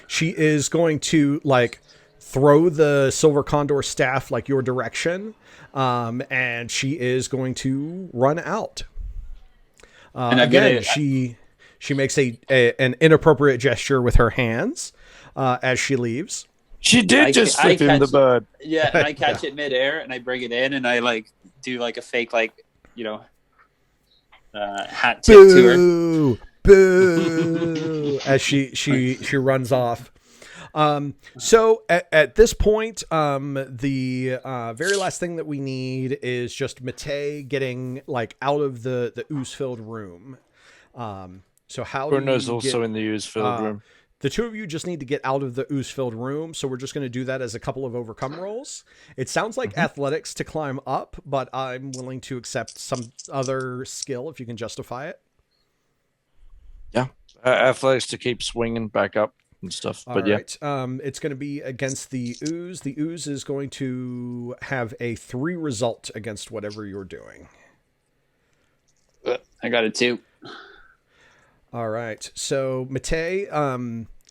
She is going to like throw the Silver Condor staff like your direction, and she is going to run out. And again, she makes an inappropriate gesture with her hands as she leaves. She did just flip him the bird. Yeah, and I catch it midair and I bring it in and I like do like a fake hat tip to her. Boo! As she runs off. So at this point, the very last thing that we need is just Matei getting like out of the ooze-filled room. So how Bruno's also in the ooze-filled room. The two of you just need to get out of the ooze-filled room, so we're just going to do that as a couple of overcome rolls. It sounds like athletics to climb up, but I'm willing to accept some other skill if you can justify it. Yeah, athletics to keep swinging back up and stuff. But yeah, it's going to be against the ooze. The ooze is going to have a 3 result against whatever you're doing. I got a 2. All right. So Matei,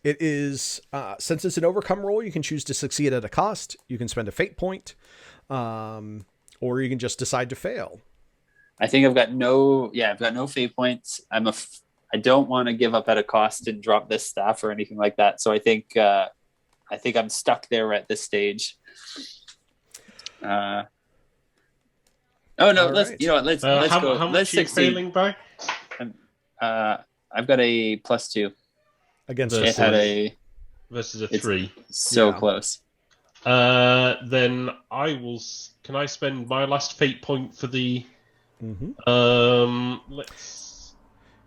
It is, since it's an overcome roll, you can choose to succeed at a cost. You can spend a fate point, or you can just decide to fail. I think I've got no fate points. I don't want to give up at a cost and drop this staff or anything like that. So I think I'm stuck there at this stage. Oh no, let's right. you know what, let's how, go. How much Let's are you succeed. failing by? I've got a +2. Against Versus- It had a Versus a It's- 3. so Yeah. close. Then I will. Can I spend my last fate point for the? Let's.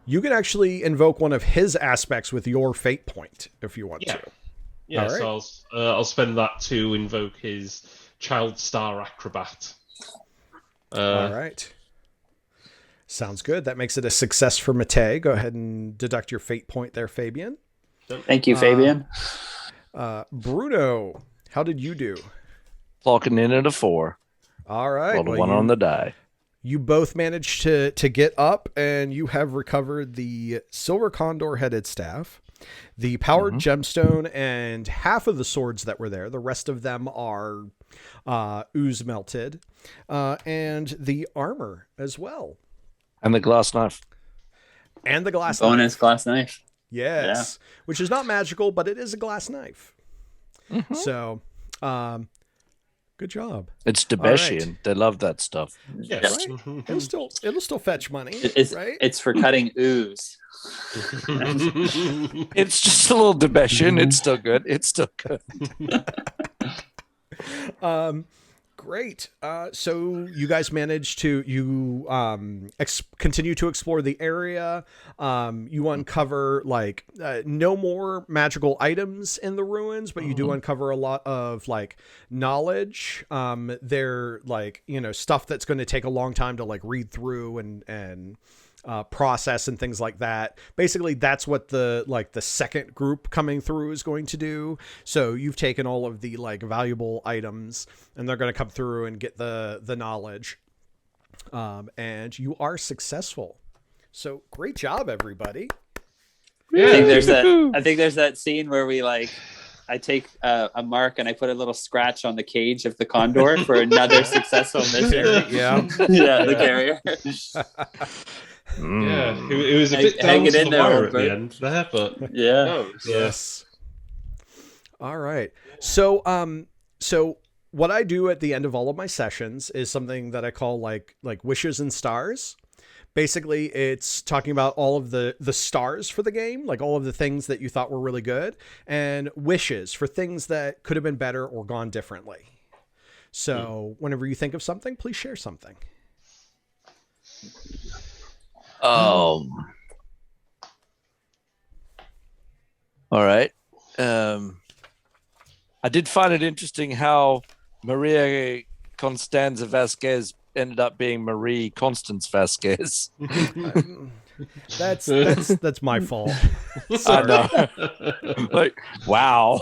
You can actually invoke one of his aspects with your fate point if you want Yeah. to. Yeah, All right. so I'll spend that to invoke his Child Star Acrobat. All right. Sounds good. That makes it a success for Matei. Go ahead and deduct your fate point there, Fabian. Thank you, Fabian. Bruno, how did you do? Clocking in at a 4. All right. Rolled a well, 1 on the die. You both managed to get up, and you have recovered the silver condor headed staff, the powered gemstone, and half of the swords that were there. The rest of them are ooze melted, and the armor as well, And the glass knife. and the glass Bonus knife. glass knife. Yes, which is not magical, but it is a glass knife. So, good job. It's right. Debeshian. They love that stuff. Yes. It'll still fetch money, It's right? it's for cutting ooze. It's just a little Debeshian. It's still good. It's still good. Great. So you guys managed to continue to explore the area. You uncover like no more magical items in the ruins, but you do uncover a lot of like knowledge. They're like, stuff that's going to take a long time to like read through and process and things like that. Basically, that's what the second group coming through is going to do. So you've taken all of the like valuable items, and they're going to come through and get the knowledge. And you are successful. So great job, everybody. I think there's that scene where we like, I take a mark and I put a little scratch on the cage of the condor for another successful mission. Yeah. The carrier. Yeah, it was a bit Hang down it to in the there, wire at Bert. the end there, but Yeah. no, Yes. All right. So what I do at the end of all of my sessions is something that I call like wishes and stars. Basically, it's talking about all of the stars for the game, like all of the things that you thought were really good, and wishes for things that could have been better or gone differently. So whenever you think of something, please share something. All right. I did find it interesting how Maria Constanza Vasquez ended up being Marie Constance Vasquez. That's my fault. I know. Like, wow.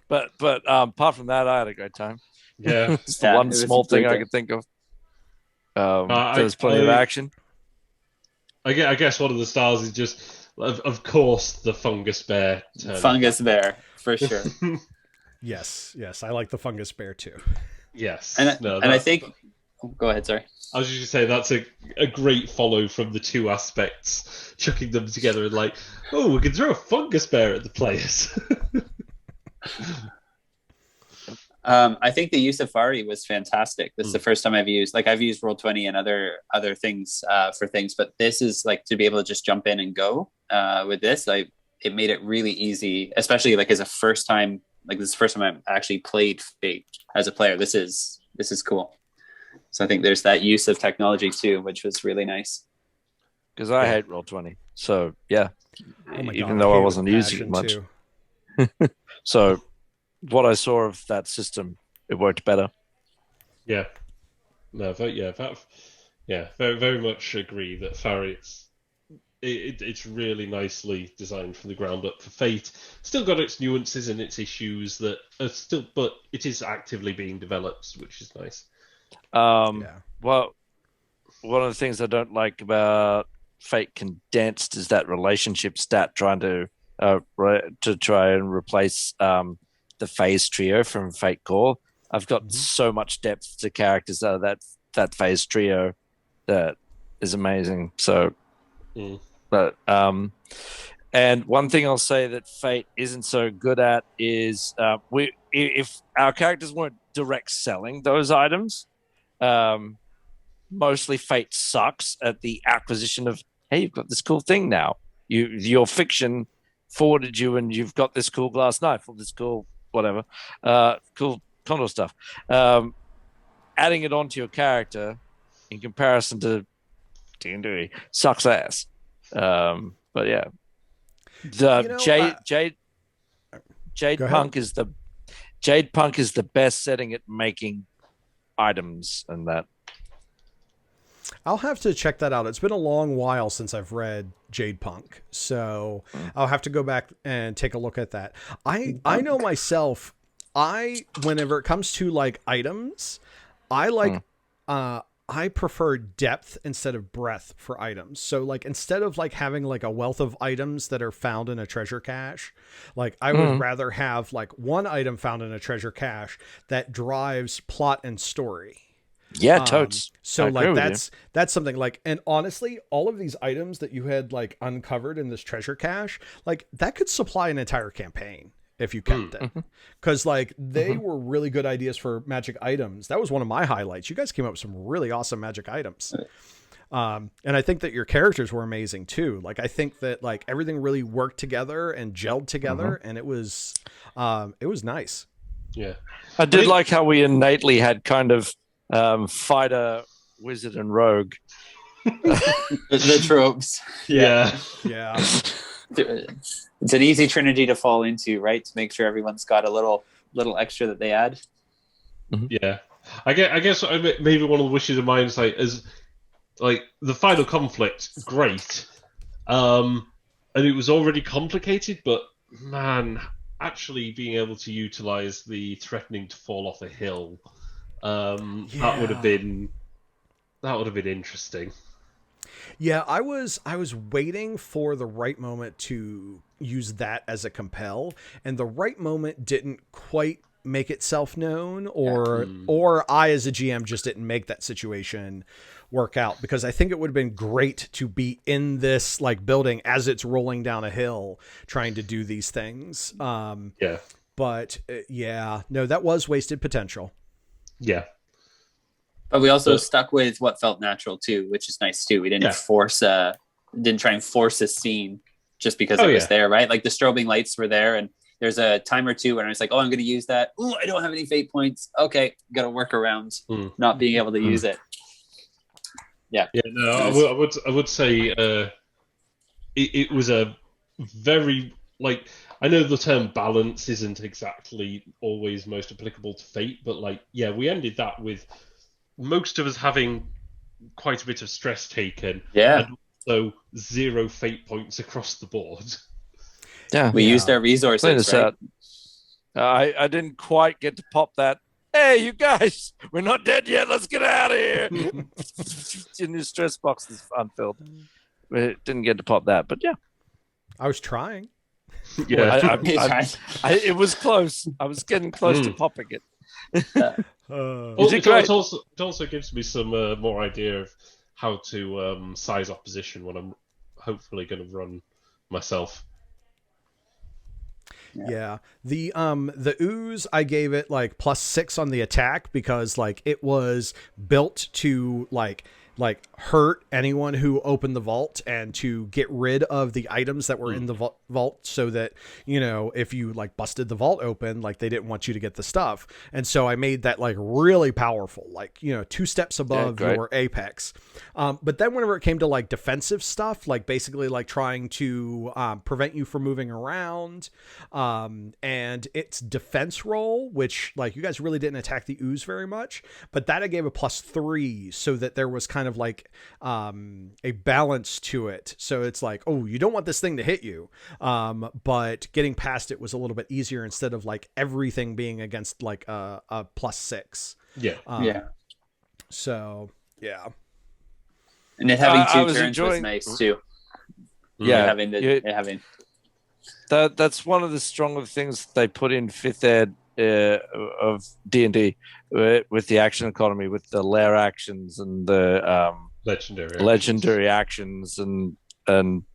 But apart from that, I had a great time. yeah. It's the Yeah, one it was small a great thing I day. could think of. I- There was plenty of I- action. I guess one of the stars is just, of course, the fungus bear. Fungus bear, for sure. Yes, I like the fungus bear too. Yes. And I that's- think... Go ahead, sorry. I was just going to say that's a great follow from the two aspects, chucking them together and like, oh, we can throw a fungus bear at the players. I think the use of Fari was fantastic. This is the first time I've used Roll20 and other things for things, but this is like to be able to just jump in and go with this. It made it really easy, especially like as a first time. Like this is the first time I've actually played Fate as a player. This is cool. So I think there's that use of technology too, which was really nice. Because I hate Roll20. So, yeah. Oh my Even God, though I hate wasn't with using it passion, much. too. So, what I saw of that system, it worked better. Yeah. No, but very, very much agree that Fari, it's really nicely designed from the ground up for Fate. Still got its nuances and its issues that are still, but it is actively being developed, which is nice. Yeah. Well, one of the things I don't like about Fate Condensed is that relationship stat trying to right, to try and replace the phase trio from Fate Core. I've got so much depth to characters out of that phase trio that is amazing. So, but and one thing I'll say that Fate isn't so good at is if our characters weren't direct selling those items, mostly Fate sucks at the acquisition of, hey, you've got this cool thing now. Your fiction forwarded you, and you've got this cool glass knife or this cool whatever, cool Condor stuff. Adding it onto your character in comparison to D&D sucks ass. But yeah, Jade Punk is the best setting at making items, and that. I'll have to check that out. It's been a long while since I've read Jade Punk, so I'll have to go back and take a look at that. I know myself, whenever it comes to like items, I like I prefer depth instead of breadth for items. So like instead of like having like a wealth of items that are found in a treasure cache, like I would rather have like one item found in a treasure cache that drives plot and story. Yeah, totes. So like that's something like, and honestly, all of these items that you had like uncovered in this treasure cache, like that could supply an entire campaign if you kept it. Cause like they were really good ideas for magic items. That was one of my highlights. You guys came up with some really awesome magic items. And I think that your characters were amazing too. Like, I think that like everything really worked together and gelled together, and it was nice. Yeah. I did like how we innately had kind of fighter, wizard, and rogue. the tropes. Yeah. It's an easy trinity to fall into, right? To make sure everyone's got a little extra that they add. Yeah, I guess maybe one of the wishes of mine is like the final conflict, great, and it was already complicated, but man, actually being able to utilize the threatening to fall off a hill, that would have been interesting. Yeah, I was waiting for the right moment to use that as a compel, and the right moment didn't quite make itself known, or I as a GM just didn't make that situation work out, because I think it would have been great to be in this like building as it's rolling down a hill trying to do these things. But no, that was wasted potential. Yeah. But we also stuck with what felt natural too, which is nice too. We didn't didn't try and force a scene just because it was there, right? Like the strobing lights were there, and there's a time or two when I was like, oh, I'm going to use that. Oh, I don't have any fate points. Okay, got to work around not being able to use it. Yeah. Yeah. No, I would say it was a very, like, I know the term balance isn't exactly always most applicable to fate, but like, yeah, we ended that with most of us having quite a bit of stress taken, and also 0 fate points across the board. Yeah, we used our resources. Right? I didn't quite get to pop that. Hey, you guys, we're not dead yet. Let's get out of here. Your new stress box is unfilled. We didn't get to pop that, but yeah, I was trying. Yeah, it was close. I was getting close to popping it. It also gives me some more idea of how to size opposition when I'm hopefully going to run myself. Yeah. The ooze, I gave it like +6 on the attack because like it was built to like hurt anyone who opened the vault and to get rid of the items that were in the vault, so that, you know, if you like busted the vault open, like they didn't want you to get the stuff. And so I made that like really powerful, like, you know, 2 steps above your apex. But then whenever it came to like defensive stuff, like basically like trying to prevent you from moving around, and its defense roll, which like you guys really didn't attack the ooze very much, but that I gave a +3 so that there was kind of like a balance to it. So it's like, oh, you don't want this thing to hit you, but getting past it was a little bit easier instead of like everything being against like a +6. So yeah, and it having 2 turns was nice too. Yeah, having That's one of the stronger things they put in fifth ed of D&D with the action economy, with the lair actions and the legendary actions and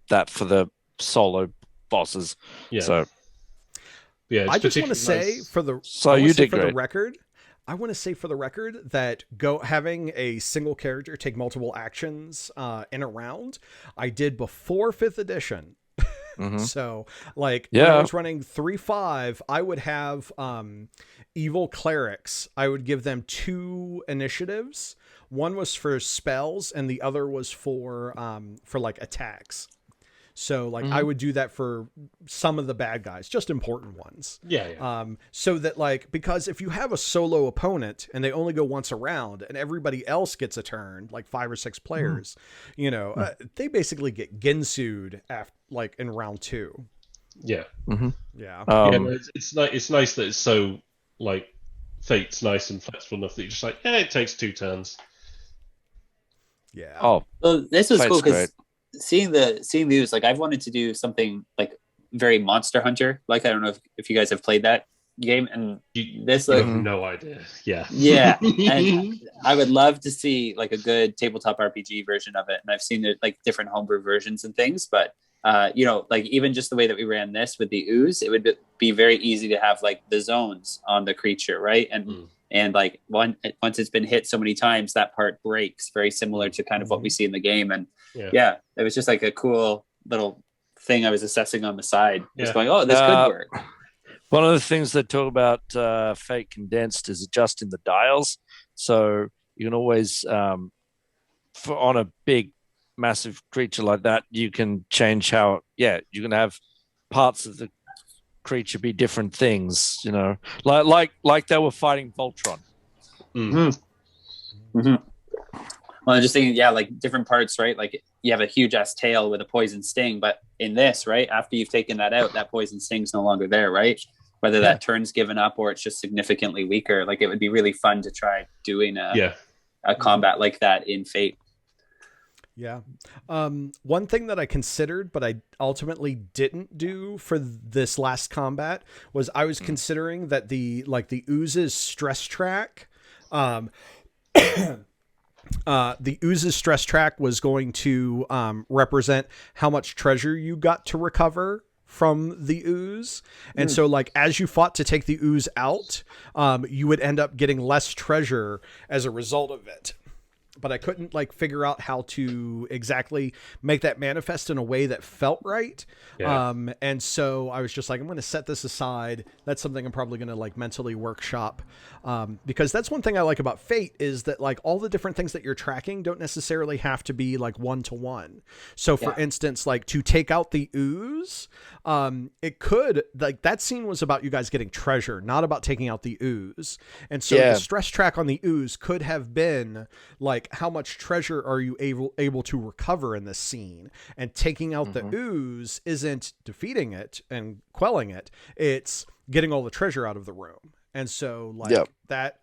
that for the solo bosses. Yeah. So yeah, I just want to say for the record, I want to say for the record that having a single character take multiple actions in a round, I did before 5th edition. Mm-hmm. So when I was running 3.5, I would have evil clerics. I would give them 2 initiatives. One was for spells and the other was for like attacks. So I would do that for some of the bad guys, just important ones. Yeah. So that because if you have a solo opponent and they only go once around and everybody else gets a turn, like 5 or 6 players, they basically get Ginsu'd after in round 2. Yeah. Mm-hmm. Yeah. It's nice that it's so Fate's nice and flexible enough that you're just it takes 2 turns. Yeah. Oh, well, this was Fate's cool because great. seeing these, I've wanted to do something very Monster Hunter. I don't know if you guys have played that game, and you have no idea. Yeah. And I would love to see a good tabletop RPG version of it. And I've seen it different homebrew versions and things, but even just the way that we ran this with the ooze, it would be very easy to have the zones on the creature, right? And once it's been hit so many times, that part breaks, very similar to kind of what we see in the game. And it was just a cool little thing I was assessing on the side, just going, oh, this could work. One of the things they talk about Fate Condensed is adjusting the dials. So you can always, on a big, massive creature like that, you can change how, you can have parts of the creature be different things, like they were fighting Voltron. Mm-hmm. Mm-hmm. Well, I'm just thinking, different parts, right? You have a huge ass tail with a poison sting, but in this, right, after you've taken that out, that poison sting's no longer there, right? Whether that turn's given up or it's just significantly weaker. It would be really fun to try doing a combat like that in Fate. Yeah. One thing that I considered, but I ultimately didn't do for this last combat was I was considering that the ooze's stress track, the ooze's stress track was going to represent how much treasure you got to recover from the ooze. And so as you fought to take the ooze out, you would end up getting less treasure as a result of it. But I couldn't figure out how to exactly make that manifest in a way that felt right. Yeah. And so I was just I'm going to set this aside. That's something I'm probably going to mentally workshop. Because that's one thing I like about Fate is that all the different things that you're tracking don't necessarily have to be 1-to-1. So for instance, to take out the ooze, it could that scene was about you guys getting treasure, not about taking out the ooze. And so the stress track on the ooze could have been how much treasure are you able to recover in this scene, and taking out the ooze isn't defeating it and quelling it. It's getting all the treasure out of the room. And so that,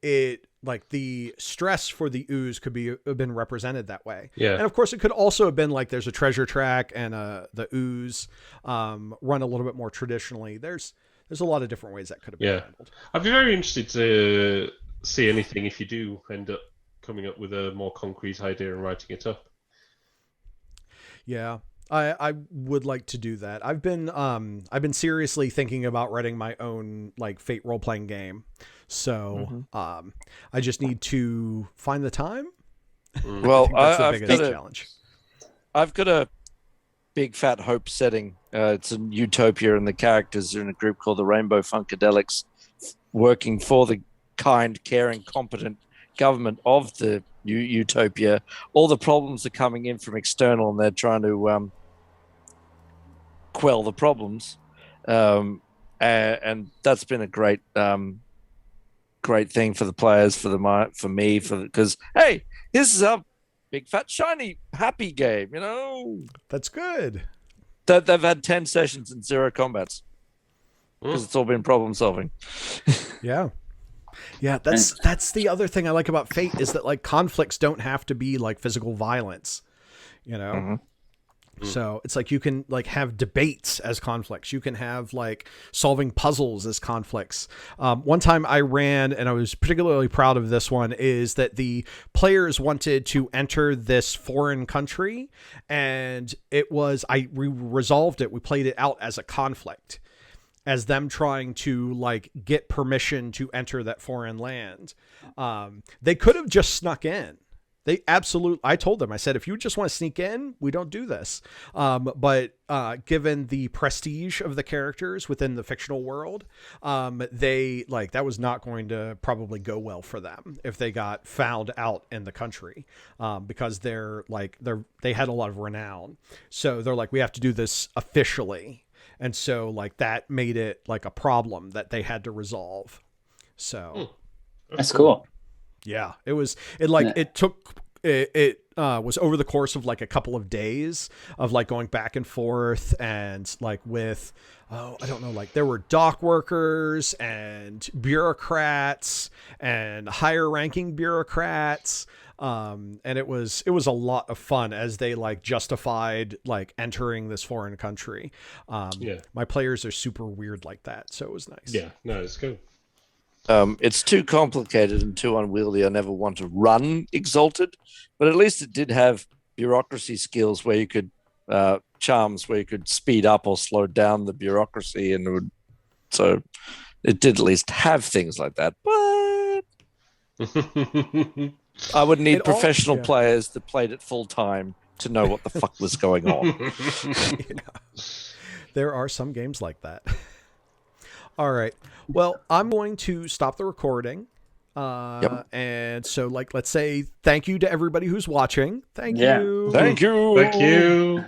it the stress for the ooze could have been represented that way. Yeah. And of course it could also have been there's a treasure track and the ooze run a little bit more traditionally. There's a lot of different ways that could have been handled. I'd be very interested to see anything if you do end up coming up with a more concrete idea and writing it up. Yeah, I would like to do that. I've been seriously thinking about writing my own Fate role-playing game. So I just need to find the time. Well, that's the biggest challenge. I've got a big fat hope setting. It's a utopia, and the characters are in a group called the Rainbow Funkadelics, working for the kind, caring, competent government of the utopia. All the problems are coming in from external, and they're trying to quell the problems. And that's been a great thing for the players, for me, because hey, this is a big fat shiny happy game, That's good. That they've had 10 sessions and 0 combats because it's all been problem solving. Yeah, that's the other thing I like about Fate is that conflicts don't have to be physical violence, So it's like you can like have debates as conflicts. You can have like solving puzzles as conflicts. One time I ran, and I was particularly proud of this one, is that the players wanted to enter this foreign country, and we resolved it. We played it out as a conflict, as them trying to like get permission to enter that foreign land. They could have just snuck in. I told them, I said, if you just want to sneak in, we don't do this. But given the prestige of the characters within the fictional world, that was not going to probably go well for them if they got found out in the country, because they had a lot of renown. So they're like, we have to do this officially. And so like that made it like a problem that they had to resolve. So that's cool. Yeah, it was over the course of like a couple of days of like going back and forth, and like with, I don't know, like there were dock workers and bureaucrats and higher ranking bureaucrats. And it was a lot of fun as they like justified like entering this foreign country. My players are super weird like that. So it was nice. Yeah, no, it's good. It's too complicated and too unwieldy. I never want to run Exalted, but at least it did have bureaucracy skills where you could charms where you could speed up or slow down the bureaucracy, and so it did at least have things like that. But I would need professional players that played it full time to know what the fuck was going on. Yeah. There are some games like that. All right. Well, I'm going to stop the recording. And so like, let's say thank you to everybody who's watching. Thank you. Thank you. Thank you.